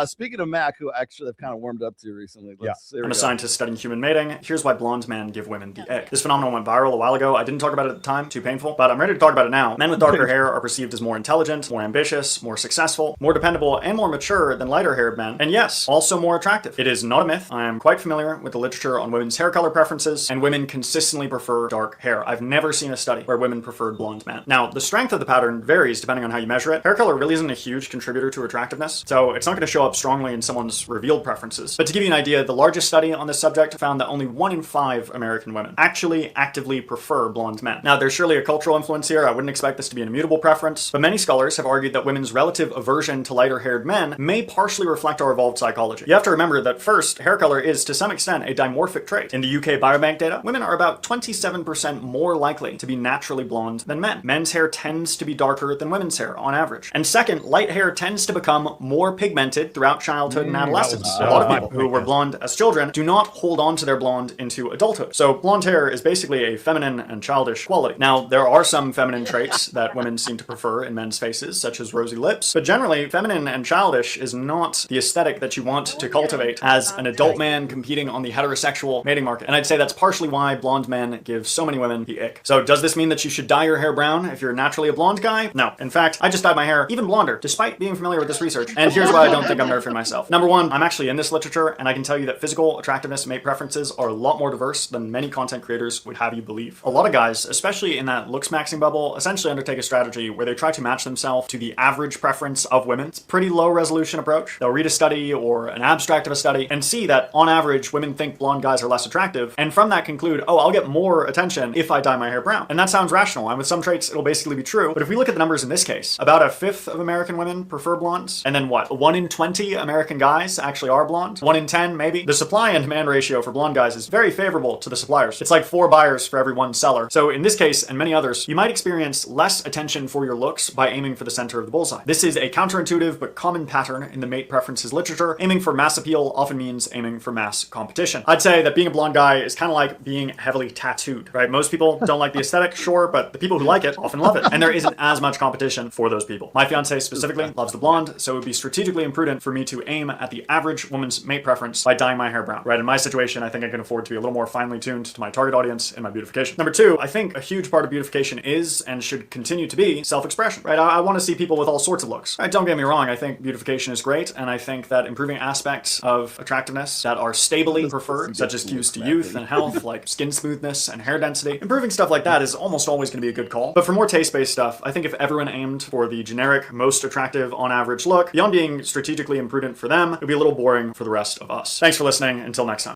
Speaking of Mac, who actually I've kind of warmed up to recently. I'm a scientist studying human mating. Here's why blonde men give women the ick. This phenomenon went viral a while ago. I didn't talk about it at the time, too painful, but I'm ready to talk about it now. Men with darker hair are perceived as more intelligent, more ambitious, more successful, more dependable, and more mature than lighter haired men. And yes, also more attractive. It is not a myth. I am quite familiar with the literature on women's hair color preferences, and women consistently prefer dark hair. I've never seen a study where women preferred blonde men. Now, the strength of the pattern varies depending on how you measure it. Hair color really isn't a huge contributor to attractiveness, so it's not going to show up strongly in someone's revealed preferences. But to give you an idea, the largest study on this subject found that only 1 in 5 American women actually actively prefer blonde men. Now, there's surely a cultural influence here. I wouldn't expect this to be an immutable preference, but many scholars have argued that women's relative aversion to lighter-haired men may partially reflect our evolved psychology. You have to remember that first, hair color is to some extent a dimorphic trait. In the UK Biobank data, women are about 27% more likely to be naturally blonde than men. Men's hair tends to be darker than women's hair on average. And second, light hair tends to become more pigmented throughout childhood and adolescence. A lot of people who were blonde as children do not hold on to their blonde into adulthood. So blonde hair is basically a feminine and childish quality. Now, there are some feminine traits that women seem to prefer in men's faces, such as rosy lips, but generally, feminine and childish is not the aesthetic that you want to cultivate as an adult man competing on the heterosexual mating market. And I'd say that's partially why blonde men give so many women the ick. So does this mean that you should dye your hair brown if you're naturally a blonde guy? No. In fact, I just dyed my hair even blonder, despite being familiar with this research. And here's why I don't think I'm nerfing myself. Number one, I'm actually in this literature, and I can tell you that physical attractiveness and mate preferences are a lot more diverse than many content creators would have you believe. A lot of guys, especially in that looks maxing bubble, essentially undertake a strategy where they try to match themselves to the average preference of women. It's a pretty low resolution approach. They'll read a study or an abstract of a study and see that on average, women think blonde guys are less attractive, and from that conclude, oh, I'll get more attention if I dye my hair brown. And that sounds rational, and with some traits, it'll basically be true. But if we look at the numbers in this case, about 1/5 of American women prefer blondes, and then what? 1 in 20 American guys actually are blonde? 1 in 10, maybe? The supply and demand ratio for blonde guys is very favorable to the suppliers. It's like 4 buyers for every 1 seller. So in this case, and many others, you might experience less attention for your looks by aiming for the center of the bullseye. This is a counterintuitive but common pattern in the mate preferences literature. Aiming for mass appeal often means aiming for mass competition. I'd say that being a blonde guy is kind of like being heavily tattooed, right? Most people don't like the aesthetic, sure, but the people who like it often love it. And there isn't as much competition for those people. My fiance specifically loves the blonde, so it would be strategically imprudent for me to aim at the average woman's mate preference by dyeing my hair brown, right? In my situation, I think I can afford to be a little more finely tuned to my target audience in my beautification. Number two, I think a huge part of beautification is and should continue to be self-expression, right? I want to see people with all sorts of looks, right? Don't get me wrong, I think beautification is great, and I think that improving aspects of attractiveness that are stably preferred, such as cues to youth and health, like skin smoothness and hair density, improving stuff like that is almost always going to be a good call. But for more taste-based stuff, I think if everyone aimed for the generic, most attractive, on average look, beyond being strategically imprudent for them, it would be a little boring for the rest of us. Thanks for listening. Until next time.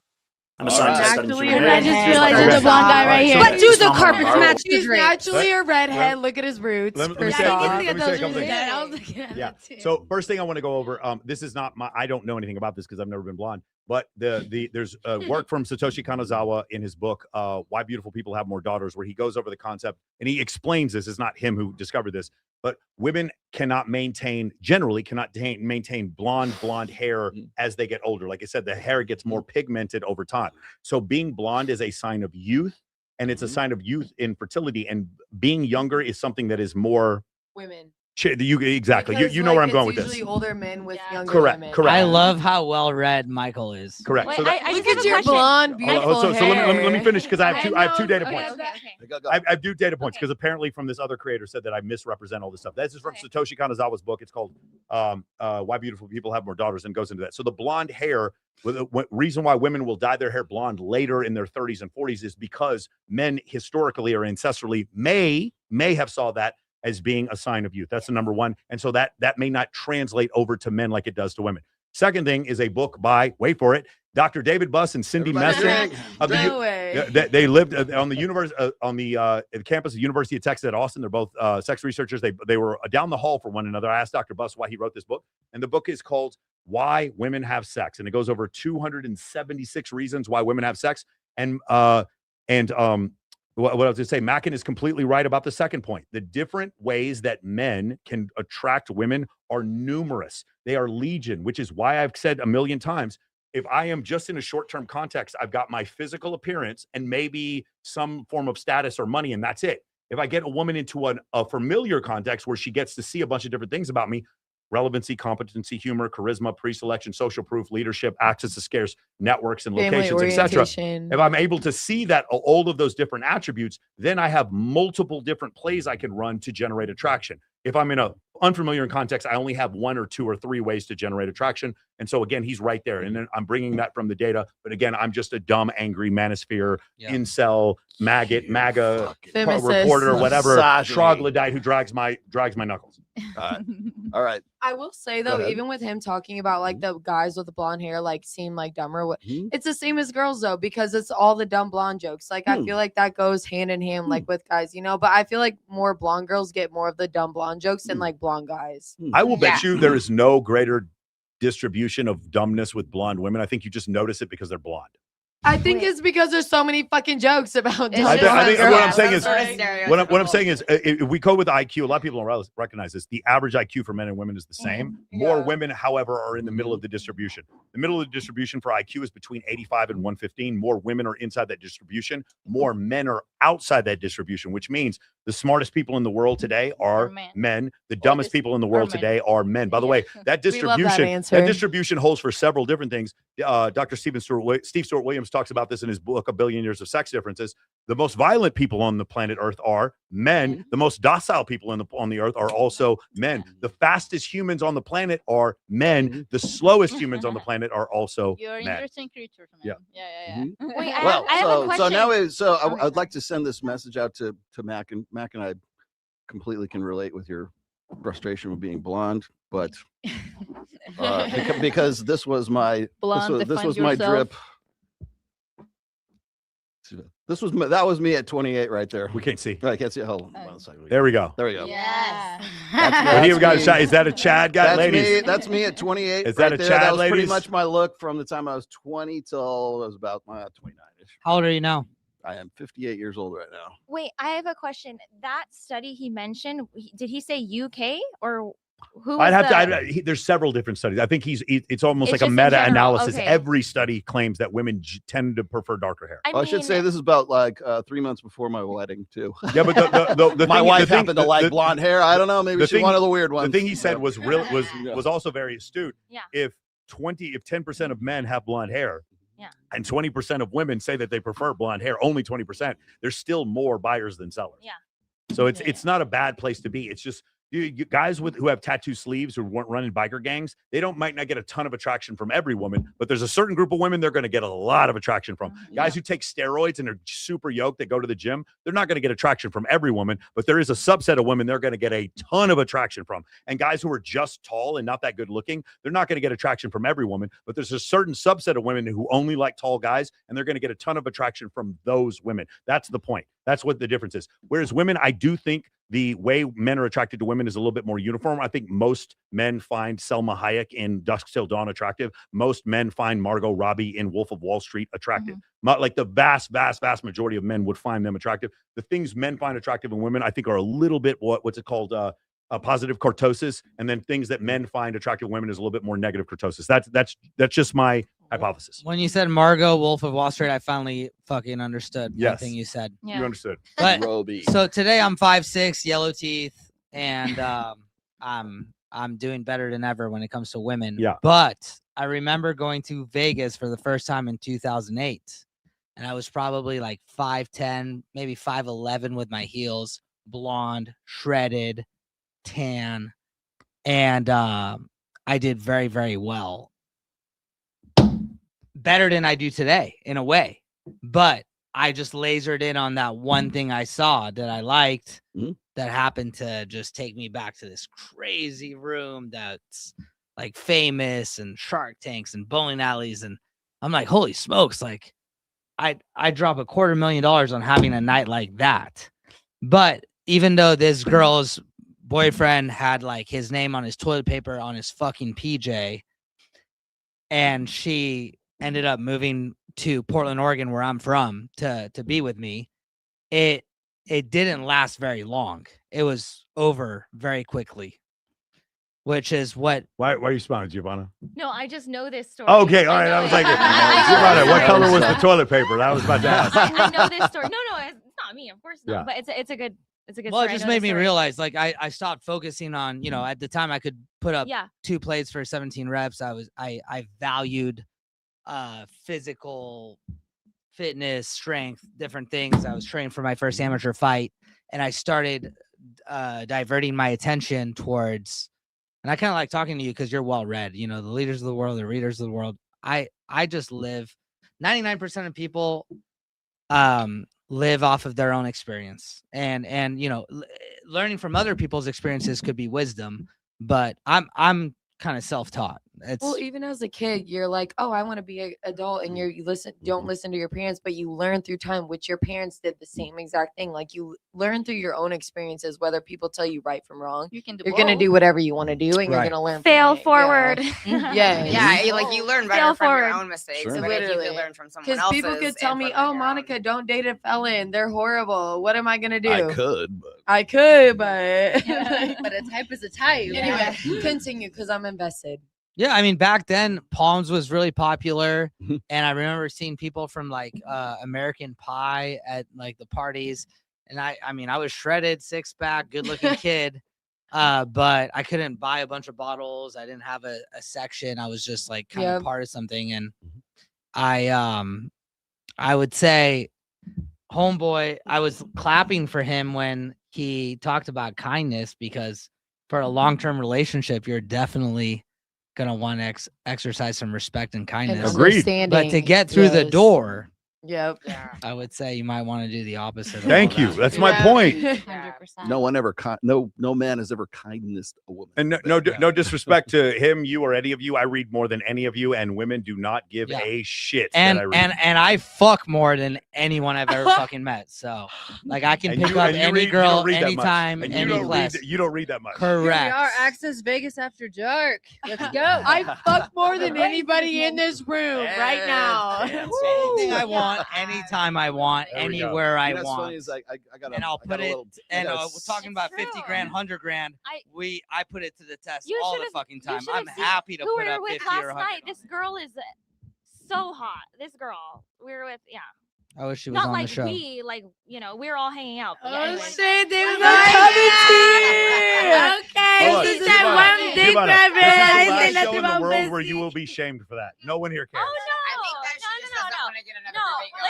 I'm a scientist studying human I hair. just realized there's a blonde guy right here. But do the carpets match the He's drapes? naturally a redhead. Look at his roots. Let me first say- off. let me say a couple things. I was looking at Yeah. that too. So first thing I want to go over, this is not my, I don't know anything about this because I've never been blonde, but there's work from Satoshi Kanazawa in his book, Why Beautiful People Have More Daughters, where he goes over the concept and he explains this. It's not him who discovered this, but women generally cannot maintain blonde hair as they get older. Like I said, the hair gets more pigmented over time. So being blonde is a sign of youth, and it's a sign of youth in fertility, and being younger is something that is more Women. Exactly. Because, You know where I'm it's going with this. usually older men with younger Correct, women. correct. I love how well read Michael is. Correct. Wait, So that- I Look just have at a your question. blonde, Hold beautiful on, so let me finish because I have two data Okay, points. okay. I have 2 data points because apparently from this other creator said that I misrepresent all this stuff. This is from Satoshi Kanazawa's book. It's called Why Beautiful People Have More Daughters, and goes into that. So the blonde hair, reason why women will dye their hair blonde later in their 30s and 40s is because men historically or ancestrally may have saw that as being a sign of youth. That's the number one. And so that may not translate over to men like it does to women. Second thing is a book by, wait for it, Dr. David Buss and Cindy Messer. No way. They lived on the campus of the University of Texas at Austin. They're both sex researchers. They were down the hall from one another. I asked Dr. Buss why he wrote this book, and the book is called Why Women Have Sex, and it goes over 276 reasons why women have sex. And what I was going to say, Mackin is completely right about the second point. The different ways that men can attract women are numerous. They are legion, which is why I've said a million times, if I am just in a short-term context, I've got my physical appearance and maybe some form of status or money, and that's it. If I get a woman into a familiar context where she gets to see a bunch of different things about me, relevancy, competency, humor, charisma, pre-selection, social proof, leadership, access to scarce networks and Family locations, etc. orientation. If I'm able to see that all of those different attributes, then I have multiple different plays I can run to generate attraction. If I'm in a unfamiliar context, I only have 1 or 2 or 3 ways to generate attraction. And so again, he's right there. And then I'm bringing that from the data. But again, I'm just a dumb, angry manosphere, incel, maggot, MAGA Physicist. reporter, whatever, Misogyny. troglodyte who drags my knuckles. All right. I will say Go though, ahead. even with him talking about like the guys with the blonde hair like seem like dumber, it's the same as girls though, because it's all the dumb blonde jokes. Like I feel like that goes hand in hand like with guys, you know, but I feel like more blonde girls get more of the dumb blonde jokes than like blonde guys. I will bet you there is no greater distribution of dumbness with blonde women. I think you just notice it because they're blonde. I think it's because there's so many fucking jokes about dumb I think blonde what I'm girls. saying is, Like- what I'm saying is, if we go with IQ, a lot of people don't recognize this. The average IQ for men and women is the same. More women, however, are in the middle of the distribution. The middle of the distribution for IQ is between 85 and 115. More women are inside that distribution. More men are outside that distribution, which means the smartest people in the world today are men. The dumbest people in the world today are men. By the way, that We love that distribution, answer. distribution holds for several different things. Dr. Steve Stewart Williams talks about this in his book, A Billion Years of Sex Differences. The most violent people on the planet Earth are men. The most docile people on the earth are also men. The fastest humans on the planet are men. The slowest humans on the planet are also You're men. interesting creatures, man. Yeah. Yeah. Wait, Well, I have a question. so now I'd like to send this message out to Mac, and Mac and I completely can relate with your frustration with being blonde, but because this was my Blonde, this define was my yourself. drip. That was me at 28 right there. We can't see. I can't see. Hold on one second. There we go. There we go. Yes. Well, here we got a shot. Is that a Chad guy, That's ladies? me. That's me at 28. Is that right a there. Chad, That was pretty ladies? much my look from the time I was 20 till I was about 29ish. How old are you now? I am 58 years old right now. Wait, I have a question. That study he mentioned, did he say UK or who? I'd was have the- to. There's several different studies. I think it's almost It's like a just in general, meta-analysis. okay. Every study claims that women tend to prefer darker hair. I should say this is about like 3 months before my wedding too. Yeah, but the my thing- wife the thing- happened to like blonde hair. I don't know. Maybe the she's one of the weird ones. The thing he said Yeah. was was also very astute. Yeah. If 10% of men have blonde hair, yeah, and 20% of women say that they prefer blonde hair, only 20%, there's still more buyers than sellers. Yeah. So it's not a bad place to be. It's just you guys who have tattoo sleeves who weren't running biker gangs, they might not get a ton of attraction from every woman, but there's a certain group of women they're going to get a lot of attraction from. Guys who take steroids and are super yoked that go to the gym, they're not going to get attraction from every woman, but there is a subset of women they're going to get a ton of attraction from. And guys who are just tall and not that good looking, they're not going to get attraction from every woman, but there's a certain subset of women who only like tall guys, and they're going to get a ton of attraction from those women. That's the point. That's what the difference is. Whereas women, I do think the way men are attracted to women is a little bit more uniform. I think most men find Selma Hayek in Dusk Till Dawn attractive. Most men find Margot Robbie in Wolf of Wall Street attractive. Like the vast majority of men would find them attractive. The things men find attractive in women, I think, are a little bit what's it called? Positive kurtosis, and then things that men find attractive in women is a little bit more negative kurtosis. That's just my hypothesis. When you said Margot, Wolf of Wall Street, I finally fucking understood Yes. everything you said. You understood. But Roby. so today I'm 5'6", yellow teeth, and I'm doing better than ever when it comes to women. Yeah. But I remember going to Vegas for the first time in 2008, and I was probably like 5'10", maybe 5'11" with my heels, blonde, shredded, tan, and I did very, very well. Better than I do today in a way, but I just lasered in on that one thing I saw that I liked that happened to just take me back to this crazy room that's like famous and Shark Tanks and bowling alleys, and I'm like, holy smokes, like I drop $250,000 on having a night like that. But even though this girl's boyfriend had like his name on his toilet paper on his fucking PJ, and she ended up moving to Portland, Oregon, where I'm from, to be with me, it didn't last very long. It was over very quickly, which is what. Why are you smiling, Giovanna? No, I just know this story. Okay, all right. I was like, Giovanna, what color was the toilet paper? That was about to ask. I know this story. No, it's not me, of course not. Yeah. But it's a good It's a good Well, it story. I just know the made me story. realize, like, I stopped focusing on, you know, at the time I could put up Yeah. 2 plates for 17 reps. I valued physical fitness, strength, different things. I was trained for my first amateur fight, and I started diverting my attention towards, and I kind of like talking to you because you're well read, you know, the leaders of the world, the readers of the world. I just live, 99% of people live off of their own experience, and you know, learning from other people's experiences could be wisdom, but I'm kind of self-taught. It's Well, even as a kid, you're like, oh, I want to be an adult, and don't listen to your parents, but you learn through time, which your parents did the same exact thing. Like you learn through your own experiences, whether people tell you right from wrong. You can do You're gonna both. do whatever you want to do, and you're Right. gonna learn. Fail from it. forward. Yeah, Yeah, like you learn better Fail from your forward. own mistakes, Sure. but if you Literally. could learn from someone Because else's. people could tell and me, put it on "Oh, your Monica, own. don't date a felon. They're horrible. What am I gonna do?" I could, but I could, but But a type is a type. anyway, continue because I'm invested. Yeah, I mean, back then Palms was really popular, and I remember seeing people from like American Pie at like the parties, and I mean, I was shredded, 6-pack, good-looking kid, but I couldn't buy a bunch of bottles. I didn't have a section. I was just like kind Yep. of part of something, and I would say, homeboy, I was clapping for him when he talked about kindness, because for a long-term relationship, you're definitely gonna want to exercise some respect and kindness. Agreed. But to get through the Yes. door, Yep. I would say you might want to do the opposite. of Thank all you. that. That's my point. 100%. no one ever no man has ever kindness a woman. And no disrespect to him, you, or any of you. I read more than any of you, and women do not give Yeah. a shit. And that I read. and I fuck more than anyone I've ever fucking met. So like I can And pick you- up and you any read- you girl don't read that much. anytime, And you any don't read class. that- you don't read that much. Here we Correct. are, Access Vegas after dark. Let's go. I fuck more than anybody in this room right now. Anything I want, anytime I want, There we go. anywhere I You know what's want. funny is I got And I'll put it. And we're talking about It's 50 true. grand, 100 grand. I- I put it to the test You all the should've- fucking you time. should've I'm seen happy to who put we were up with 50 last or 100. night. This girl is so hot. This girl. We were with, yeah. I wish she was Not on like the show. we, like, you know, we were all hanging out. But Oh anyways. shit, they was Okay, Hold on, she said Giovanna, one big Giovanna, rabbit. this is the I last say show nothing in the about world where pussy. you will be shamed for that. No one here cares. Oh, no. I think that she just doesn't want to get another debate going.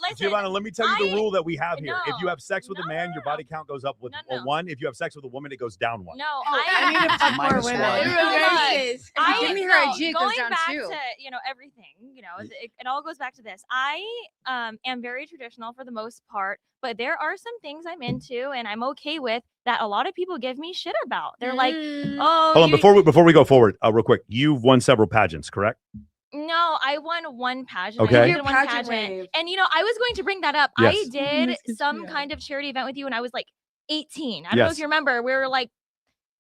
Listen. Giovanna, let me tell you the I- rule that we have here. If you no, have sex with a man, your body count goes up with No, a no. 1. If you have sex with a woman, it goes down 1. No, I need to fuck more Minus women. one. No, look, If you give me her IG, it goes going down back too. to, you know, everything, you know, it all goes back to this. I am very traditional for the most part, but there are some things I'm into and I'm okay with that a lot of people give me shit about. They're like, oh, Hold on, you- before we go forward, real quick. You've won several pageants, correct? No, I won one pageant. Okay. I Your did one pageant pageant. wave. And you know, I was going to bring that up. Yes. I did some kind of charity event with you when I was like 18. I don't know Yes. if you remember. We were like,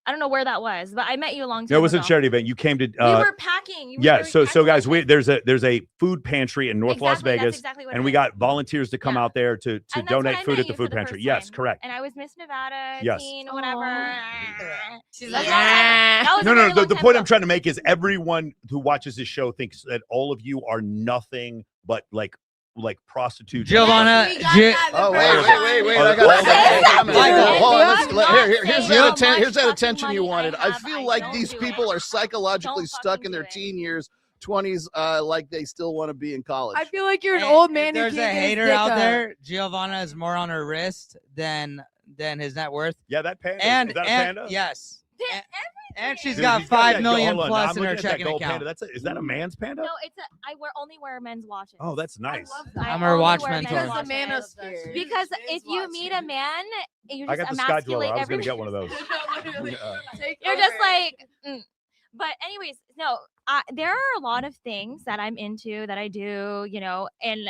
I don't know where that was, but I met you a long time No, it was a ago. charity event. You came to. We were packing. Yeah, so guys, there's a food pantry in North Las Exactly, that's Vegas, exactly what and it we is. got volunteers to come out there to And that's when donate I food met at the you for food the pantry. first Yes, time. correct. And I was Miss Nevada, Yes. teen, whatever. She's That's like, all right. That was No, a no. very The long time point I'm ago. trying to make is everyone who watches this show thinks that all of you are nothing but like prostitutes. Giovanna, Oh wait! Oh, I got oh, Michael, hold on. I'm not Here's saying how that much fucking attention you money I wanted. I have, feel I like don't these do people it. are psychologically Don't stuck fucking in their do it. teen years, 20s, like they still want to be in college. I feel like you're an Hey, old if man. who there's a can't get his hater dick out up. there. Giovanna is more on her wrist than his net worth. Yeah, that panda. And is that a and panda? yes. And she's Dude, got he's got 5 that million gold- hold on, plus I'm in her looking at that checking gold account. Panda. Is that a man's panda? No, I only wear men's watches. Oh, that's nice. I'm her watch only wear mentor. men's Because the watches. manosphere. Because if you meet a man, you I just got the Sky Dweller. emasculate I was going everything. to get one of those. You're just like, but anyways, no. There are a lot of things that I'm into that I do, you know, and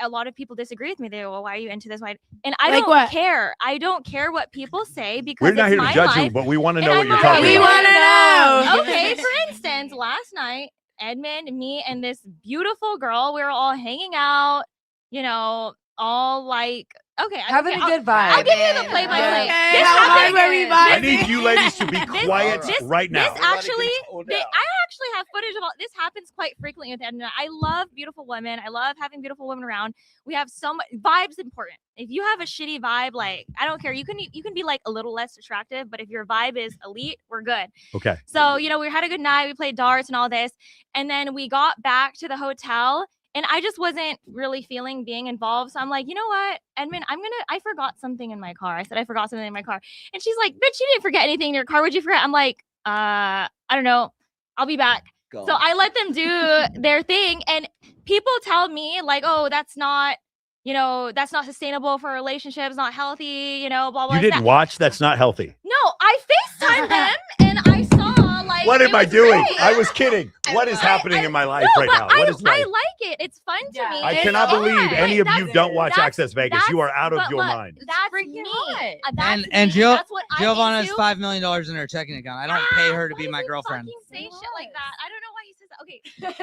a lot of people disagree with me. They go, well, why are you into this? Why? And I Like don't what? care. I don't care what people say because We're not it's here to my judge life. you, but we want to and know what I'm you're okay. talking We about. wanna know. Okay, for instance, last night, Edmund, me, and this beautiful girl, we were all hanging out, you know, all like, okay, Having okay, a good vibe. I'll give you the play-by-play. Okay, This how happened- high were we I vibing? need you ladies to be quiet this- right now. This actually, I actually have footage of all this. Happens quite frequently with Edna. I love beautiful women. I love having beautiful women around. We have so much vibes important. If you have a shitty vibe, like I don't care. You can be like a little less attractive, but if your vibe is elite, we're good. Okay. So, you know, we had a good night. We played darts and all this. And then we got back to the hotel and I just wasn't really feeling being involved. So I'm like, you know what, Edmund, I forgot something in my car. I said, I forgot something in my car. And she's like, bitch, you didn't forget anything in your car. What'd you forget? I'm like, I don't know. I'll be back. So I let them do their thing. And people tell me like, oh, that's not sustainable for relationships, not healthy, blah, blah. You didn't watch? That's not healthy. No, I FaceTimed them and I saw like. What am I was doing? great. I was kidding. What is happening in my life right now? What is I life? like it. It's fun to me. I It's cannot fun. believe any of you don't watch That's- Access Vegas. You are out of but your look, mind. That's me. That's And me. That's what I'm Giovanna has into. $5 million in her checking account. I don't pay her to be my girlfriend. Say shit like that. I don't know why he says that. Okay, but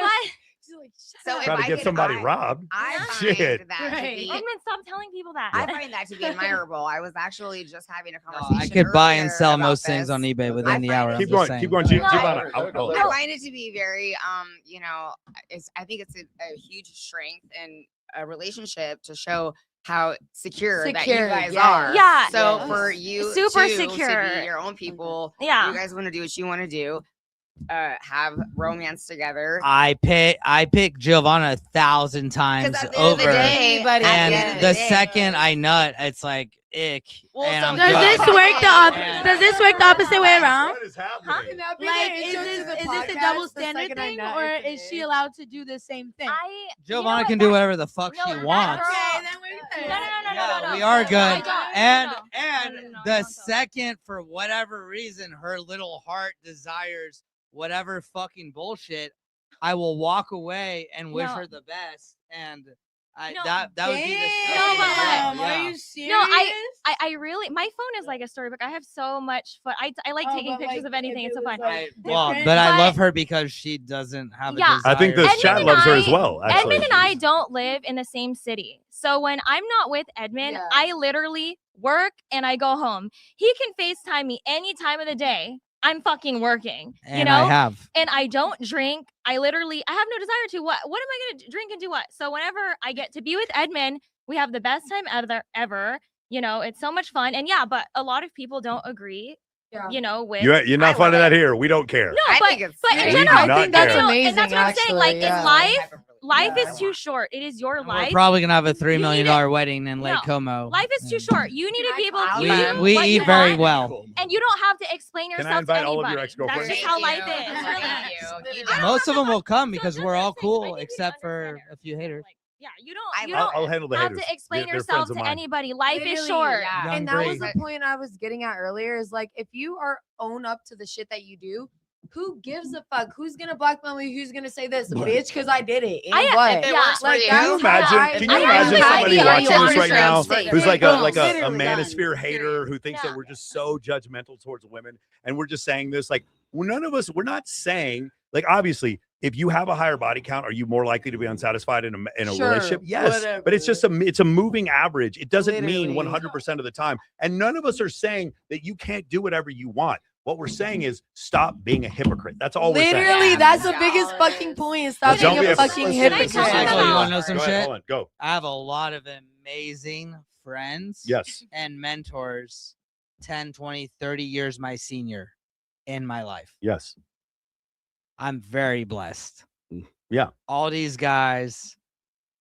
So if Trying to I get could- somebody robbed. I find Shit. that to be. Edmund, stop telling people that. I find that to be admirable. I was actually just having a conversation. I could buy and earlier sell about most things this. on eBay within the hour. Keep I'm going. just Keep saying. going. Giovanna. I find it to be very, I think it's a huge strength in a relationship to show how secure that you Secure, guys yeah. are. Yeah. So Yes. for you Super to secure. be your own people, Yeah. you guys want to do what you want to do, have romance together. I pick Giovanna 1,000 times at the end of over. the day, Anybody- at the end And of the the day- second I nut, it's like ick. and I'm Does good. this work does this work the opposite way around? What is happening? Like, is this a double standard thing, or is she allowed to do the same thing? Giovanna can do whatever the fuck she wants. No, We are good. And No, the second, for whatever reason, her little heart desires whatever fucking bullshit, I will walk away and wish No. her the best. And No. that would be the No, but second. like, Yeah. No, I really, my phone is like a storybook. I have so much fun. I like Oh, taking but, pictures like, of anything. if It's so it fun. was, like, Well, different- but I love her because she doesn't have a Yeah. desire. I think this chat Edmund loves her and as well. Actually, Edmund and I don't live in the same city. So when I'm not with Edmund, Yeah. I literally work and I go home. He can FaceTime me any time of the day. I'm fucking working. And you know? I have. And I don't drink. I have no desire to. What am I gonna drink and do what? So whenever I get to be with Edmund, we have the best time ever. It's so much fun. And yeah, but a lot of people don't agree. With you're not finding that here. We don't care. no, but in We general, do not I think that's care. and that's what I'm saying. Like, yeah. in life is too short. It is your We're life. probably gonna have a $3 million wedding in Lake No, Como. Life is too short. You need to be able to We what eat you very want, well. and you don't have to explain Can I yourself to invite all of anybody. your ex-girlfriends? That's just how life is. Really. Most of them will come because we're all cool, except for a few haters. Yeah, you I'll don't handle the have haters. to explain They're yourself friends of to mine. anybody. Life is Literally, short. yeah. Young And that was Bree. the point I was getting at earlier is like, if you are own up to the shit that you do, who gives a fuck? Who's gonna blackmail me? Who's gonna say this? Bitch, because I did it. And I- what? if it works for Like, you. Can you that's how imagine? Can you I imagine am somebody happy. watching this right now State. who's like Boom. a Literally done. manosphere hater who thinks that we're just so judgmental towards women, and we're just saying this like none of us. We're not saying like obviously. If you have a higher body count, are you more likely to be unsatisfied in a Sure, relationship? Yes, but it's just it's a moving average. It doesn't mean Literally. 100% of the time. And none of us are saying that you can't do whatever you want. What we're saying is stop being a hypocrite. That's all we're saying. Literally, that's the biggest fucking point. Stop Don't being be a fucking hypocrite. Michael, you want to know some Go shit? ahead, hold on, go. I have a lot of amazing friends. Yes. And mentors 10, 20, 30 years my senior in my life. Yes. I'm very blessed. Yeah. All these guys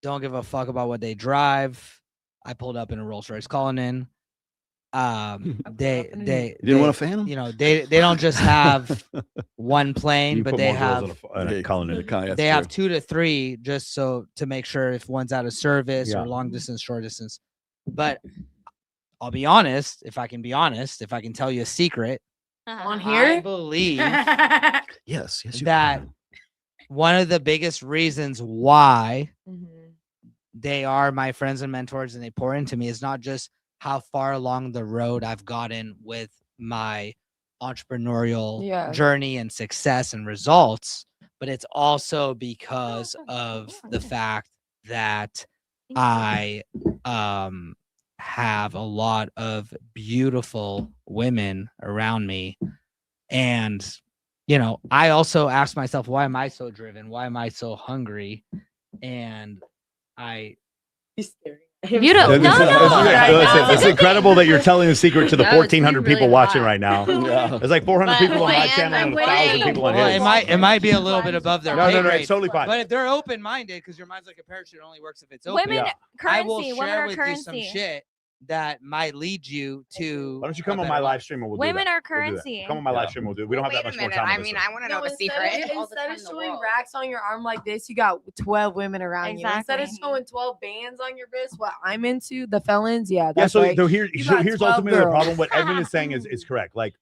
don't give a fuck about what they drive. I pulled up in a Rolls Royce Cullinan. They You didn't want to fan them? you know, they don't just have one plane, You but put they more girls have on a Cullinan. they have 2 to 3 just so to make sure if one's out of service Yeah. or long distance, short distance. But I'll be honest, if I can tell you a secret, On I here? believe Yes, you that one of the biggest reasons why they are my friends and mentors and they pour into me is not just how far along the road I've gotten with my entrepreneurial Yeah. journey and success and results, but it's also because of the fact that I have a lot of beautiful women around me, and you know, I also ask myself, why am I so driven? Why am I so hungry? And He's scary. You don't. No, no. It's incredible that you're telling the secret to the That was 1,400 really people watching hot. right now. Yeah. There's like 400 But people on my when- channel and when- 1,000 people on well, his. it might be a little bit above their No, pay no, no, grade, it's totally fine. But if they're open minded, because your mind's like a parachute, it only works if it's open. Women I will currency. Women share are with you some currency. shit that might lead you to. Why don't you come on my live stream and we'll do Women that. are We'll do that. currency. Come on my live stream, we'll do it. We don't have that much more time. I on this mean, one. I want to know the instead secret. Of, instead of showing racks on your arm like this, you got 12 women around you. Instead of Exactly. showing 12 bands on your wrist, what I'm into, the felons, yeah, Yeah, that's so, right. so You here's got 12 ultimately the girls. problem. What Evan is saying is correct. Like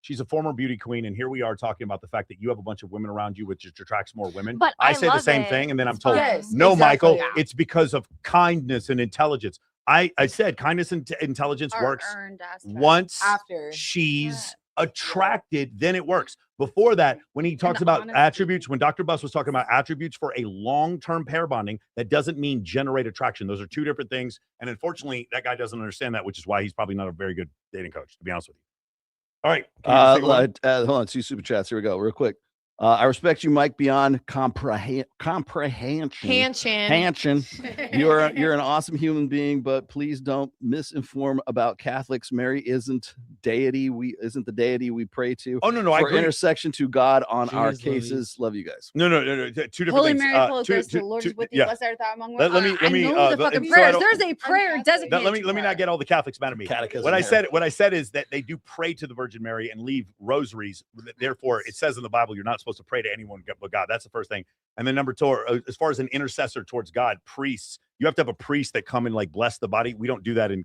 she's a former beauty queen, and here we are talking about the fact that you have a bunch of women around you, which just attracts more women. But I I say the love same it. thing, and then I'm It's told, fun. Yes, no, exactly. Michael, Yeah. it's because of kindness and intelligence. I said kindness and intelligence Are works earned aspects. once After. she's attracted, then it works. Before that, when he talks about honesty. attributes, when Dr. Buss was talking about attributes for a long-term pair bonding, that doesn't mean generate attraction. Those are two different things. And unfortunately, that guy doesn't understand that, which is why he's probably not a very good dating coach, to be honest with you. All right. Can you just take a look? Hold on, 2 super chats. Here we go, real quick. I respect you, Mike, beyond comprehension. Hanchin. You're an awesome human being, but please don't misinform about Catholics. Mary isn't the deity we pray to. Oh, no, I for agree. intersection to God on She our is Louise. cases. Love you guys. No, two different Holy things. Mary, full of Two- grace, two- the Lord two- is with you. yeah. Blessed art thou among Let women. me- let me, I know uh, the let- fucking so I prayers. don't- There's a prayer designated. Let me not get all the Catholics mad at me. Catechism What I here. said is that they do pray to the Virgin Mary and leave rosaries. Therefore, it says in the Bible you're not supposed to pray to anyone but God. That's the first thing. And then number two, as far as an intercessor towards God, priests, you have to have a priest that come and like bless the body. We don't do that in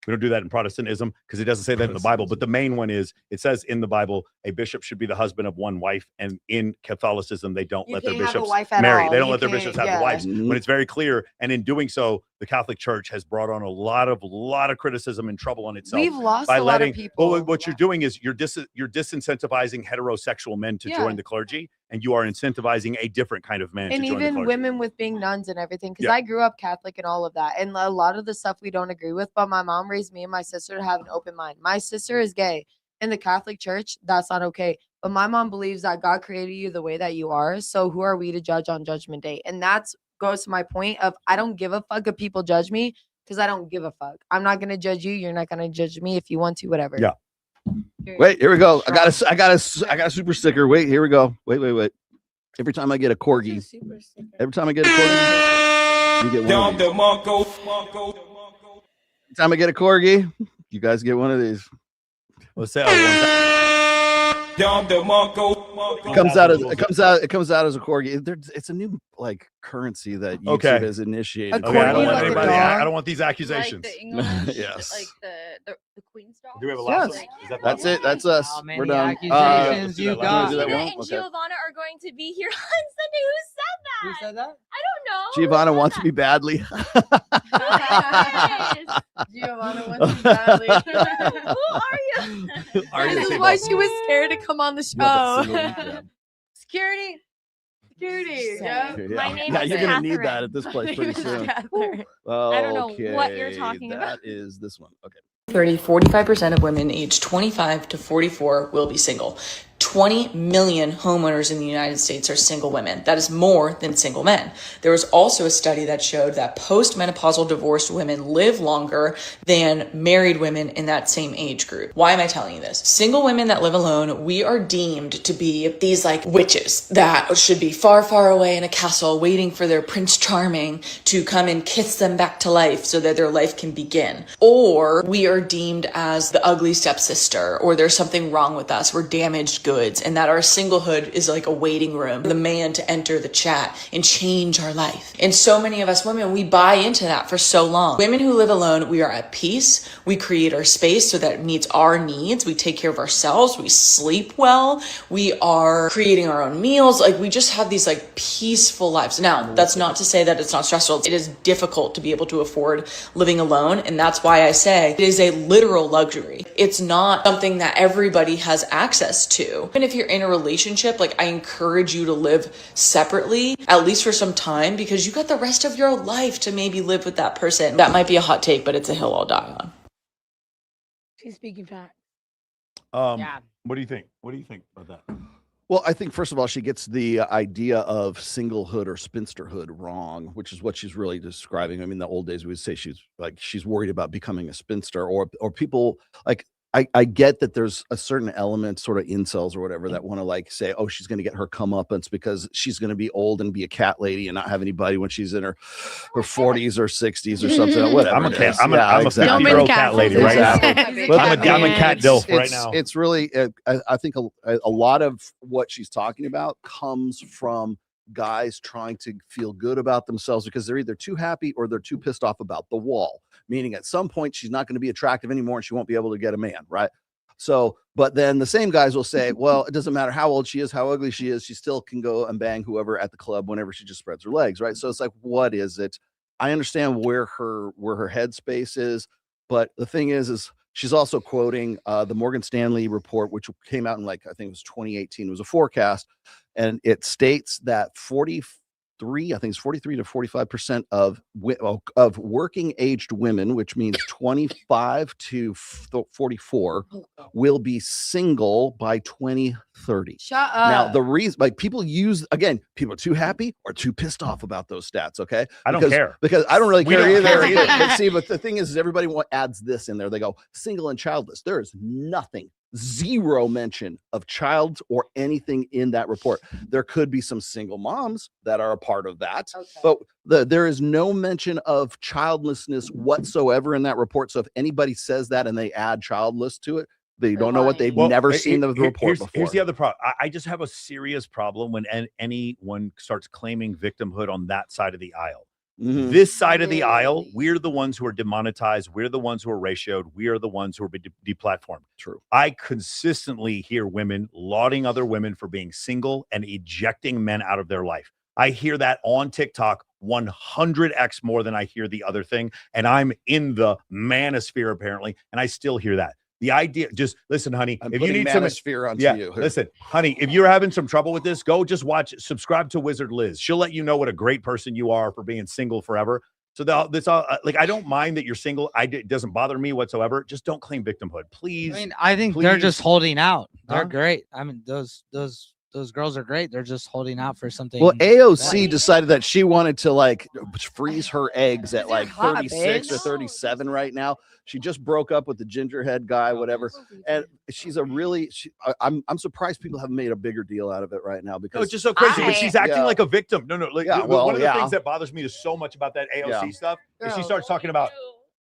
we don't do that in Protestantism because it doesn't say that in the Bible. But the main one is it says in the Bible a bishop should be the husband of one wife, and in Catholicism they don't You let their can't have a bishops wife at marry. all. They don't You let their can't- bishops have yeah. wives Mhm. when it's very clear. And in doing so, the Catholic Church has brought on a lot of criticism and trouble on itself. We've lost by a lot letting of people. well, what you're doing is you're disincentivizing heterosexual men to Yeah. join the clergy, and you are incentivizing a different kind of man And to join the even clergy. women with being nuns and everything, because Yeah. I grew up Catholic and all of that, and a lot of the stuff we don't agree with. But my mom raised me and my sister to have an open mind. My sister is gay. In the Catholic Church, that's not okay. But my mom believes that God created you the way that you are. So who are we to judge on Judgment Day? And that's goes to my point of I don't give a fuck if people judge me because I don't give a fuck. I'm not gonna judge you. You're not gonna judge me. If you want to, whatever. Yeah. Wait, here we go. I got a super sticker. Wait, here we go. Wait. Every time I get a corgi, you get one of these. Every time I get a corgi, you guys get one of these. Let's say one It comes out as a corgi. It's a new like currency that YouTube Okay. has initiated. Okay, I don't want like a anybody. dog? I don't want these accusations. Like the English, Yes. like the Queen's dog. Do we have a Yes. last one? Is that That's it. That's us. How many We're done. accusations do you that got? last Do that Gina one? and Okay. Giovanna are going to be here on Sunday. Who said that? Who said that? I don't know. Giovanna wants me badly. Giovanna wants to badly. Who are you? This is why she was scared to come on the Not show. that single- Security. Yeah. yeah. My name Yeah, is you're gonna need Catherine. that at this place pretty soon. Catherine. I don't know what you're talking about. That is this one. Okay. 45% of women aged 25 to 44 will be single. 20 million homeowners in the United States are single women. That is more than single men. There was also a study that showed that postmenopausal divorced women live longer than married women in that same age group. Why am I telling you this? Single women that live alone, we are deemed to be these like witches that should be far, far away in a castle waiting for their Prince Charming to come and kiss them back to life so that their life can begin. Or we are deemed as the ugly stepsister, or there's something wrong with us. We're damaged goods, and that our singlehood is like a waiting room, the man to enter the chat and change our life. And so many of us women, we buy into that for so long. Women who live alone, we are at peace. We create our space so that it meets our needs. We take care of ourselves. We sleep well. We are creating our own meals. Like we just have these like peaceful lives. Now, that's not to say that it's not stressful. It is difficult to be able to afford living alone. And that's why I say it is a literal luxury. It's not something that everybody has access to. Even if you're in a relationship, like I encourage you to live separately, at least for some time, because you got the rest of your life to maybe live with that person. That might be a hot take, but it's a hill I'll die on. She's speaking facts. Yeah. What do you think? What do you think about that? Well, I think first of all, she gets the idea of singlehood or spinsterhood wrong, which is what she's really describing. I mean, the old days we would say she's worried about becoming a spinster, or people like. I get that there's a certain element, sort of incels or whatever, that want to like say, oh, she's going to get her comeuppance because she's going to be old and be a cat lady and not have anybody when she's in her 40s or 60s or something. Or whatever. I'm a it cat. is. I'm a Yeah, 50-year-old cat lady right now. Exactly. I'm a cat dilf right now. It's really, I think a lot of what she's talking about comes from guys trying to feel good about themselves because they're either too happy or they're too pissed off about the wall, meaning at some point she's not going to be attractive anymore and she won't be able to get a man, right? So, but then the same guys will say, well, it doesn't matter how old she is, how ugly she is, she still can go and bang whoever at the club whenever she just spreads her legs, right? So it's like, what is it? I understand where her headspace is, but the thing is she's also quoting the Morgan Stanley report, which came out in I think it was 2018. It was a forecast, and it states that 43 to 45% of working aged women, which means 25 to 44, will be single by 2030. Shut Now, up. the reason, people are too happy or too pissed off about those stats. Okay, I don't care. because I don't really We care don't either. care. But see, but the thing is everybody adds this in there. They go single and childless. There is nothing. Zero mention of child or anything in that report. There could be some single moms that are a part of that, but there is no mention of childlessness whatsoever in that report. So if anybody says that and they add childless to it, they don't know what they've never seen the report before. Here's the other problem. I just have a serious problem when anyone starts claiming victimhood on that side of the aisle. Mhm. This side of the aisle, we're the ones who are demonetized. We're the ones who are ratioed. We are the ones who are deplatformed. True. I consistently hear women lauding other women for being single and ejecting men out of their life. I hear that on TikTok 100x more than I hear the other thing. And I'm in the manosphere apparently, and I still hear that. The idea, just listen, honey, I'm if you putting need some manosphere onto yeah, you. listen, honey, if you're having some trouble with this, go just subscribe to Wizard Liz. She'll let you know what a great person you are for being single forever. So I don't mind that you're single. It doesn't bother me whatsoever. Just don't claim victimhood, please. I mean, I think they're just holding out. They're great. I mean, those girls are great. They're just holding out for something. Well, AOC decided that she wanted to freeze her eggs at 36 or 37 right now. She just broke up with the gingerhead guy, whatever. And she's I'm surprised people haven't made a bigger deal out of it right now because it's just so crazy. But she's acting like a victim. No. One of the things that bothers me so much about that AOC stuff is she starts talking about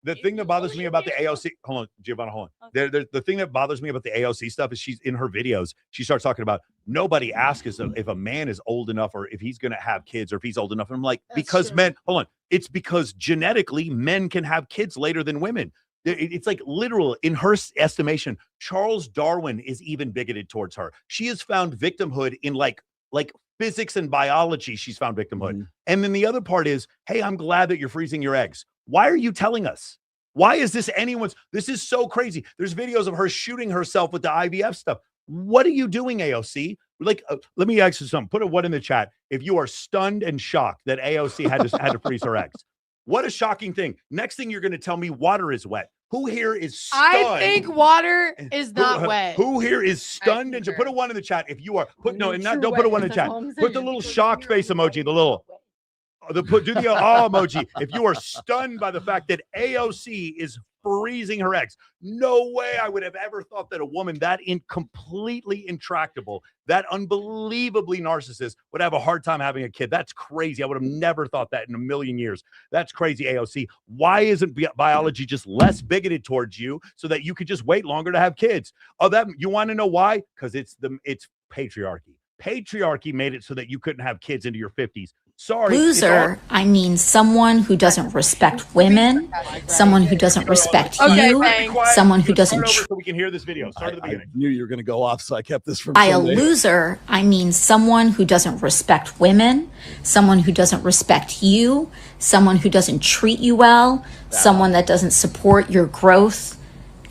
the thing that bothers me about the AOC. Hold on, Giovanna, hold on. The thing that bothers me about the AOC stuff is she's in her videos. She starts talking about nobody asks if a man is old enough or if he's going to have kids or if he's old enough. And I'm like, because men, hold on. It's because genetically men can have kids later than women. It's like literal in her estimation. Charles Darwin is even bigoted towards her. She has found victimhood in like physics and biology. She's found victimhood. Mm-hmm. And then the other part is, hey, I'm glad that you're freezing your eggs. Why are you telling us? Why is this this is so crazy. There's videos of her shooting herself with the IVF stuff. What are you doing, AOC? Let me ask you something. Put a what in the chat if you are stunned and shocked that AOC had to freeze her eggs. What a shocking thing. Next thing you're going to tell me water is wet. Who here is stunned? I think water is not wet. Who here is stunned? And to put a one in the chat if you are don't put a one in the chat. Put the little shocked face emoji, do the emoji if you are stunned by the fact that AOC is freezing her eggs. No way I would have ever thought that a woman that completely intractable, that unbelievably narcissist would have a hard time having a kid. That's crazy. I would have never thought that in a million years. That's crazy, AOC. Why isn't biology just less bigoted towards you so that you could just wait longer to have kids? You want to know why? Because it's patriarchy. Patriarchy made it so that you couldn't have kids into your 50s. Sorry. Loser, I mean someone who doesn't respect women, someone who doesn't respect you, someone who doesn't. So we can hear this video. Start at the beginning. I knew you were going to go off, so I kept this from. By a Sunday. loser, I mean someone who doesn't respect women, someone who doesn't respect you, someone who doesn't treat you well, someone that doesn't support your growth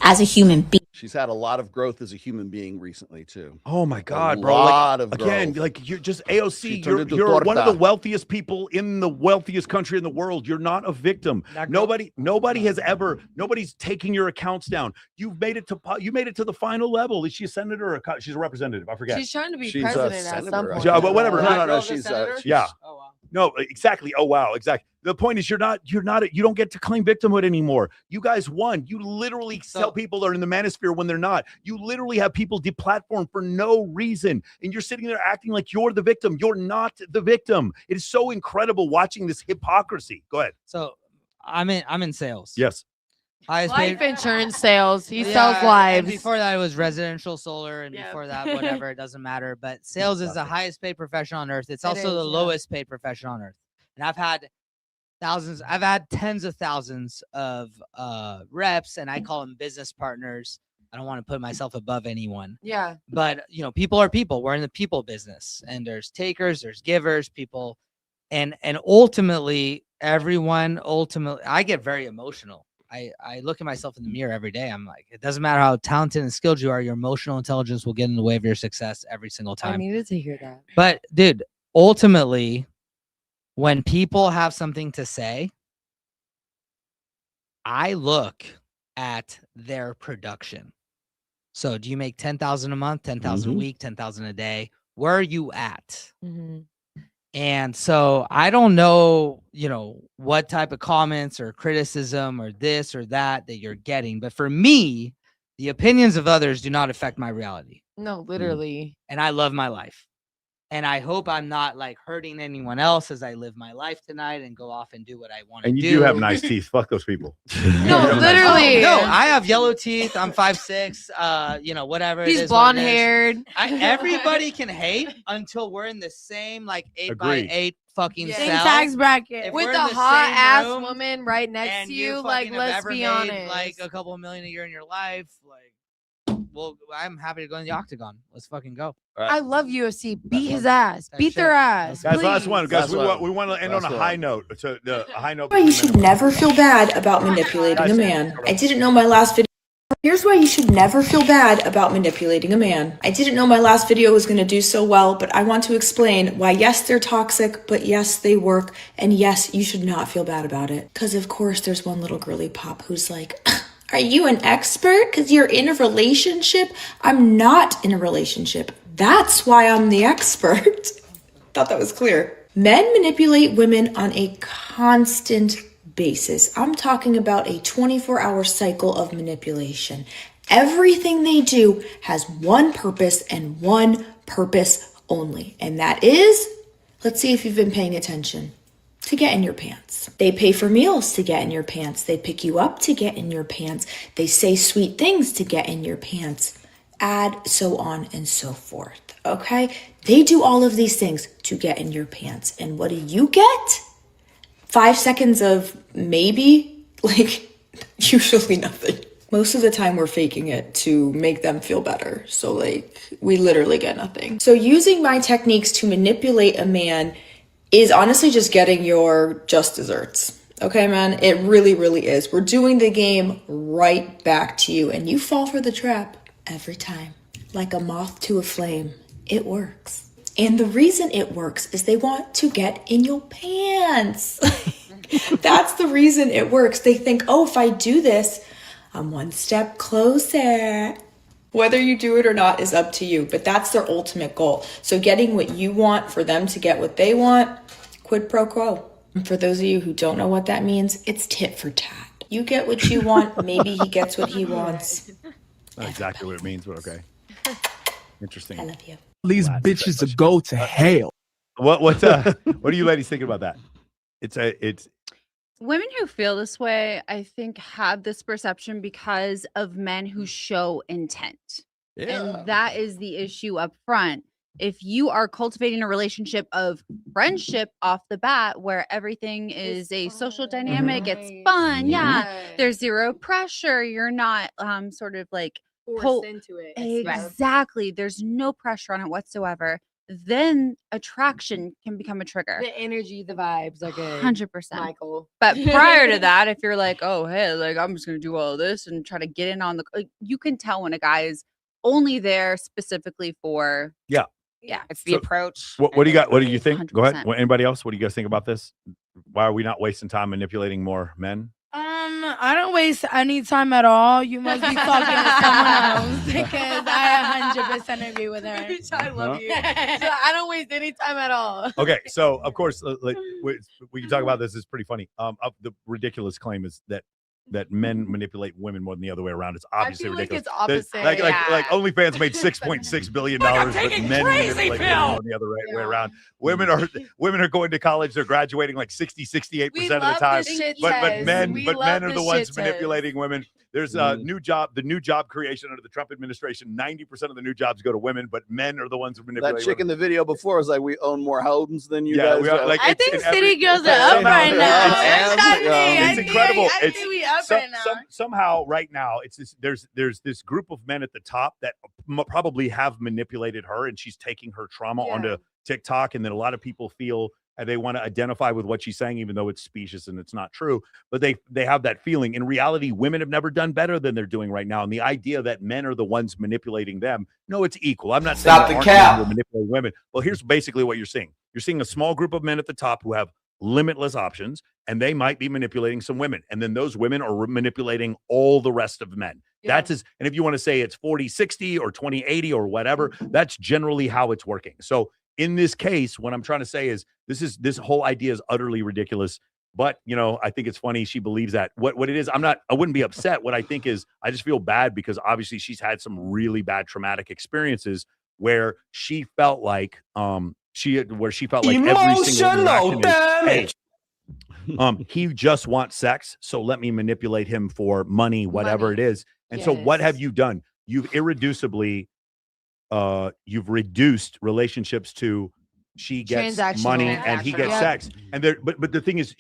as a human being. She's had a lot of growth as a human being recently too. Oh my A God, bro! lot Like, of again, growth. like you're just She AOC. turned into You're one of the torta. wealthiest people in the wealthiest country in the world. You're not a victim. Nobody has ever. Nobody's taking your accounts down. You've made it to. You made it to the final level. Is she a senator or she's a representative? I forget. She's trying to be She's a president at senator, some I point. Yeah, but whatever. No, No, no, no. no. She's Yeah. No, exactly. Oh wow, exactly. The point is, you don't get to claim victimhood anymore. You guys won. You literally tell people they're in the manosphere when they're not. You literally have people deplatformed for no reason, and you're sitting there acting like you're the victim. You're not the victim. It is so incredible watching this hypocrisy. Go ahead. So I'm in sales. Yes. Highest Life paid. insurance sales. He Yeah, sells and lives. before that, it was residential solar, and Yep. before that, whatever. It doesn't matter. But sales is the highest paid profession on earth. It's also the is, yeah. lowest paid profession on earth. And I've had tens of thousands of reps, and I call them business partners. I don't want to put myself above anyone. Yeah. But people are people. We're in the people business, and there's takers, there's givers, people, and ultimately, I get very emotional. I look at myself in the mirror every day. I'm like, it doesn't matter how talented and skilled you are, your emotional intelligence will get in the way of your success every single time. I needed to hear that. But dude, ultimately, when people have something to say, I look at their production. So do you make 10,000 a month, 10,000 a week, 10,000 a day? Where are you at? Mm-hmm. And so I don't know, what type of comments or criticism or this or that you're getting. But for me, the opinions of others do not affect my reality. No, literally. And I love my life. And I hope I'm not like hurting anyone else as I live my life tonight and go off and do what I want to do. And you do have nice teeth. Fuck those people. No, literally. No, I have yellow teeth. I'm 5'6". Whatever. it He's is what it is. blonde haired. Everybody can hate until we're in the same like 8x8 fucking Same cell. tax bracket. If With we're the in the hot same ass room woman right next and to you you, like, fucking have let's ever be made, honest. like a couple of million a year in your life, like, well, I'm happy to go in the octagon. Let's fucking go. I love UFC. Beat his ass. That's Beat their it. ass. Guys, last please. one. Guys, Last one. we want to end on a Last high one. note. So a high note. Why you should never feel bad about manipulating a man. I didn't know my last video. Here's why you should never feel bad about manipulating a man. I didn't know my last video was going to do so well, but I want to explain why yes, they're toxic, but yes, they work, and yes, you should not feel bad about it. Because of course there's one little girly pop who's like, are you an expert because you're in a relationship? I'm not in a relationship. That's why I'm the expert. Thought that was clear. Men manipulate women on a constant basis. I'm talking about a 24-hour cycle of manipulation. Everything they do has one purpose and one purpose only. And that is, let's see if you've been paying attention, to get in your pants. They pay for meals to get in your pants. They pick you up to get in your pants. They say sweet things to get in your pants. Add so on and so forth. Okay? They do all of these things to get in your pants. And what do you get? 5 seconds of maybe, like, usually nothing. Most of the time we're faking it to make them feel better. So like, we literally get nothing. So using my techniques to manipulate a man is honestly just getting your just desserts. Okay, man? It really, really is. We're doing the game right back to you, and you fall for the trap every time. Like a moth to a flame. It works. And the reason it works is they want to get in your pants. That's the reason it works. They think, oh, if I do this, I'm one step closer. Whether you do it or not is up to you, but that's their ultimate goal. So getting what you want for them to get what they want, quid pro quo. And for those of you who don't know what that means, it's tit for tat. You get what you want, maybe he gets what he wants. Not exactly what it means, but okay. Interesting. I love you. These bitches to go to hell. What are you ladies thinking about that? It's Women who feel this way, I think, have this perception because of men who show intent. And that is the issue up front. If you are cultivating a relationship of friendship off the bat, where everything is a social dynamic, it's fun. Yeah. There's zero pressure. You're not sort of like Forced into it. Exactly. There's no pressure on it whatsoever. then attraction can become a trigger. The energy, the vibes are good. 100%. Michael. But prior to that, if you're like, oh, hey, like I'm just gonna do all of this and try to get in on the, like, you can tell when a guy is only there specifically for, Yeah. yeah, it's the So, approach. What do you got? What do you think? Go ahead. 100%. Anybody else? What do you guys think about this? Why are we not wasting time manipulating more men? I don't waste any time at all. You must be talking to someone else because I 100% agree with her. I love Huh? you. So I don't waste any time at all. Okay, so of course, like we can talk about this. It's pretty funny. The ridiculous claim is that men manipulate women more than the other way around. It's obviously feel like ridiculous. it's opposite, Like OnlyFans made $6.6 billion, but men manipulate women more than the other way around. Women are going to college. They're graduating like 68% of the time. But men are the ones manipulating women. There's a the new job creation under the Trump administration. 90% of the new jobs go to women, but men are the ones who manipulate. That chick in women. the video before was like, we own more homes than you Yeah, guys. we are, like, I it's think in every- city girls are it's up right now. It's incredible. I think we up right now. Somehow right now it's this, there's this group of men at the top that probably have manipulated her, and she's taking her trauma onto TikTok, and then a lot of people feel they want to identify with what she's saying, even though it's specious and it's not true. But they have that feeling. In reality, women have never done better than they're doing right now. And the idea that men are the ones manipulating them, no, it's equal. I'm not saying Stop there the aren't cap. men who manipulate women. Well, here's basically what you're seeing. You're seeing a small group of men at the top who have limitless options, and they might be manipulating some women. And then those women are manipulating all the rest of men. And if you want to say it's 40-60 or 20-80 or whatever, that's generally how it's working. So in this case, what I'm trying to say is this whole idea is utterly ridiculous. But, I think it's funny. She believes that. What it is, I wouldn't be upset. What I think is I just feel bad because obviously she's had some really bad traumatic experiences where she felt like every single Emotional interaction is, hey, he just wants sex, so let me manipulate him for money, whatever it is. And so what have you done? You've irreducibly you've reduced relationships to she gets money and he gets sex. And but the thing is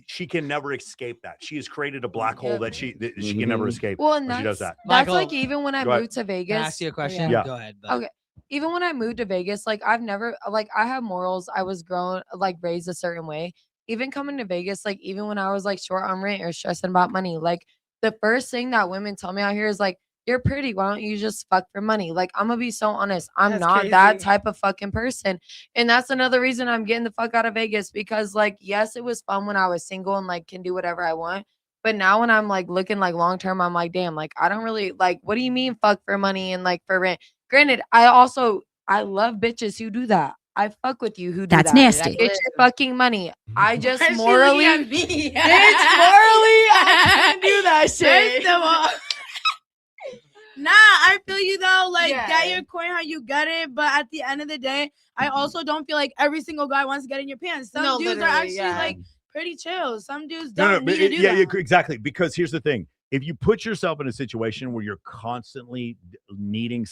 she can never escape that. She has created a black hole that she can never escape. Well, and when she does that. That's like even when I Go ahead. moved to Vegas. Can I ask you a question? Yeah. Go ahead. Okay. Even when I moved to Vegas, like I've never I have morals. I was raised a certain way. Even coming to Vegas, like even when I was like short on rent or stressing about money, like the first thing that women tell me out here is like, you're pretty. Why don't you just fuck for money? Like, I'm gonna be so honest. I'm That's not crazy. that type of fucking person. And that's another reason I'm getting the fuck out of Vegas because like, yes, it was fun when I was single and like can do whatever I want. But now when I'm like looking like long term, I'm like, damn, like I don't really like, what do you mean fuck for money and like for rent? Granted, I love bitches who do that. I fuck with you who do That's that. nasty. It's your fucking money. I just Why is she morally, looking at me? bitch, morally, I can't do that shit. First of all, nah, I feel you though. Like, Yeah. get your coin how you get it. But at the end of the day, I also don't feel like every single guy wants to get in your pants. Some No, dudes are literally, actually yeah. like pretty chill. Some dudes No, don't but need to do that. exactly. Because here's the thing: if you put yourself in a situation where you're constantly needing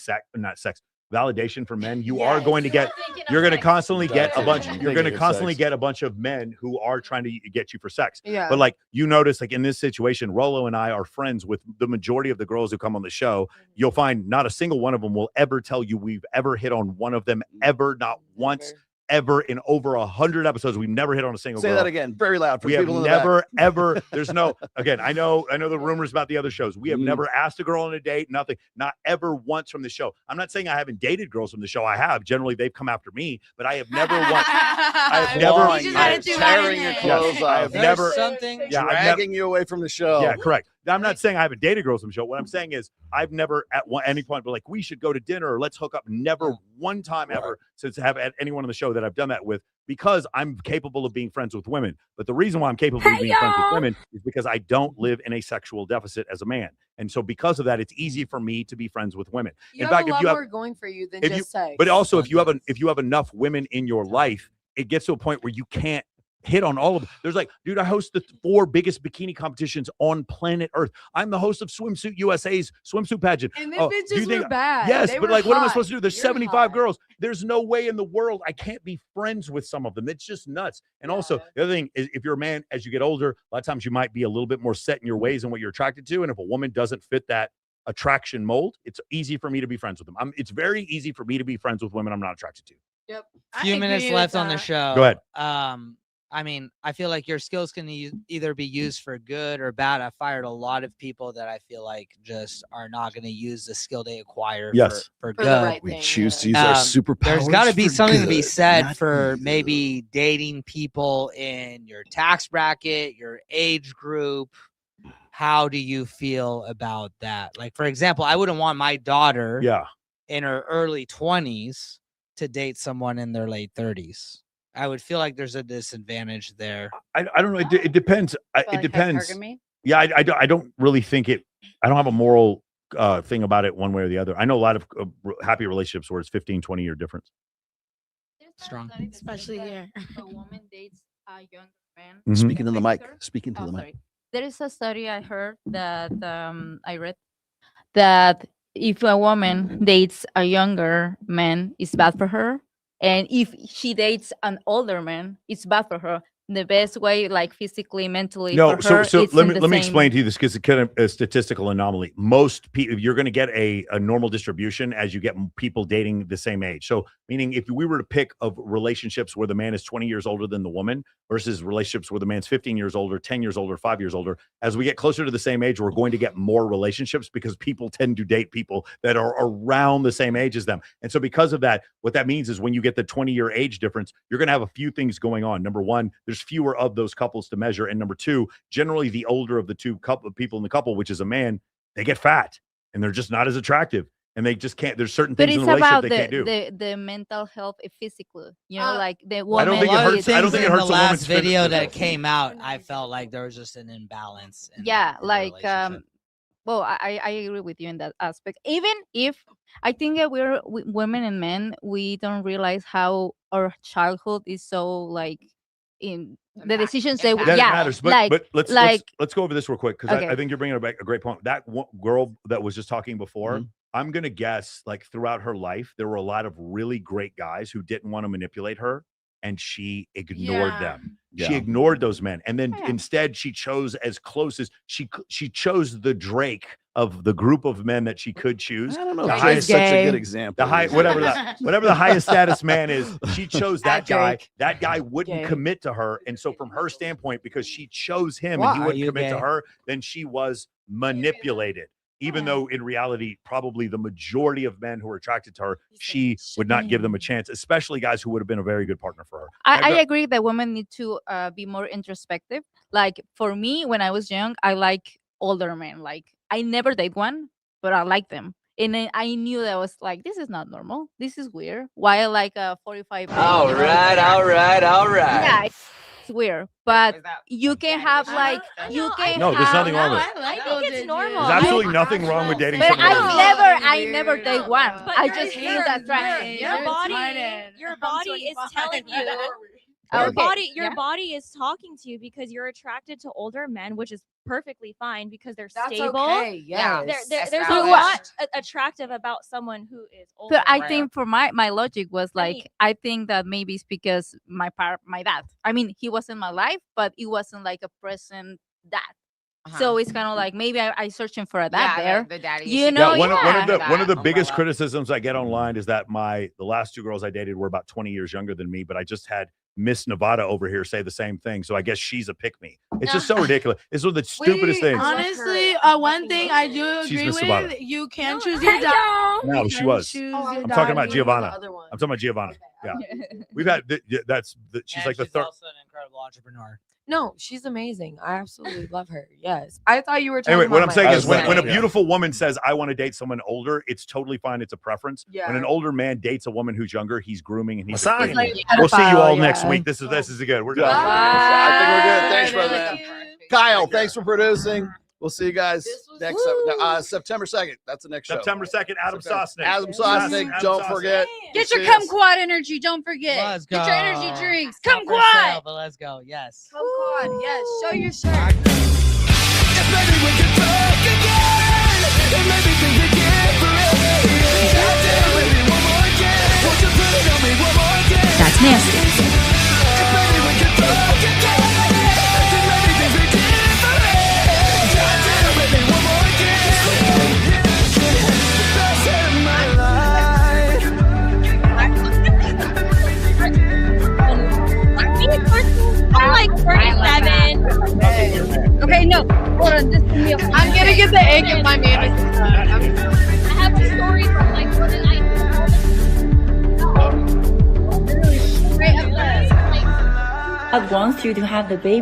validation from men, you are going to get. You're going to constantly get a bunch. You're going to constantly get a bunch of men who are trying to get you for sex. Yeah. But like you notice, like in this situation, Rolo and I are friends with the majority of the girls who come on the show. You'll find not a single one of them will ever tell you we've ever hit on one of them ever, not once. Ever in over 100 episodes, we've never hit on a single Say girl. that again, very loud for We have people in the never, back. ever. There's no. Again, I know the rumors about the other shows. We have never asked a girl on a date. Nothing. Not ever once from the show. I'm not saying I haven't dated girls from the show. I have. Generally, they've come after me, but I have never once. I have never. Lying. You're tearing your clothes I have off. never. Something Yeah, I've dragging you away from the show. Yeah, correct. I'm not saying I haven't dated girls from the show. What I'm saying is I've never at any point been like, we should go to dinner or let's hook up. Never one time ever since have at anyone on the show that I've done that with, because I'm capable of being friends with women. But the reason why I'm capable of being friends with women is because I don't live in a sexual deficit as a man. And so because of that, it's easy for me to be friends with women. You In have fact, a lot if you have more going for you than if just you, sex. but also if you have enough women in your life, it gets to a point where you can't hit on all of them. There's like, dude, I host the 4 biggest bikini competitions on planet Earth. I'm the host of Swimsuit USA's swimsuit pageant. And the do bitches you think- were bad. Yes, They but were like, what am I hot. supposed to do? There's You're 75 girls. There's no way in the world I can't be friends with some of them. It's just nuts. And also, the other thing is, if you're a man, as you get older, a lot of times you might be a little bit more set in your ways and what you're attracted to. And if a woman doesn't fit that attraction mold, it's easy for me to be friends with them. It's very easy for me to be friends with women I'm not attracted to. Yep. Few minutes left on the show. Go ahead. I mean, I feel like your skills can either be used for good or bad. I fired a lot of people that I feel like just are not going to use the skill they acquire Yes. for For the good. right We thing, choose to use our superpowers There's got to be for something to be good, said not for maybe dating people in your tax bracket, your age group. How do you feel about that? Like, for example, I wouldn't want my daughter in her early 20s to date someone in their late 30s. I would feel like there's a disadvantage there. I don't know. It depends. It depends. Yeah, I don't really think it. I don't have a moral thing about it one way or the other. I know a lot of happy relationships where it's 15, 20-year difference. Strong. Especially here. A woman dates a younger man. Mhm. Speaking to the mic. Speaking to the mic. Sorry. There is a study I heard that I read that if a woman dates a younger man, it's bad for her. And if she dates an older man, it's bad for her. The best way, like physically, mentally, No, for her, so it's let in me the explain same- to you this because it's kind of a statistical anomaly. Most people, you're going to get a normal distribution as you get people dating the same age. So meaning if we were to pick of relationships where the man is 20 years older than the woman versus relationships where the man's 15 years older, 10 years older, 5 years older, as we get closer to the same age, we're going to get more relationships because people tend to date people that are around the same age as them. And so because of that, what that means is when you get the 20-year age difference, you're going to have a few things going on. Number one, there's fewer of those couples to measure. And number two, generally the older of the two people in the couple, which is a man, they get fat and they're just not as attractive. And they just can't, there's certain But things in it's the relationship about they can't do. the mental health physically. You know, like the I woman. don't think it hurts. I don't think it hurts the a last woman's fit- video that came out, I felt like there was just an imbalance. Yeah, like well, I agree with you in that aspect. Even if I think that we're women and men, we don't realize how our childhood is so like in the decisions that we, That yeah matters. But, like let's go over this real quick because Okay. I think you're bringing up a great point. That girl that was just talking before, I'm gonna guess like throughout her life there were a lot of really great guys who didn't want to manipulate her, and she ignored them. She Yeah. ignored those men, and then instead she chose as close as she chose the Drake of the group of men that she could choose. I don't know The if highest- Drake's such a good example. The high, whatever the highest status man is, she chose that guy. Drake. That guy wouldn't Gay. commit to her, and so from her standpoint, because she chose him Why and he are wouldn't you commit to gay? her, then she was manipulated. Even though in reality, probably the majority of men who are attracted to her, she would not give them a chance, especially guys who would have been a very good partner for her. I Now, agree that women need to be more introspective. Like for me, when I was young, I like older men. Like I never date one, but I like them. And then I knew that I was like, this is not normal. This is weird. Why I like a 45? All right. Yeah, it's weird. But you can have like you can. No, there's nothing wrong with it. I think it's normal. There's absolutely nothing wrong with dating But someone older. I never date one. But I your just feel hair- that attraction. Your body is telling you. Okay, Your yeah. body is talking to you because you're attracted to older men, which is perfectly fine because they're That's stable. okay, Yeah, yes. there's a So lot attractive about someone who is older. But I think for my logic was like I think that maybe it's because my dad. I mean, he wasn't my life, but it wasn't like a present dad. So it's kind of like maybe I searching for a dad Yeah, there. the daddy You issue. know, One of the That biggest umbrella. criticisms I get online is that the last two girls I dated were about 20 years younger than me, but I just had Miss Nevada over here say the same thing. So I guess she's a pick me. It's just so ridiculous. It's one of the stupidest things. Honestly, one thing I do She's agree Miss with, Savannah. you can choose your dad. No, she was. I'm talking about Giovanna. I'm talking about Giovanna. Yeah, we've had she's like the third. also an incredible entrepreneur. No, she's amazing. I absolutely love her. Yes. I thought you were talking Anyway, what about I'm saying my is when a husband. beautiful woman says, I want to date someone older, it's totally fine. It's a preference. Yeah. When an older man dates a woman who's younger, he's grooming and he's Massage. a queen. Like We'll see you all pedophile, next yeah. week. This is good. We're Yeah. done. I think we're good. Thanks, brother. Kyle, thanks for producing. We'll see you guys next September 2nd. That's the next show. September 2nd, Adam Sosnick. Adam Sosnick. Adam Don't Sosnick. forget. Get your See us. kumquat energy. Don't forget. Let's Get go. your energy drinks. Not for Kumquat. sale, but let's go. Yes. Come on. Yes. Show your shirt. That's nasty. No, hold on, just give me a I'm gonna get the egg if my man is done. I have a story from like more than I literally straight up there. God wants you to have the baby.